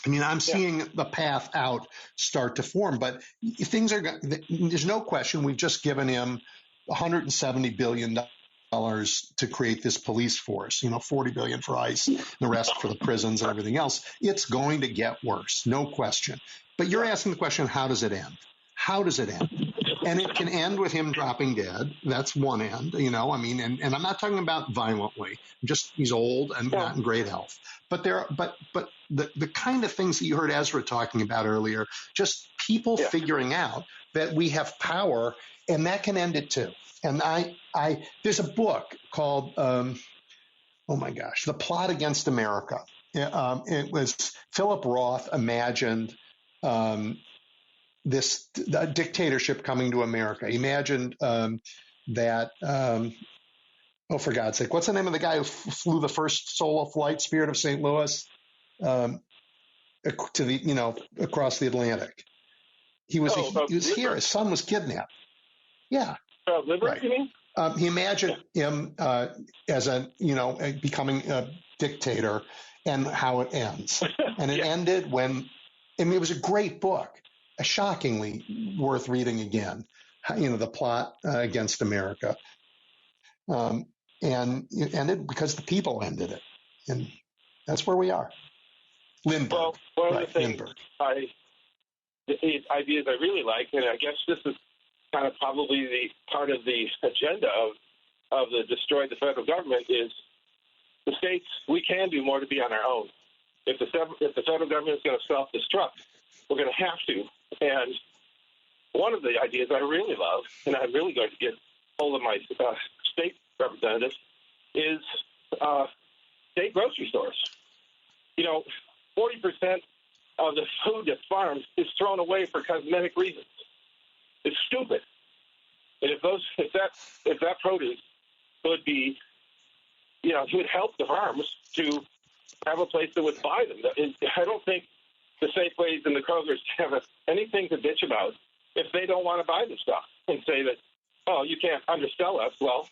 S3: I mean, I'm seeing the path out start to form, but there's no question we've just given him $170 billion to create this police force, $40 billion for ICE, the rest for the prisons and everything else. It's going to get worse, no question. But you're asking the question, how does it end? How does it end? And it can end with him dropping dead. That's one end, and I'm not talking about violently. He's old and not in great health. But the kind of things that you heard Ezra talking about earlier, just people figuring out that we have power and that can end it too. And there's a book called, oh my gosh, The Plot Against America. It was Philip Roth imagined this dictatorship coming to America. He imagined that, oh, for God's sake, what's the name of the guy who flew the first solo flight, Spirit of St. Louis, to the, across the Atlantic? He was here. His son was kidnapped. Yeah.
S5: Liver,
S3: right.
S5: You mean?
S3: He imagined him as becoming a dictator and how it ends. And it ended when, it was a great book, shockingly worth reading again, The Plot Against America. And it ended because the people ended it. And that's where we are. Lindbergh.
S7: Well, one of the things
S3: Lindbergh.
S7: ideas I really like, and I guess this is kind of probably the part of the agenda of the destroy the federal government, is the states, we can do more to be on our own. If the federal government is going to self-destruct, we're going to have to. And one of the ideas I really love, and I'm really going to get hold of my state representatives, is state grocery stores. 40% of the food that's farmed is thrown away for cosmetic reasons. It's stupid. And if that produce would be, it would help the farms to have a place that would buy them. I don't think the Safeways and the Krogers have anything to bitch about if they don't want to buy the stuff and say that, oh, you can't undersell us. Well,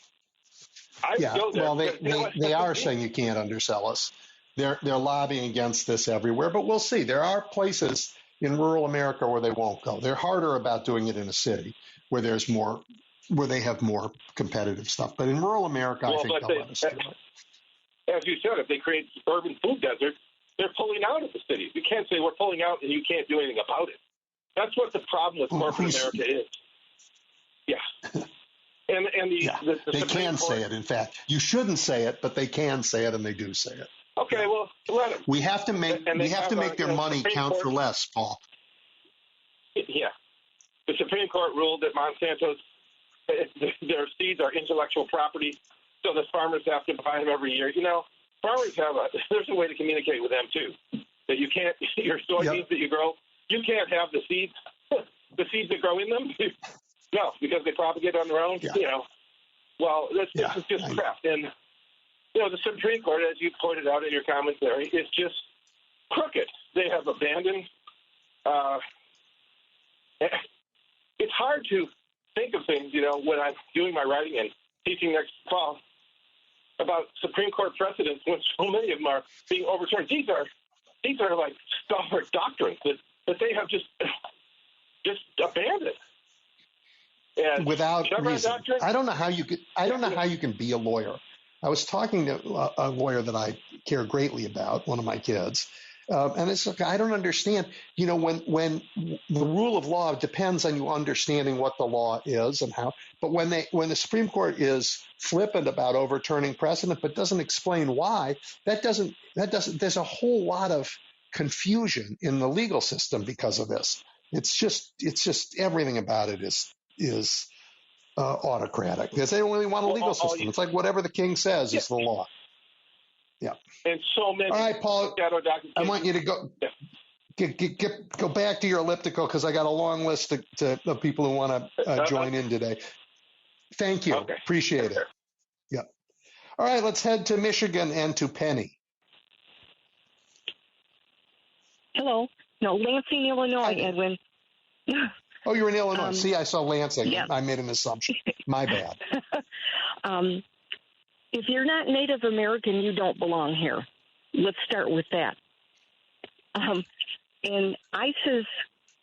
S7: I would go there.
S3: Well, they are saying you can't undersell us. They're lobbying against this everywhere, but we'll see. There are places in rural America where they won't go. They're harder about doing it in a city where there's more, where they have more competitive stuff. But in rural America, I think they'll let us do it.
S7: As you said, if they create urban food deserts, they're pulling out of the cities. You can't say we're pulling out and you can't do anything about it. That's what the problem with corporate America is. Yeah. And the
S3: they can say it. In fact, you shouldn't say it, but they can say it, and they do say it.
S7: Okay, well, let them.
S3: We have to make their money count for less, Paul.
S7: Yeah, the Supreme Court ruled that Monsanto's their seeds are intellectual property, so the farmers have to buy them every year. Farmers there's a way to communicate with them too. That you can't your soybeans that you grow, you can't have the seeds that grow in them. No, because they propagate on their own. Yeah. Well, this is just crap. And the Supreme Court, as you pointed out in your commentary, is just crooked. They have abandoned. It's hard to think of things, when I'm doing my writing and teaching next fall about Supreme Court precedents when so many of them are being overturned. These are like stalwart doctrines that they have just abandoned. And
S3: without reason. I don't know how you can be a lawyer. I was talking to a lawyer that I care greatly about, one of my kids, and it's like, I don't understand. When the rule of law depends on you understanding what the law is and how. But when the Supreme Court is flippant about overturning precedent but doesn't explain why, that doesn't. There's a whole lot of confusion in the legal system because of this. It's just everything about it is autocratic because they don't really want a legal system. It's like whatever the king says is the law. Yeah.
S7: And so many.
S3: All right, Paul. I want you to go. Go back to your elliptical because I got a long list of people who want to join in today. Thank you. Okay. Appreciate it. Yeah. All right, let's head to Michigan and to Penny.
S8: Hello. No, Lansing, Illinois, Edwin.
S3: Oh, you're in Illinois. See, I saw Lansing. Yeah. I made an assumption. My bad.
S8: If you're not Native American, you don't belong here. Let's start with that. And ICE's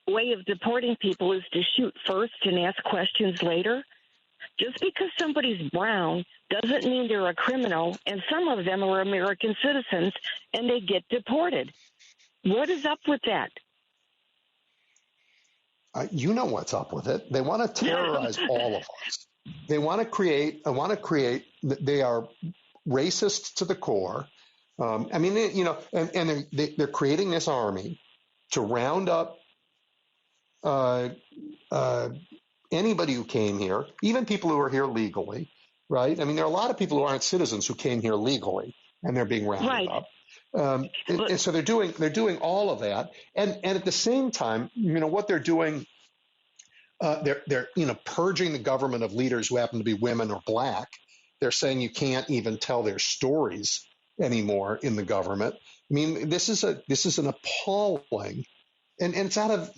S8: way of deporting people is to shoot first and ask questions later. Just because somebody's brown doesn't mean they're a criminal, and some of them are American citizens, and they get deported. What is up with that?
S3: You know what's up with it. They want to terrorize all of us. They want to create. They are racist to the core. And they're creating this army to round up anybody who came here, even people who are here legally, right? I mean, there are a lot of people who aren't citizens who came here legally, and they're being rounded up. And so they're doing all of that, and at the same time, what they're doing, they're purging the government of leaders who happen to be women or black. They're saying you can't even tell their stories anymore in the government. I mean, this is an appalling, and it's out of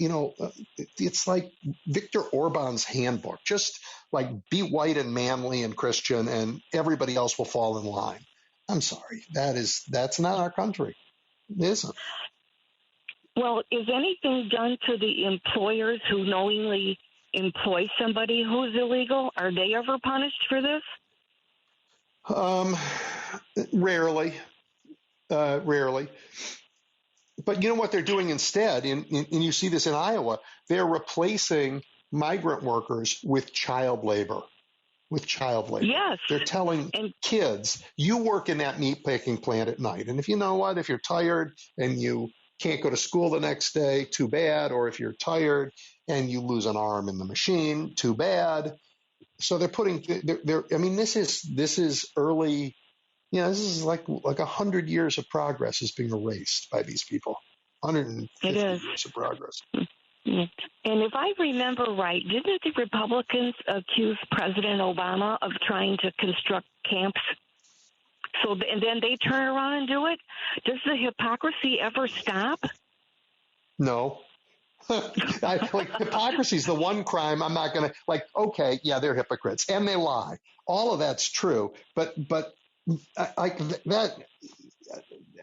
S3: it's like Viktor Orban's handbook. Just like be white and manly and Christian, and everybody else will fall in line. I'm sorry, that's not our country. It isn't.
S8: Well, is anything done to the employers who knowingly employ somebody who's illegal? Are they ever punished for this?
S3: Rarely. But you know what they're doing instead, and you see this in Iowa, they're replacing migrant workers with child labor.
S8: Yes.
S3: They're telling kids, you work in that meat picking plant at night. And if you know what, if you're tired and you can't go to school the next day, too bad. Or if you're tired and you lose an arm in the machine, too bad. So they're putting, I mean, this is early, this is like 100 years of progress is being erased by these people. 150 years of progress.
S8: And if I remember right, didn't the Republicans accuse President Obama of trying to construct camps? And then they turn around and do it? Does the hypocrisy ever stop?
S3: No. Hypocrisy is the one crime I'm not going to, okay, yeah, they're hypocrites. And they lie. All of that's true. But that,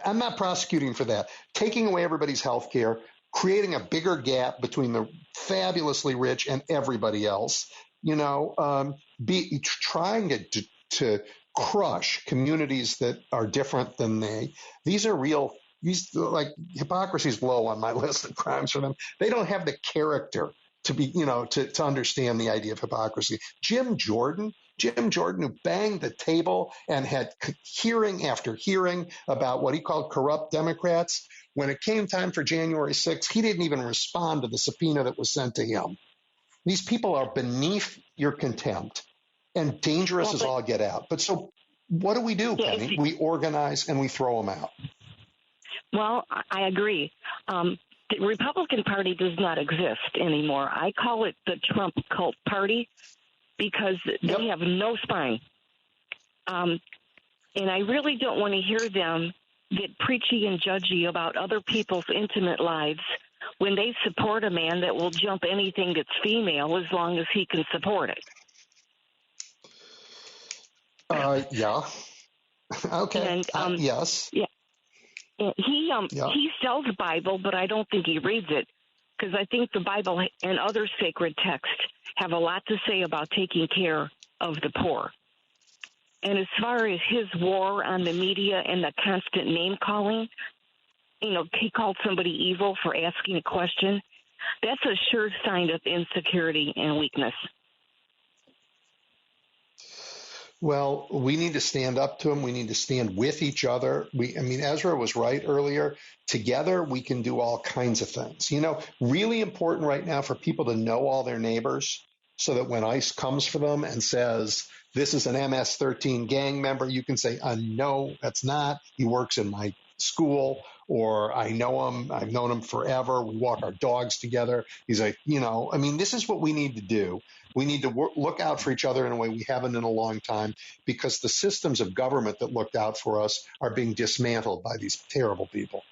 S3: I'm not prosecuting for that. Taking away everybody's health care, creating a bigger gap between the fabulously rich and everybody else, trying to crush communities that are different than they. These are real. Hypocrisy is low on my list of crimes for them. They don't have the character to be, to understand the idea of hypocrisy. Jim Jordan, who banged the table and had hearing after hearing about what he called corrupt Democrats. When it came time for January 6th, he didn't even respond to the subpoena that was sent to him. These people are beneath your contempt and dangerous as all get out. But so what do we do, Penny? We organize and we throw them out.
S8: Well, I agree. The Republican Party does not exist anymore. I call it the Trump cult party because they have no spine. And I really don't want to hear them get preachy and judgy about other people's intimate lives when they support a man that will jump anything that's female as long as he can support it.
S3: Yeah. Okay.
S8: And,
S3: yes.
S8: Yeah. He sells the Bible, but I don't think he reads it because I think the Bible and other sacred texts have a lot to say about taking care of the poor. And as far as his war on the media and the constant name-calling, he called somebody evil for asking a question. That's a sure sign of insecurity and weakness.
S3: Well, we need to stand up to him. We need to stand with each other. Ezra was right earlier. Together, we can do all kinds of things. Really important right now for people to know all their neighbors so that when ICE comes for them and says, this is an MS-13 gang member, you can say, no, that's not. He works in my school, or I know him. I've known him forever. We walk our dogs together. He's like, this is what we need to do. We need to look out for each other in a way we haven't in a long time because the systems of government that looked out for us are being dismantled by these terrible people.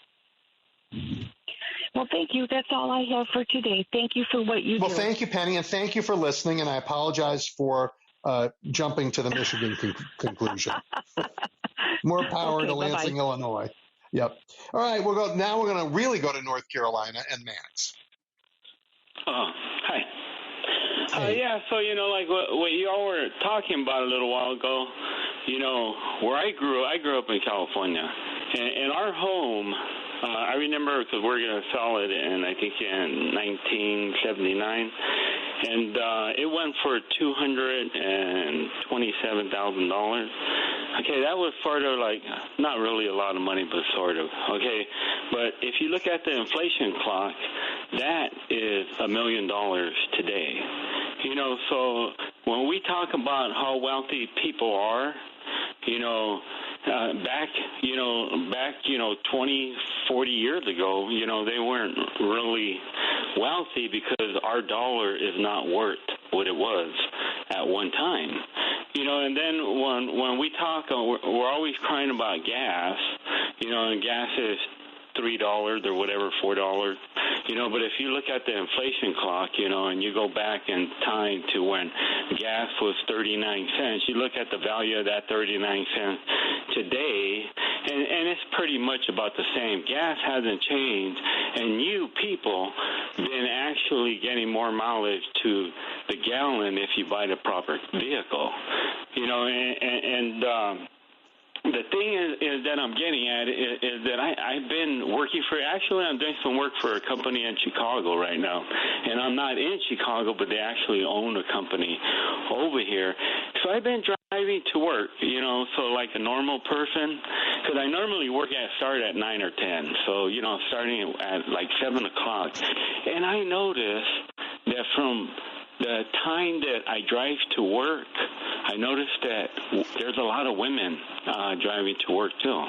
S8: Well, thank you. That's all I have for today. Thank you for what you do.
S3: Well, thank you, Penny, and thank you for listening. And I apologize for jumping to the Michigan conclusion. More power to Lansing, Illinois. Yep. All right. Now we're going to really go to North Carolina and Max.
S9: Hi.
S3: Hey.
S9: So, what you all were talking about a little while ago, where I grew up in California. And our home, I remember because we're going to sell it I think in 1979. And it went for $227,000. Okay, that was sort of not really a lot of money, but sort of. Okay, but if you look at the inflation clock, that is $1 million today. So when we talk about how wealthy people are, back 20, 40 years ago, they weren't really wealthy because our dollar is not worth what it was at one time. And then when we talk, we're always crying about gas, and gas is $3 or whatever, $4, but if you look at the inflation clock, and you go back in time to when gas was 39 cents, you look at the value of that 39 cents today, and it's pretty much about the same. Gas hasn't changed, and you people been actually getting more mileage to the gallon if you buy the proper vehicle, the thing is that I'm getting at is that I've been working I'm doing some work for a company in Chicago right now. And I'm not in Chicago, but they actually own a company over here. So I've been driving to work, so like a normal person, because I normally start at 9 or 10. So, starting at like 7 o'clock. And I notice that from the time that I drive to work, I noticed that there's a lot of women driving to work too.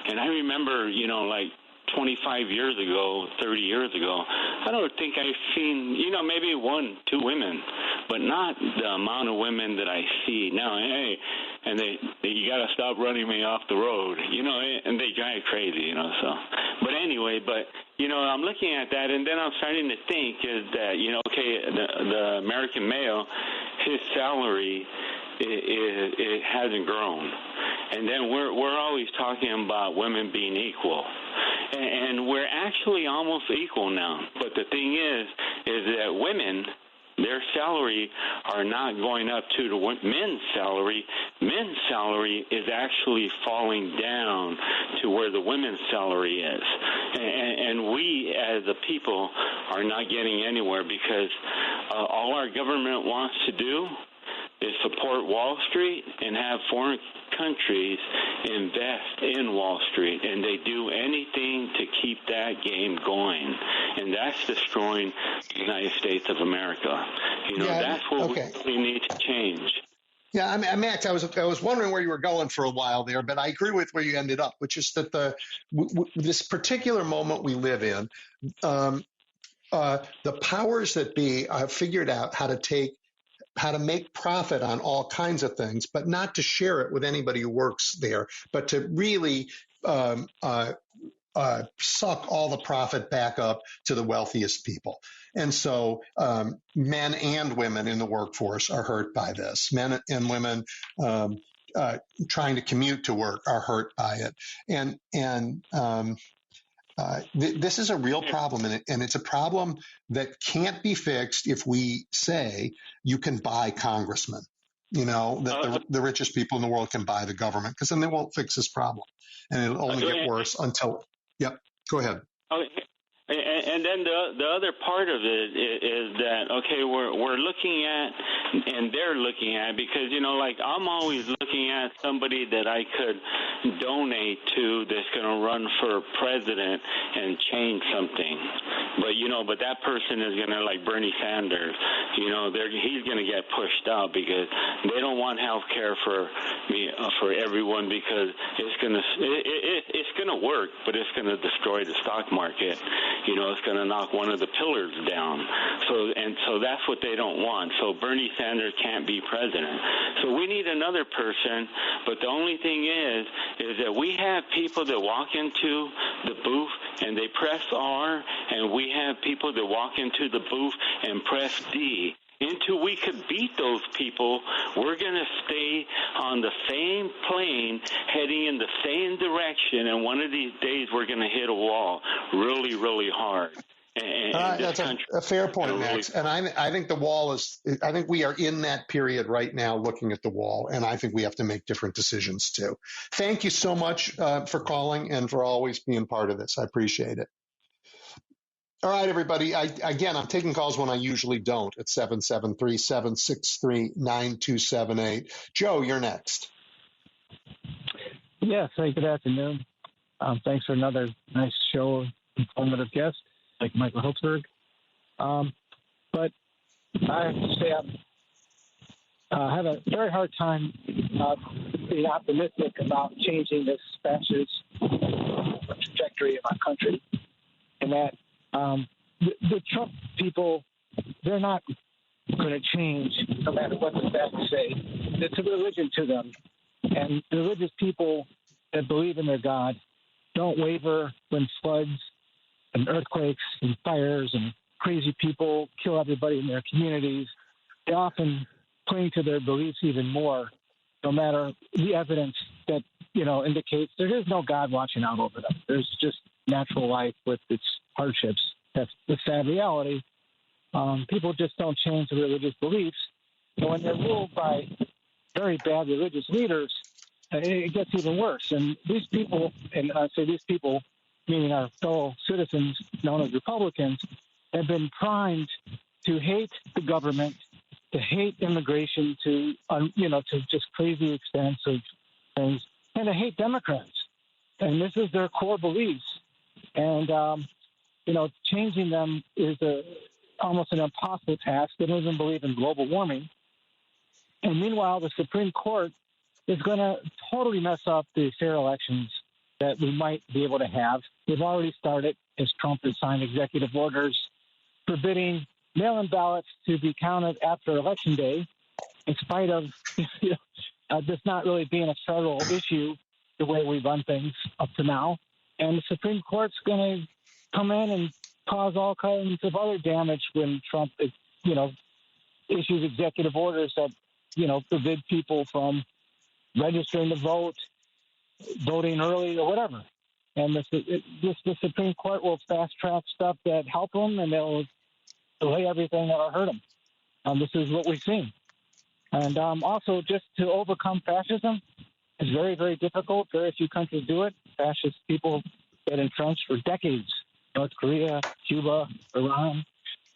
S9: And I remember, like 25 years ago, 30 years ago, I don't think I've seen, maybe 1-2 women, but not the amount of women that I see now. Hey, and you got to stop running me off the road, and they drive crazy, so. But anyway, I'm looking at that, and then I'm starting to think is that, the American male, his salary it hasn't grown. And then we're always talking about women being equal. And we're actually almost equal now. But the thing is that women, their salary are not going up to the men's salary. Men's salary is actually falling down to where the women's salary is. And we as a people are not getting anywhere because all our government wants to do is support Wall Street and have foreign countries invest in Wall Street, and they do anything to keep that game going, and that's destroying the United States of America. That's what we need to change.
S3: Yeah, Max, I was wondering where you were going for a while there, but I agree with where you ended up, which is that this particular moment we live in, the powers that be have figured out how to make profit on all kinds of things, but not to share it with anybody who works there, but to really suck all the profit back up to the wealthiest people. And so men and women in the workforce are hurt by this. Men and women trying to commute to work are hurt by it. And this is a real problem, and it's a problem that can't be fixed if we say you can buy congressmen, that the richest people in the world can buy the government, because then they won't fix this problem, and it'll only get worse until. Yep, go ahead.
S9: And then the other part of it is that, we're looking at, and they're looking at, because, like I'm always looking at somebody that I could donate to that's going to run for president and change something. But that person is going to, like Bernie Sanders, he's going to get pushed out because they don't want health care for everyone, because it's going to work, but it's going to destroy the stock market. It's going to knock one of the pillars down. So that's what they don't want. So Bernie Sanders can't be president. So we need another person. But the only thing is that we have people that walk into the booth and they press R, and we have people that walk into the booth and press D. Until we could beat those people, we're going to stay on the same plane, heading in the same direction, and one of these days we're going to hit a wall really, really hard.
S3: That's a fair point, Max. And I think the wall I think we are in that period right now looking at the wall, and I think we have to make different decisions too. Thank you so much for calling and for always being part of this. I appreciate it. All right, everybody. I'm taking calls when I usually don't at 773-763-9278. Joe, you're next.
S10: Yes. Hey, good afternoon. Thanks for another nice show, informative guest like Michael Hiltzberg. But I have to say I have a very hard time being optimistic about changing this fascist trajectory of our country. And that the Trump people, they're not going to change no matter what the facts say. It's a religion to them. And the religious people that believe in their God don't waver when floods and earthquakes and fires and crazy people kill everybody in their communities. They often cling to their beliefs even more, no matter the evidence that, indicates there is no God watching out over them. There's just natural life with its hardships. That's the sad reality. People just don't change their religious beliefs. So when they're ruled by very bad religious leaders, it gets even worse. And these people, and I say these people, meaning our fellow citizens known as Republicans, have been primed to hate the government, to hate immigration, to just crazy extents of things, and to hate Democrats. And this is their core beliefs. And, changing them is almost an impossible task. They don't even believe in global warming. And meanwhile, the Supreme Court is going to totally mess up the fair elections that we might be able to have. They've already started, as Trump has signed executive orders forbidding mail-in ballots to be counted after Election Day, in spite of this not really being a federal issue the way we run things up to now. And the Supreme Court's going to come in and cause all kinds of other damage when Trump, issues executive orders that, forbid people from registering to vote, voting early, or whatever. And the Supreme Court will fast-track stuff that help them, and they'll delay everything that'll hurt them. This is what we've seen. And also, just to overcome fascism is very, very difficult. Very few countries do it. Fascist people get entrenched for decades. North Korea, Cuba, Iran.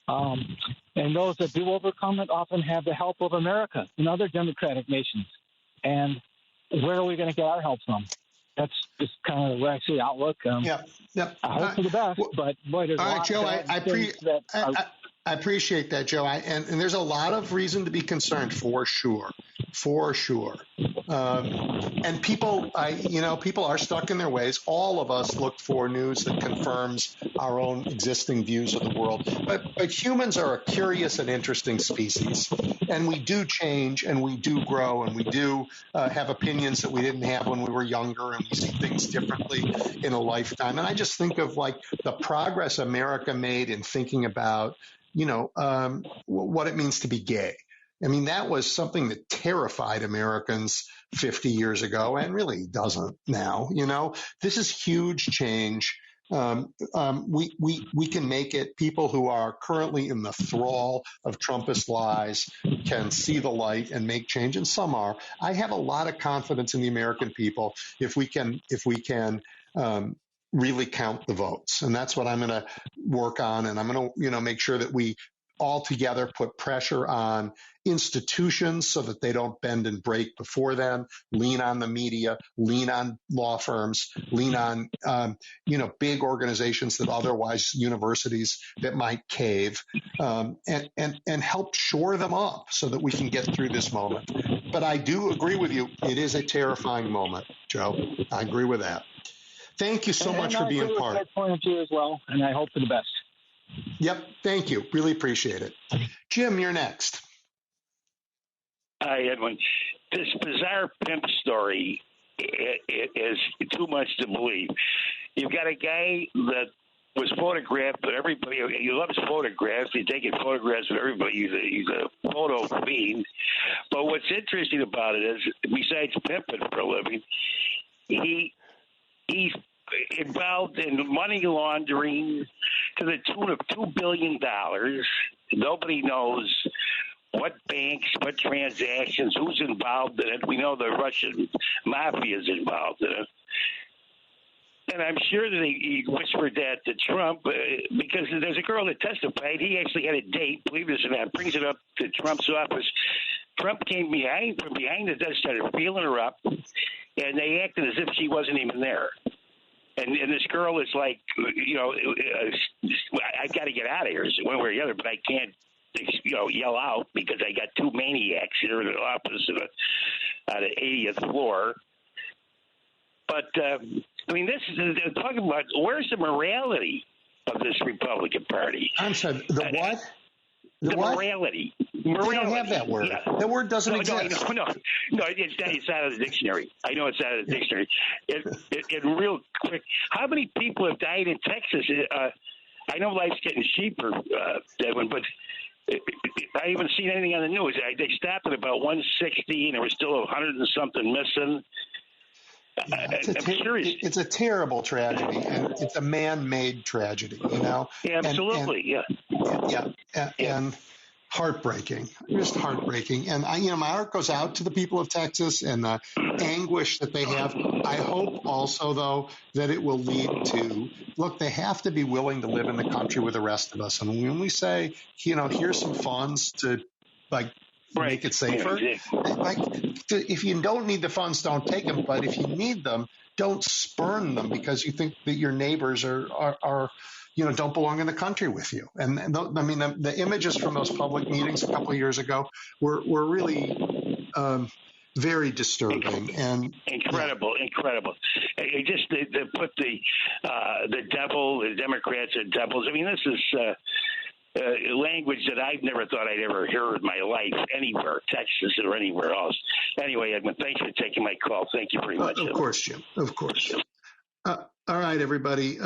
S10: And those that do overcome it often have the help of America and other democratic nations. And where are we going to get our help from? That's just kind of where I see the outlook. I hope for the best, but boy, there's a lot
S3: Joe,
S10: I
S3: I appreciate that, Joe. And there's a lot of reason to be concerned, for sure. And people are stuck in their ways. All of us look for news that confirms our own existing views of the world. But humans are a curious and interesting species, and we do change, and we do grow, and we do have opinions that we didn't have when we were younger, and we see things differently in a lifetime. And I just think of the progress America made in thinking about what it means to be gay. I mean, that was something that terrified Americans 50 years ago and really doesn't now. This is huge change. We can make it. People who are currently in the thrall of Trumpist lies can see the light and make change, and some are. I have a lot of confidence in the American people if we can really count the votes. And that's what I'm going to work on. And I'm going to, make sure that we all together put pressure on institutions so that they don't bend and break before then, lean on the media, lean on law firms, lean on, big organizations that otherwise universities that might cave, and help shore them up so that we can get through this moment. But I do agree with you. It is a terrifying moment, Joe. I agree with that. Thank you so much for being part.
S10: I agree with that point of view as well, and I hope for the best.
S3: Yep. Thank you. Really appreciate it. Jim, you're next.
S11: Hi, Edwin. This bizarre pimp story is too much to believe. You've got a guy that was photographed, but everybody, he loves photographs. He's taking photographs of everybody. He's a photo fiend. But what's interesting about it is, besides pimping for a living, he's involved in money laundering to the tune of $2 billion. Nobody knows what banks, what transactions, who's involved in it. We know the Russian mafia is involved in it. And I'm sure that he whispered that to Trump because there's a girl that testified. He actually had a date, believe this or not, brings it up to Trump's office. Trump came from behind the desk, started feeling her up, and they acted as if she wasn't even there. And this girl is like, I've got to get out of here one way or the other, but I can't yell out because I got two maniacs here in the office on the 80th floor. But, this is talking about where's the morality of this Republican Party?
S3: I'm sorry, the what?
S11: The
S3: what?
S11: morality.
S3: They don't have that word.
S11: Yeah.
S3: That word doesn't exist.
S11: No, it's out of the dictionary. I know it's out of the dictionary. It real quick, how many people have died in Texas? I know life's getting cheaper, Edwin, but I haven't seen anything on the news. They stopped at about 160, and there was still 100 and something missing.
S3: Yeah,
S11: I'm curious.
S3: It's a terrible tragedy, and it's a man-made tragedy,
S11: Yeah, absolutely,
S3: and heartbreaking, just heartbreaking. And my heart goes out to the people of Texas and the anguish that they have. I hope also, though, that it will lead to, look, they have to be willing to live in the country with the rest of us. And when we say, here's some funds to, make it safer.
S11: Yeah, exactly.
S3: If you don't need the funds, don't take them. But if you need them, don't spurn them because you think that your neighbors are don't belong in the country with you. And the images from those public meetings a couple of years ago were really very disturbing and
S11: incredible. Just to put the devil, the Democrats are devils. This is. Language that I've never thought I'd ever hear in my life anywhere, Texas or anywhere else. Anyway, Edwin, thanks for taking my call. Thank you very much.
S3: Of course, Jim. Of course. All right, everybody.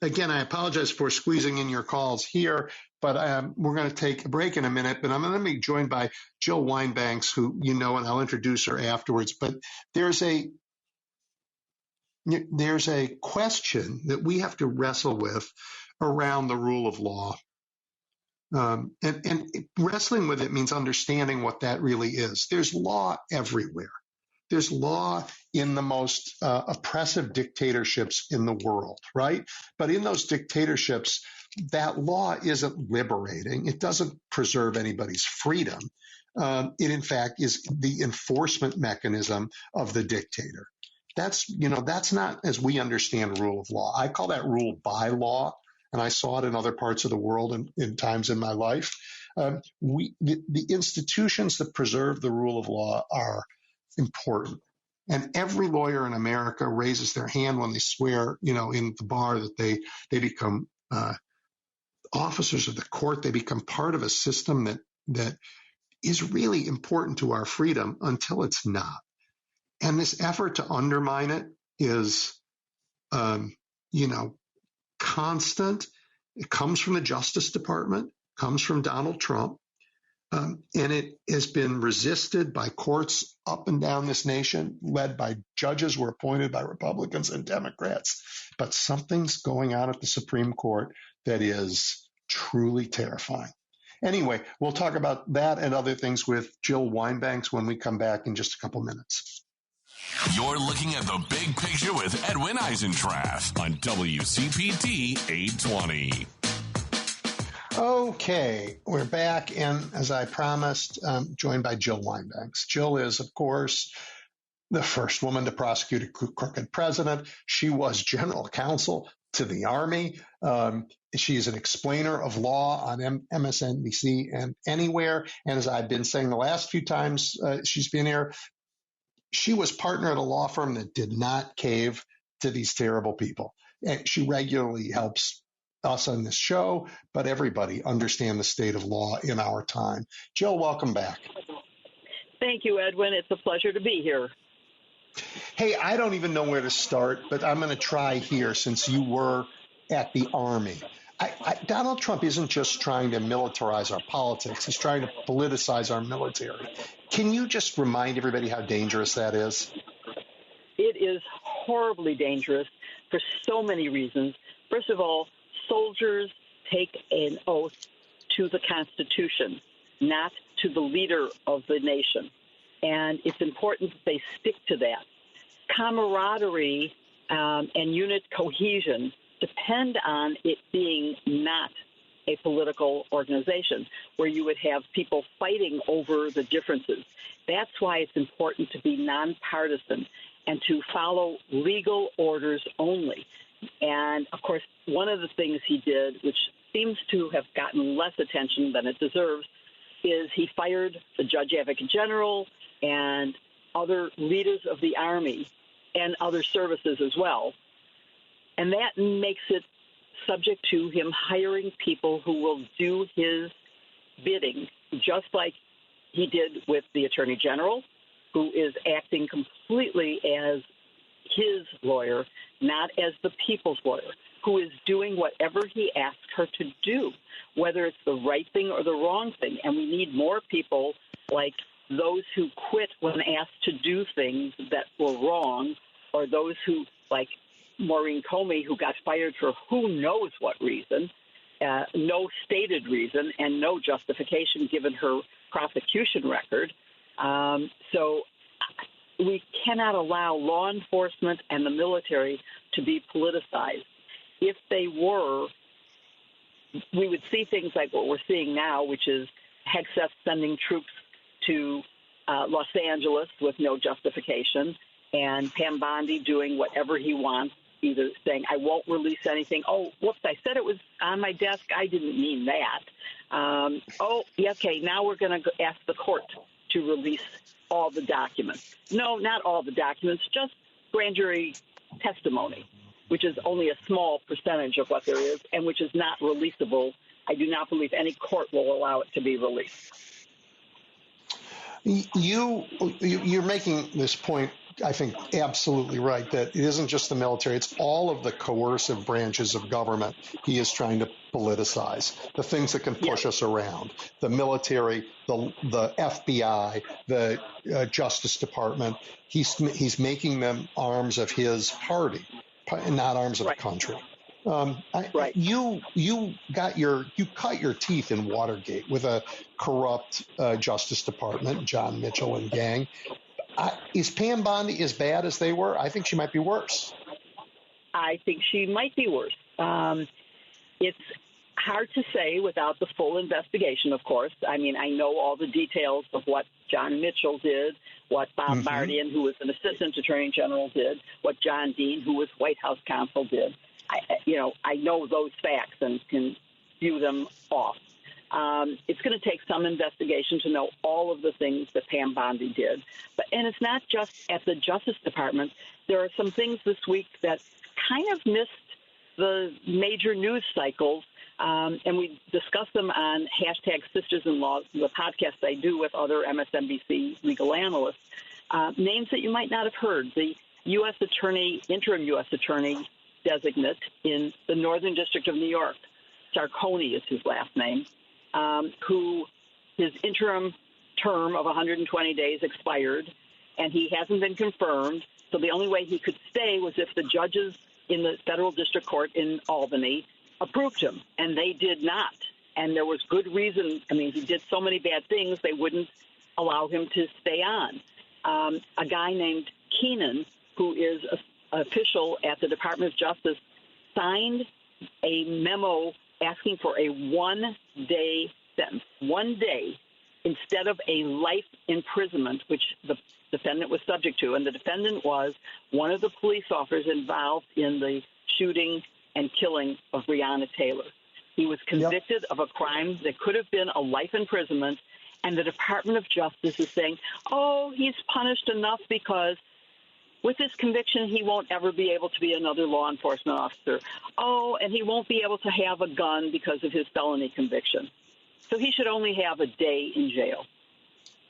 S3: Again, I apologize for squeezing in your calls here, but we're going to take a break in a minute. But I'm going to be joined by Jill Wine-Banks, who and I'll introduce her afterwards. But there's a question that we have to wrestle with around the rule of law. And wrestling with it means understanding what that really is. There's law everywhere. There's law in the most oppressive dictatorships in the world, right? But in those dictatorships, that law isn't liberating. It doesn't preserve anybody's freedom. It, in fact, is the enforcement mechanism of the dictator. That's not as we understand rule of law. I call that rule by law. And I saw it in other parts of the world in times in my life. The institutions that preserve the rule of law are important. And every lawyer in America raises their hand when they swear, in the bar that they become officers of the court. They become part of a system that is really important to our freedom until it's not. And this effort to undermine it is, constant. It comes from the Justice Department, comes from Donald Trump, and it has been resisted by courts up and down this nation, led by judges who were appointed by Republicans and Democrats. But something's going on at the Supreme Court that is truly terrifying. Anyway, we'll talk about that and other things with Jill Wine-Banks when we come back in just a couple minutes.
S1: You're looking at the big picture with Edwin Eisendrath on WCPT 820.
S3: Okay, we're back, and as I promised, I'm joined by Jill Wine-Banks. Jill is, of course, the first woman to prosecute a crooked president. She was general counsel to the Army. She is an explainer of law on MSNBC and anywhere. And as I've been saying the last few times she's been here, she was partner at a law firm that did not cave to these terrible people. And she regularly helps us on this show, but everybody understand the state of law in our time. Jill, welcome back.
S12: Thank you, Edwin. It's a pleasure to be here.
S3: Hey, I don't even know where to start, but I'm going to try here since you were at the Army. Donald Trump isn't just trying to militarize our politics. He's trying to politicize our military. Can you just remind everybody how dangerous that is?
S12: It is horribly dangerous for so many reasons. First of all, soldiers take an oath to the Constitution, not to the leader of the nation. And it's important that they stick to that. Camaraderie and unit cohesion depend on it being not a political organization where you would have people fighting over the differences. That's why it's important to be nonpartisan and to follow legal orders only. And, of course, one of the things he did, which seems to have gotten less attention than it deserves is he fired the Judge Advocate General and other leaders of the Army and other services as well. And that makes it subject to him hiring people who will do his bidding, just like he did with the Attorney General, who is acting completely as his lawyer, not as the people's lawyer, who is doing whatever he asks her to do, whether it's the right thing or the wrong thing. And we need more people like those who quit when asked to do things that were wrong, or those who, like Maureen Comey, who got fired for who knows what reason, no stated reason, and no justification given her prosecution record. So we cannot allow law enforcement and the military to be politicized. If they were, we would see things like what we're seeing now, which is Hegseth sending troops to Los Angeles with no justification, and Pam Bondi doing whatever he wants, either saying, I won't release anything. Oh, whoops, I said it was on my desk. I didn't mean that. Okay, now we're going to ask the court to release all the documents. No, not all the documents, just grand jury testimony, which is only a small percentage of what there is and which is not releasable. I do not believe any court will allow it to be released.
S3: You're making this point, I think, absolutely right, that it isn't just the military, it's all of the coercive branches of government he is trying to politicize, the things that can push us around, the military, the FBI, the Justice Department. He's making them arms of his party, not arms of the country. You cut your teeth in Watergate with a corrupt Justice Department, John Mitchell and gang. Is Pam Bondi as bad as they were? I think she might be worse.
S12: I think she might be worse. It's hard to say without the full investigation, of course. I mean, I know all the details of what John Mitchell did, what Bob Mardian, who was an assistant attorney general, did, what John Dean, who was White House counsel, did. I know those facts and can view them off. It's going to take some investigation to know all of the things that Pam Bondi did. And it's not just at the Justice Department. There are some things this week that kind of missed the major news cycles, and we discuss them on hashtag Sisters-in-Law, the podcast I do with other MSNBC legal analysts. Names that you might not have heard. The U.S. Attorney, interim U.S. Attorney designate in the Northern District of New York, Sarconi is his last name, who his interim term of 120 days expired, and he hasn't been confirmed. So the only way he could stay was if the judges in the federal district court in Albany approved him, and they did not. And there was good reason. I mean, he did so many bad things, they wouldn't allow him to stay on. A guy named Keenan, who is an official at the Department of Justice, signed a memo asking for a one-day sentence, 1 day, instead of a life imprisonment, which the defendant was subject to. And the defendant was one of the police officers involved in the shooting and killing of Breonna Taylor. He was convicted of a crime that could have been a life imprisonment, and the Department of Justice is saying, oh, he's punished enough because with this conviction, he won't ever be able to be another law enforcement officer. Oh, and he won't be able to have a gun because of his felony conviction. So he should only have a day in jail.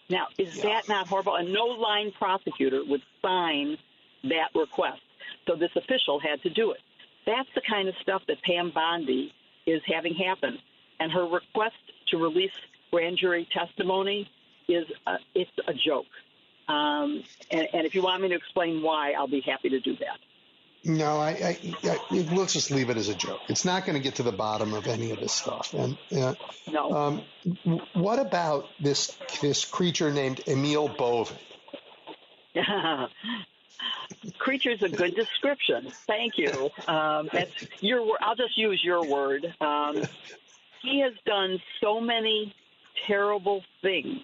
S12: Now, is that not horrible? And no line prosecutor would sign that request. So this official had to do it. That's the kind of stuff that Pam Bondi is having happen. And her request to release grand jury testimony it's a joke. And if you want me to explain why, I'll be happy to do that.
S3: No, let's just leave it as a joke. It's not going to get to the bottom of any of this stuff. And
S12: no.
S3: What about this creature named Emil Bovin?
S12: Creature's a good description. Thank you. That's your word. I'll just use your word. He has done so many terrible things.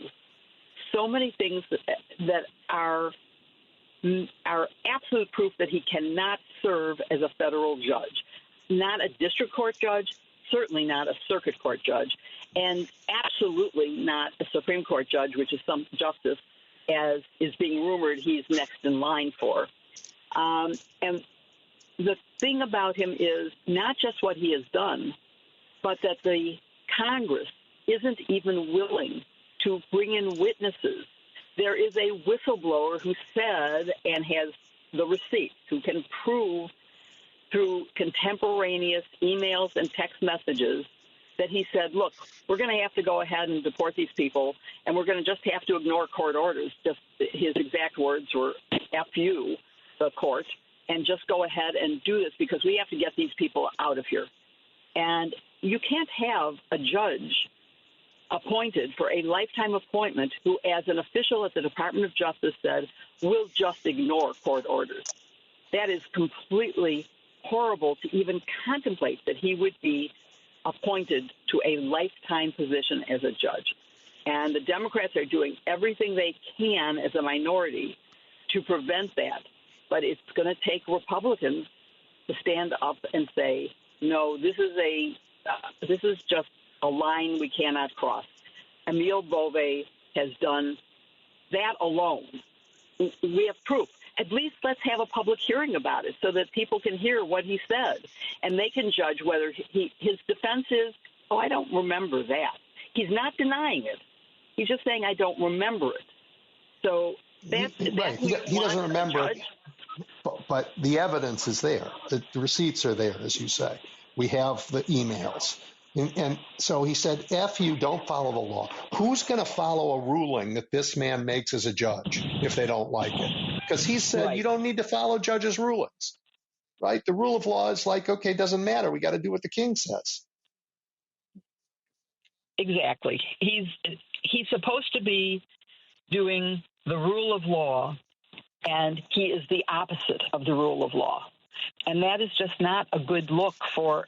S12: So many things that are absolute proof that he cannot serve as a federal judge. Not a district court judge, certainly not a circuit court judge, and absolutely not a Supreme Court judge, which is some justice, as is being rumored he's next in line for. And the thing about him is not just what he has done, but that the Congress isn't even willing to bring in witnesses. There is a whistleblower who said, and has the receipts, who can prove through contemporaneous emails and text messages that he said, look, we're going to have to go ahead and deport these people, and we're going to just have to ignore court orders. Just his exact words were, F you, the court, and just go ahead and do this because we have to get these people out of here. And you can't have a judge appointed for a lifetime appointment who, as an official at the Department of Justice, said, will just ignore court orders. That is completely horrible to even contemplate that he would be appointed to a lifetime position as a judge. And the Democrats are doing everything they can as a minority to prevent that. But it's going to take Republicans to stand up and say, no, this is just a line we cannot cross. Emile Bove has done that alone. We have proof. At least let's have a public hearing about it so that people can hear what he said, and they can judge whether his defense is, oh, I don't remember that. He's not denying it. He's just saying, I don't remember it. So that's
S3: right. He doesn't remember it, but the evidence is there. The receipts are there, as you say. We have the emails. And so he said, F you, don't follow the law. Who's going to follow a ruling that this man makes as a judge if they don't like it? Because he said you don't need to follow judges' rulings, right? The rule of law is like, okay, doesn't matter. We got to do what the king says.
S13: Exactly. He's supposed to be doing the rule of law, and he is the opposite of the rule of law. And that is just not a good look for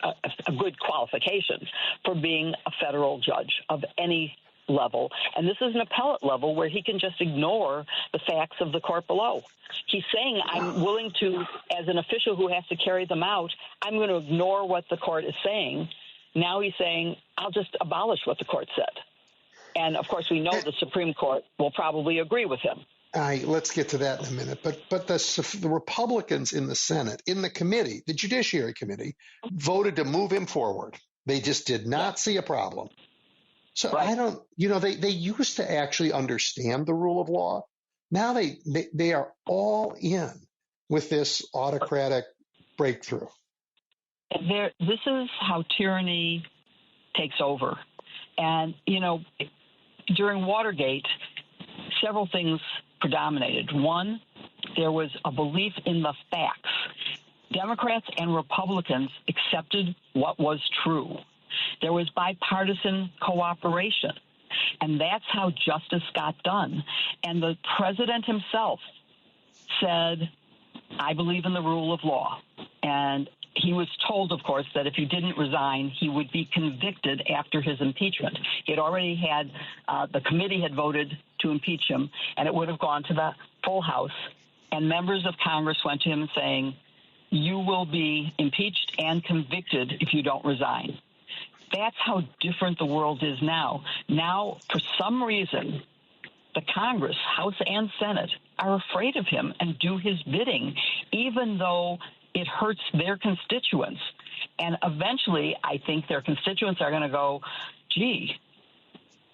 S13: a good qualification for being a federal judge of any level. And this is an appellate level where he can just ignore the facts of the court below. He's saying, I'm willing to, as an official who has to carry them out, I'm going to ignore what the court is saying. Now he's saying, I'll just abolish what the court said. And, of course, we know the Supreme Court will probably agree with him.
S3: Let's get to that in a minute. But the Republicans in the Senate, in the committee, the Judiciary Committee, voted to move him forward. They just did not see a problem. So I don't, they used to actually understand the rule of law. Now they are all in with this autocratic breakthrough.
S13: This is how tyranny takes over. And, during Watergate, several things predominated. One, there was a belief in the facts. Democrats and Republicans accepted what was true. There was bipartisan cooperation, and that's how justice got done. And the president himself said, I believe in the rule of law. And he was told, of course, that if he didn't resign, he would be convicted after his impeachment. He had already had, the committee had voted to impeach him, and it would have gone to the full House. And members of Congress went to him saying, you will be impeached and convicted if you don't resign. That's how different the world is now. Now, for some reason, the Congress, House and Senate, are afraid of him and do his bidding, even though it hurts their constituents. And eventually, I think their constituents are going to go, gee,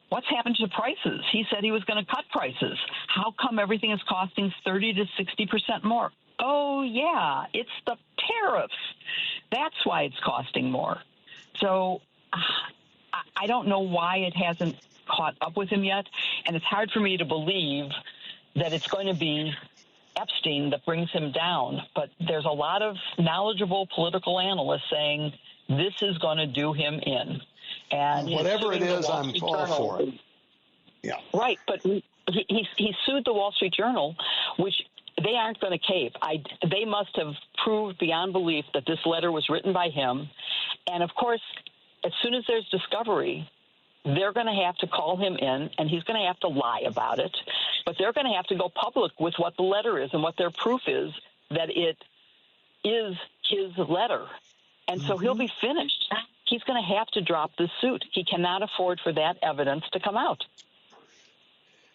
S13: what's happened to prices? He said he was going to cut prices. How come everything is costing 30 to 60% more? Oh, yeah, it's the tariffs. That's why it's costing more. So I don't know why it hasn't caught up with him yet. And it's hard for me to believe that it's going to be Epstein that brings him down. But there's a lot of knowledgeable political analysts saying this is going to do him in. And
S3: whatever it is, I'm all for it. Yeah.
S13: Right. But he sued the Wall Street Journal, which they aren't going to cave. They must have proved beyond belief that this letter was written by him. And, of course, as soon as there's discovery, they're going to have to call him in, and he's going to have to lie about it. But they're going to have to go public with what the letter is and what their proof is that it is his letter. And so he'll be finished. he's going to have to drop the suit. He cannot afford for that evidence to come out.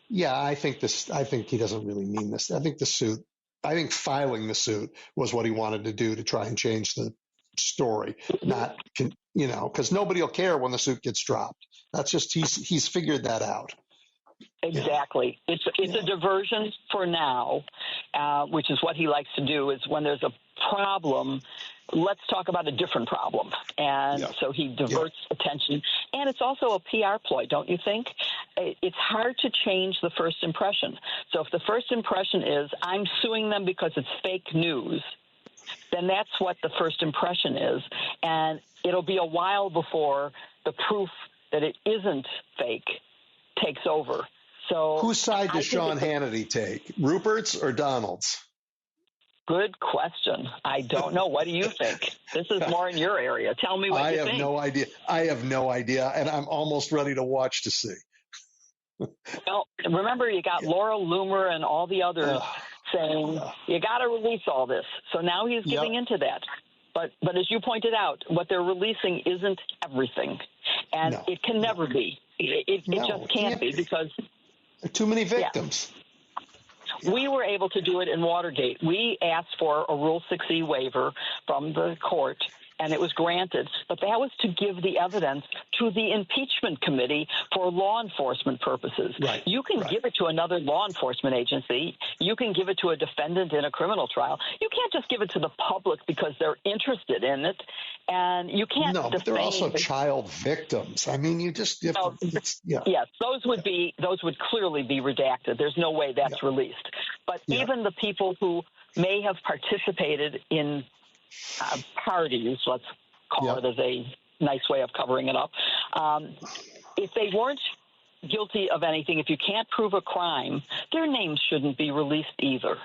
S3: Yeah, I think he doesn't really mean this. I think filing the suit was what he wanted to do to try and change the story, not, because nobody will care when the suit gets dropped. That's just, he's figured that out.
S13: Exactly. Yeah. It's a diversion for now, which is what he likes to do, is when there's a problem, let's talk about a different problem. And so he diverts attention. And it's also a PR ploy, don't you think? It's hard to change the first impression. So if the first impression is, I'm suing them because it's fake news, then that's what the first impression is. And it'll be a while before the proof that it isn't fake takes over. So
S3: whose side does Sean Hannity take, Rupert's or Donald's?
S13: Good question. I don't know. What do you think? This is more in your area. Tell me what you think.
S3: I have no idea, and I'm almost ready to watch to see.
S13: Well, remember, you got Laura Loomer and all the others saying, you got to release all this. So now he's giving into that. But as you pointed out, what they're releasing isn't everything. And it can never be. It just can't be, because
S3: there are too many victims.
S13: We were able to do it in Watergate. We asked for a Rule 6E waiver from the court, and it was granted. But that was to give the evidence to the impeachment committee for law enforcement purposes.
S3: Right.
S13: You can give it to another law enforcement agency. You can give it to a defendant in a criminal trial. You can't just give it to the public because they're interested in it. And you can't
S3: defame. But they're also child victims. I mean, Yes,
S13: those would clearly be redacted. There's no way that's released. But even the people who may have participated in parties, let's call it as a nice way of covering it up, if they weren't guilty of anything, if you can't prove a crime, their names shouldn't be released either.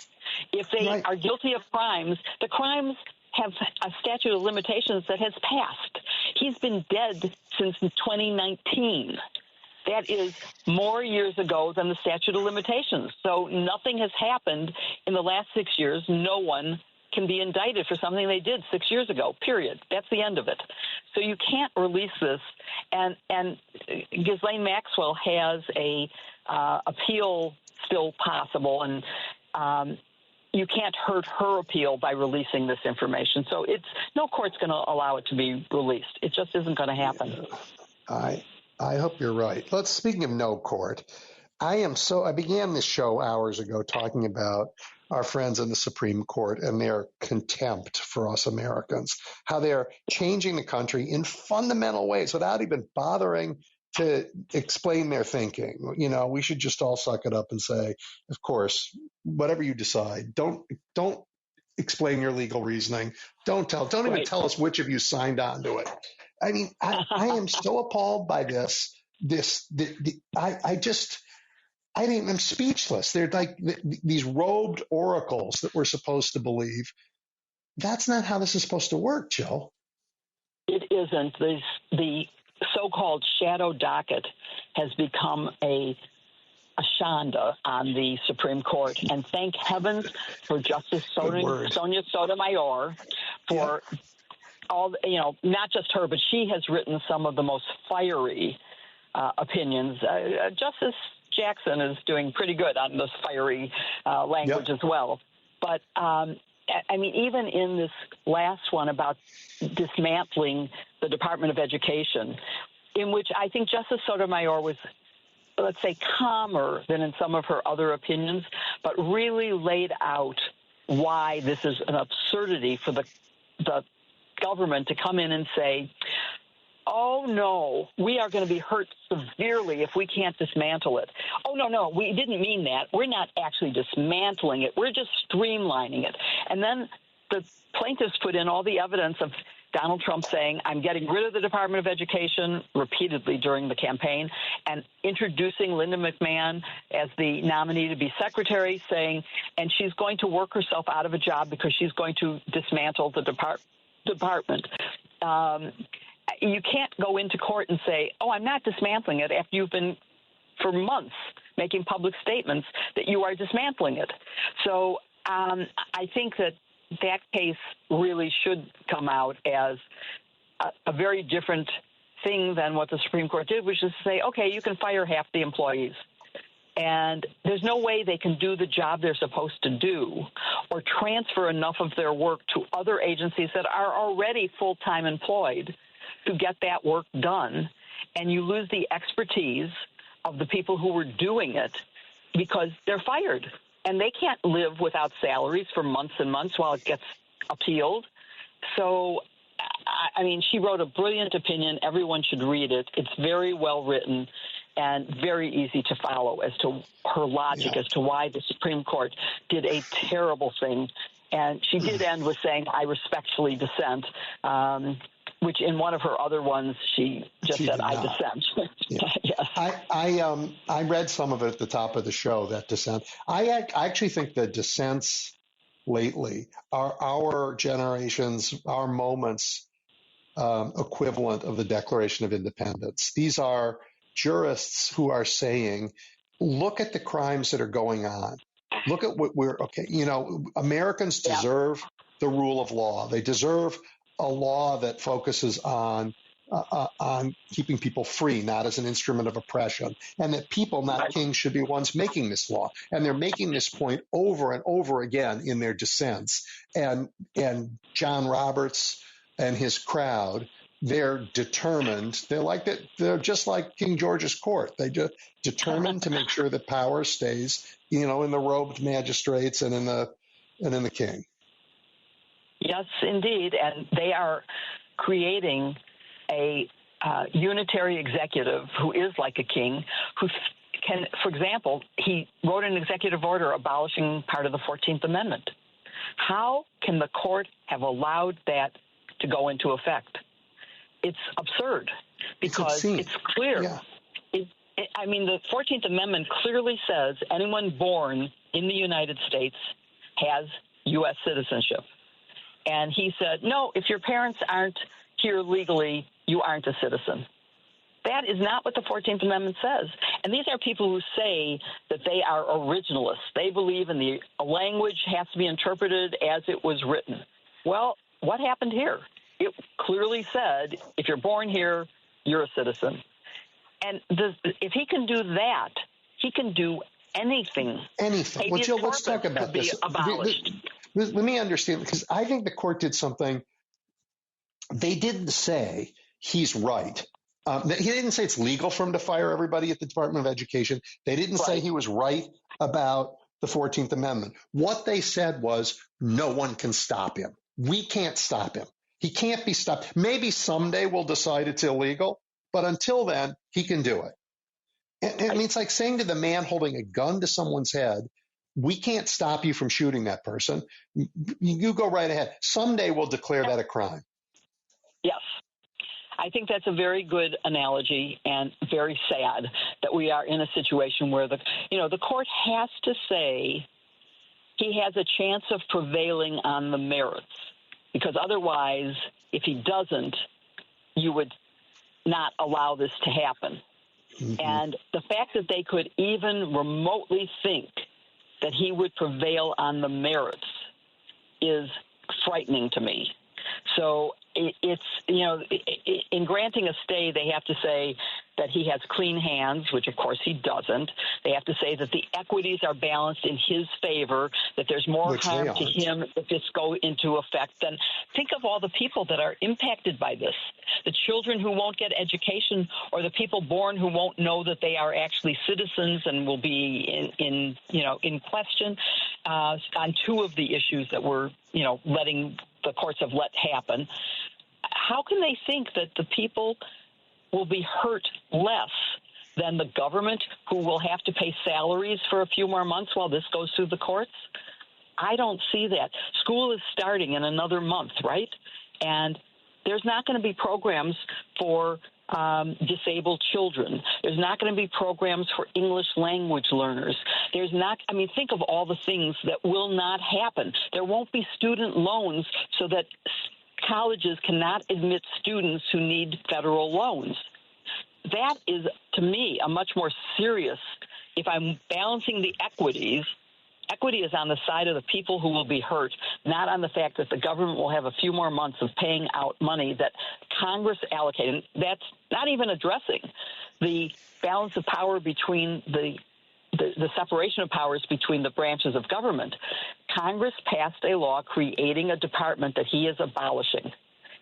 S13: If they are guilty of crimes, the crimes have a statute of limitations that has passed. He's been dead since 2019. That is more years ago than the statute of limitations. So nothing has happened in the last 6 years. No one can be indicted for something they did 6 years ago, period. That's the end of it. So you can't release this. And Ghislaine Maxwell has a appeal still possible, and you can't hurt her appeal by releasing this information. So no court's going to allow it to be released. It just isn't going to happen.
S3: I hope you're right. Speaking of no court, I began this show hours ago talking about our friends in the Supreme Court and their contempt for us Americans, how they're changing the country in fundamental ways without even bothering to explain their thinking. We should just all suck it up and say, of course, whatever you decide, don't explain your legal reasoning. Don't even tell us which of you signed on to it. I mean, I am so appalled by this. I'm speechless. They're like these robed oracles that we're supposed to believe. That's not how this is supposed to work, Jill.
S13: It isn't. The so-called shadow docket has become a shanda on the Supreme Court. And thank heavens for Justice Sonia Sotomayor for all, not just her, but she has written some of the most fiery opinions. Justice Jackson is doing pretty good on this fiery language as well. But, even in this last one about dismantling the Department of Education, in which I think Justice Sotomayor was, let's say, calmer than in some of her other opinions, but really laid out why this is an absurdity for the government to come in and say, oh, no, we are going to be hurt severely if we can't dismantle it. Oh, no, we didn't mean that. We're not actually dismantling it. We're just streamlining it. And then the plaintiffs put in all the evidence of Donald Trump saying, I'm getting rid of the Department of Education repeatedly during the campaign, and introducing Linda McMahon as the nominee to be secretary, saying, and she's going to work herself out of a job because she's going to dismantle the department. You can't go into court and say, oh, I'm not dismantling it, after you've been for months making public statements that you are dismantling it. So I think that case really should come out as a very different thing than what the Supreme Court did, which is to say, okay, you can fire half the employees. And there's no way they can do the job they're supposed to do or transfer enough of their work to other agencies that are already full-time employed to get that work done. And you lose the expertise of the people who were doing it because they're fired. And they can't live without salaries for months and months while it gets appealed. So, I mean, she wrote a brilliant opinion. Everyone should read it. It's very well written and very easy to follow as to her logic as to why the Supreme Court did a terrible thing. And she did end with saying, I respectfully dissent, which in one of her other ones, she said, I dissent. Yes.
S3: I read some of it at the top of the show, that dissent. I actually think the dissents lately are our generation's, our moment's equivalent of the Declaration of Independence. These are jurists who are saying, look at the crimes that are going on. Look at what Americans deserve the rule of law. They deserve a law that focuses on keeping people free, not as an instrument of oppression, and that people, not kings, should be ones making this law. And they're making this point over and over again in their dissents. And John Roberts and his crowd, they're determined. They're like that. They're just like King George's court. They just determined to make sure that power stays, in the robed magistrates and in the king.
S13: Yes, indeed. And they are creating a unitary executive who is like a king, who can, for example, he wrote an executive order abolishing part of the 14th Amendment. How can the court have allowed that to go into effect? It's absurd because it's clear. Yeah. The 14th Amendment clearly says anyone born in the United States has U.S. citizenship. And he said, no, if your parents aren't here legally, you aren't a citizen. That is not what the 14th Amendment says. And these are people who say that they are originalists. They believe in the language has to be interpreted as it was written. Well, what happened here? It clearly said, if you're born here, you're a citizen. And if he can do that, he can do anything.
S3: Anything. Well, Jill, let's talk about this. Let me understand, because I think the court did something. They didn't say he's right. He didn't say it's legal for him to fire everybody at the Department of Education. They didn't say he was right about the 14th Amendment. What they said was no one can stop him. We can't stop him. He can't be stopped. Maybe someday we'll decide it's illegal, but until then, he can do it. And it's like saying to the man holding a gun to someone's head, we can't stop you from shooting that person. You go right ahead. Someday we'll declare that a crime.
S13: Yes. I think that's a very good analogy and very sad that we are in a situation where the court has to say he has a chance of prevailing on the merits, because otherwise, if he doesn't, you would not allow this to happen. Mm-hmm. And the fact that they could even remotely think that he would prevail on the merits is frightening to me. So it's, in granting a stay, they have to say that he has clean hands, which of course he doesn't. They have to say that the equities are balanced in his favor, that there's more harm to him if this go into effect. Then think of all the people that are impacted by this, the children who won't get education, or the people born who won't know that they are actually citizens and will be in question on two of the issues that we're, letting the courts have let happen. How can they think that the people will be hurt less than the government, who will have to pay salaries for a few more months while this goes through the courts? I don't see that. School is starting in another month, right? And there's not going to be programs for disabled children. There's not going to be programs for English language learners. There's not, think of all the things that will not happen. There won't be student loans so that colleges cannot admit students who need federal loans. That is, to me, a much more serious, if I'm balancing the equities, Equity is on the side of the people who will be hurt, not on the fact that the government will have a few more months of paying out money that Congress allocated. That's not even addressing the balance of power between the separation of powers between the branches of government. Congress passed a law creating a department that he is abolishing.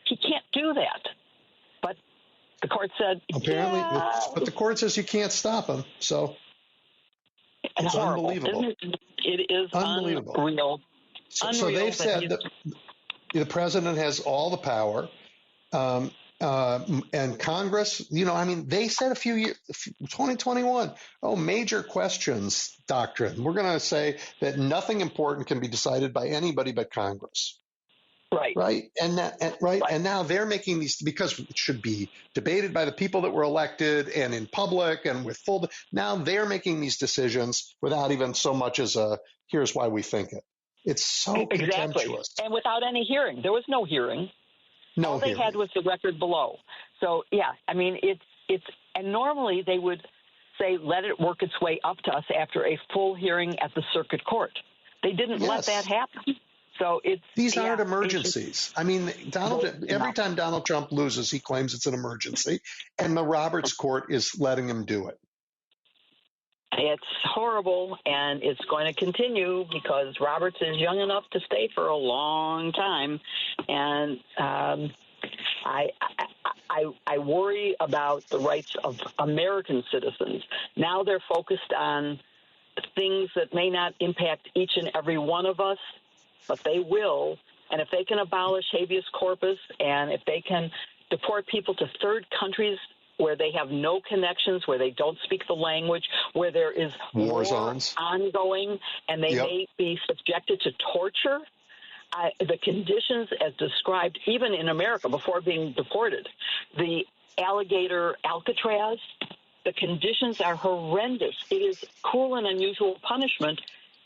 S13: He can't do that. But the court said,
S3: apparently, but the court says you can't stop him. So it's
S13: horrible.
S3: unbelievable.
S13: It is unbelievable. Unreal.
S3: So they've said that the president has all the power. And Congress, they said a few years, 2021, major questions doctrine. We're going to say that nothing important can be decided by anybody but Congress. Right. And now they're making these, because it should be debated by the people that were elected and in public and with full. Now they're making these decisions without even so much as here's why we think it. It's so contemptuous.
S13: And without any hearing. There was no hearing. All they had was the record below. So, yeah, and normally they would say, let it work its way up to us after a full hearing at the circuit court. They didn't let that happen. So
S3: these aren't emergencies. Every time Donald Trump loses, he claims it's an emergency, and the Roberts Court is letting him do it.
S13: It's horrible, and it's going to continue because Roberts is young enough to stay for a long time, and I worry about the rights of American citizens. Now they're focused on things that may not impact each and every one of us, but they will. And if they can abolish habeas corpus, and if they can deport people to third countries where they have no connections, where they don't speak the language, where there is war zones ongoing, and they may be subjected to torture. The conditions as described, even in America before being deported, the alligator Alcatraz, the conditions are horrendous. It is cruel and unusual punishment,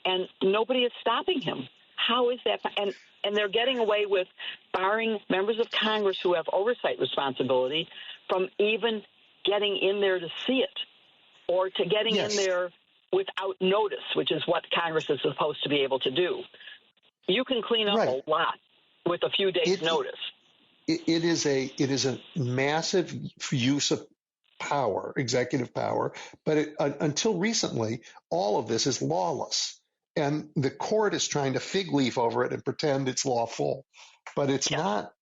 S13: and nobody is stopping him. How is that? And they're getting away with barring members of Congress who have oversight responsibility from even getting in there to see it, or to getting in there without notice, which is what Congress is supposed to be able to do. You can clean up a lot with a few days' notice.
S3: It is a massive use of power, executive power, but until recently, all of this is lawless. And the court is trying to fig leaf over it and pretend it's lawful, but it's not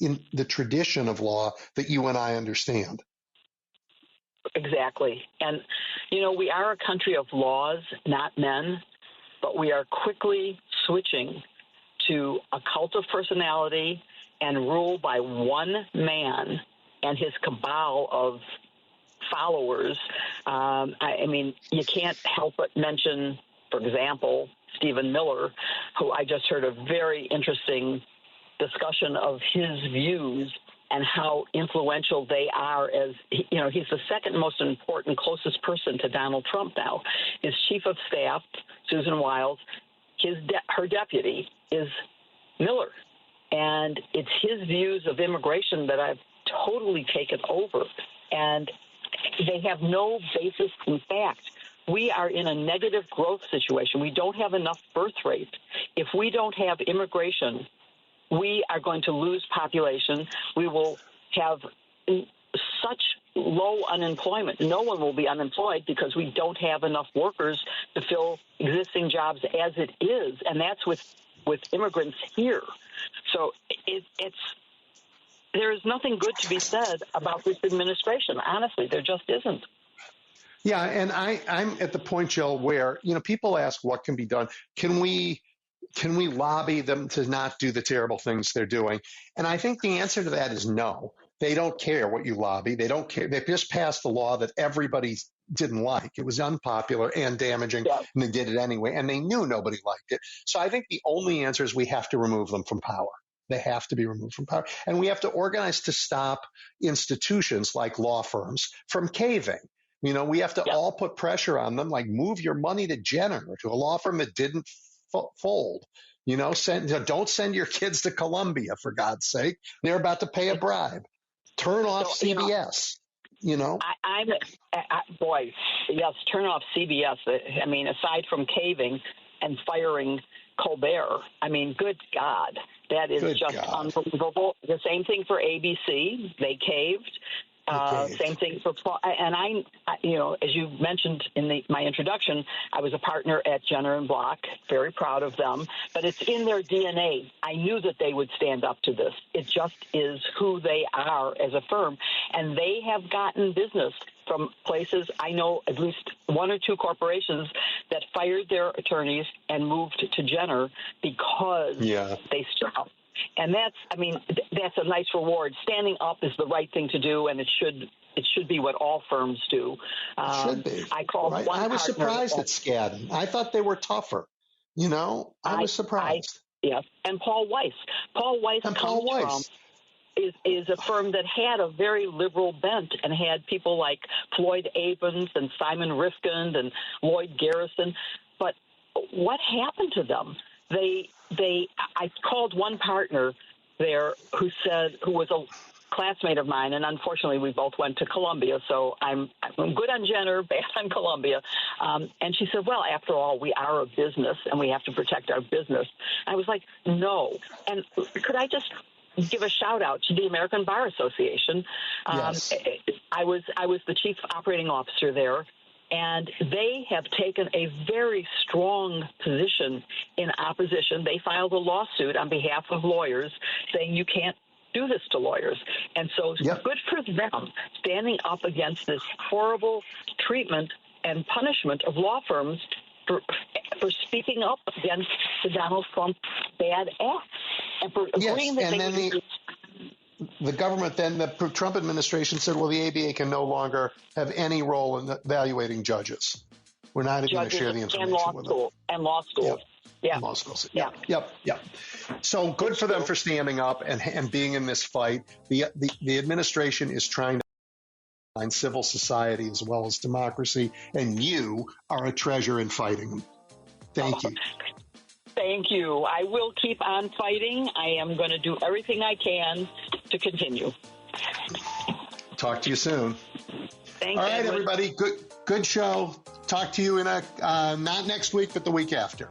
S3: in the tradition of law that you and I understand.
S13: Exactly. And, we are a country of laws, not men, but we are quickly switching to a cult of personality and rule by one man and his cabal of followers. You can't help but mention, for example, Stephen Miller, who I just heard a very interesting discussion of his views and how influential they are. As he's the second most important, closest person to Donald Trump now. His chief of staff, Susan Wiles, her deputy is Miller, and it's his views of immigration that I've totally taken over, and they have no basis in fact. We are in a negative growth situation. We don't have enough birth rate. If we don't have immigration, we are going to lose population. We will have such low unemployment. No one will be unemployed because we don't have enough workers to fill existing jobs as it is, and that's with immigrants here. So there is nothing good to be said about this administration. Honestly, there just isn't.
S3: Yeah, and I'm at the point, Jill, where people ask what can be done. Can we lobby them to not do the terrible things they're doing? And I think the answer to that is no. They don't care what you lobby. They don't care. They just passed a law that everybody didn't like. It was unpopular and damaging, and they did it anyway, and they knew nobody liked it. So I think the only answer is we have to remove them from power. They have to be removed from power. And we have to organize to stop institutions like law firms from caving. We have to all put pressure on them, like move your money to Jenner or to a law firm that didn't fold. Don't send your kids to Columbia, for God's sake. They're about to pay a bribe. Turn off CBS. you know?
S13: Boy, yes, turn off CBS. I mean, aside from caving and firing Colbert, I mean, good God, that is unbelievable. The same thing for ABC. They caved. Same thing for, and I, you know, as you mentioned in my introduction, I was a partner at Jenner and Block, very proud of them, but it's in their DNA. I knew that they would stand up to this. It just is who they are as a firm, and they have gotten business from places. I know at least one or two corporations that fired their attorneys and moved to Jenner because they stopped. And that's a nice reward. Standing up is the right thing to do, and it should be what all firms do.
S3: It should be.
S13: I
S3: was surprised at Skadden. I thought they were tougher. You know, I was surprised.
S13: Yes, and Paul Weiss. Paul Weiss is a firm that had a very liberal bent and had people like Floyd Avens and Simon Rifkind and Lloyd Garrison. But what happened to them? I called one partner there who was a classmate of mine, and unfortunately we both went to Columbia, so I'm good on Jenner, bad on Columbia. And she said, well, after all, we are a business and we have to protect our business. I was like, no. And could I just give a shout out to the American Bar Association?
S3: Yes.
S13: I was the chief operating officer there. And they have taken a very strong position in opposition. They filed a lawsuit on behalf of lawyers saying you can't do this to lawyers. And so good for them standing up against this horrible treatment and punishment of law firms for speaking up against the Donald Trump bad acts and for agreeing that they would
S3: the government, then the Trump administration said, well, the ABA can no longer have any role in evaluating judges. We're not even going to share the information with them.
S13: And law schools.
S3: Yeah. Law schools. Yep. So good for them for standing up and being in this fight. The administration is trying to find civil society as well as democracy, and you are a treasure in fighting them. Thank you.
S13: Thank you. I will keep on fighting. I am going to do everything I can to continue.
S3: Talk to you soon.
S13: Thanks.
S3: All right, everybody. Good show. Talk to you in not next week, but the week after.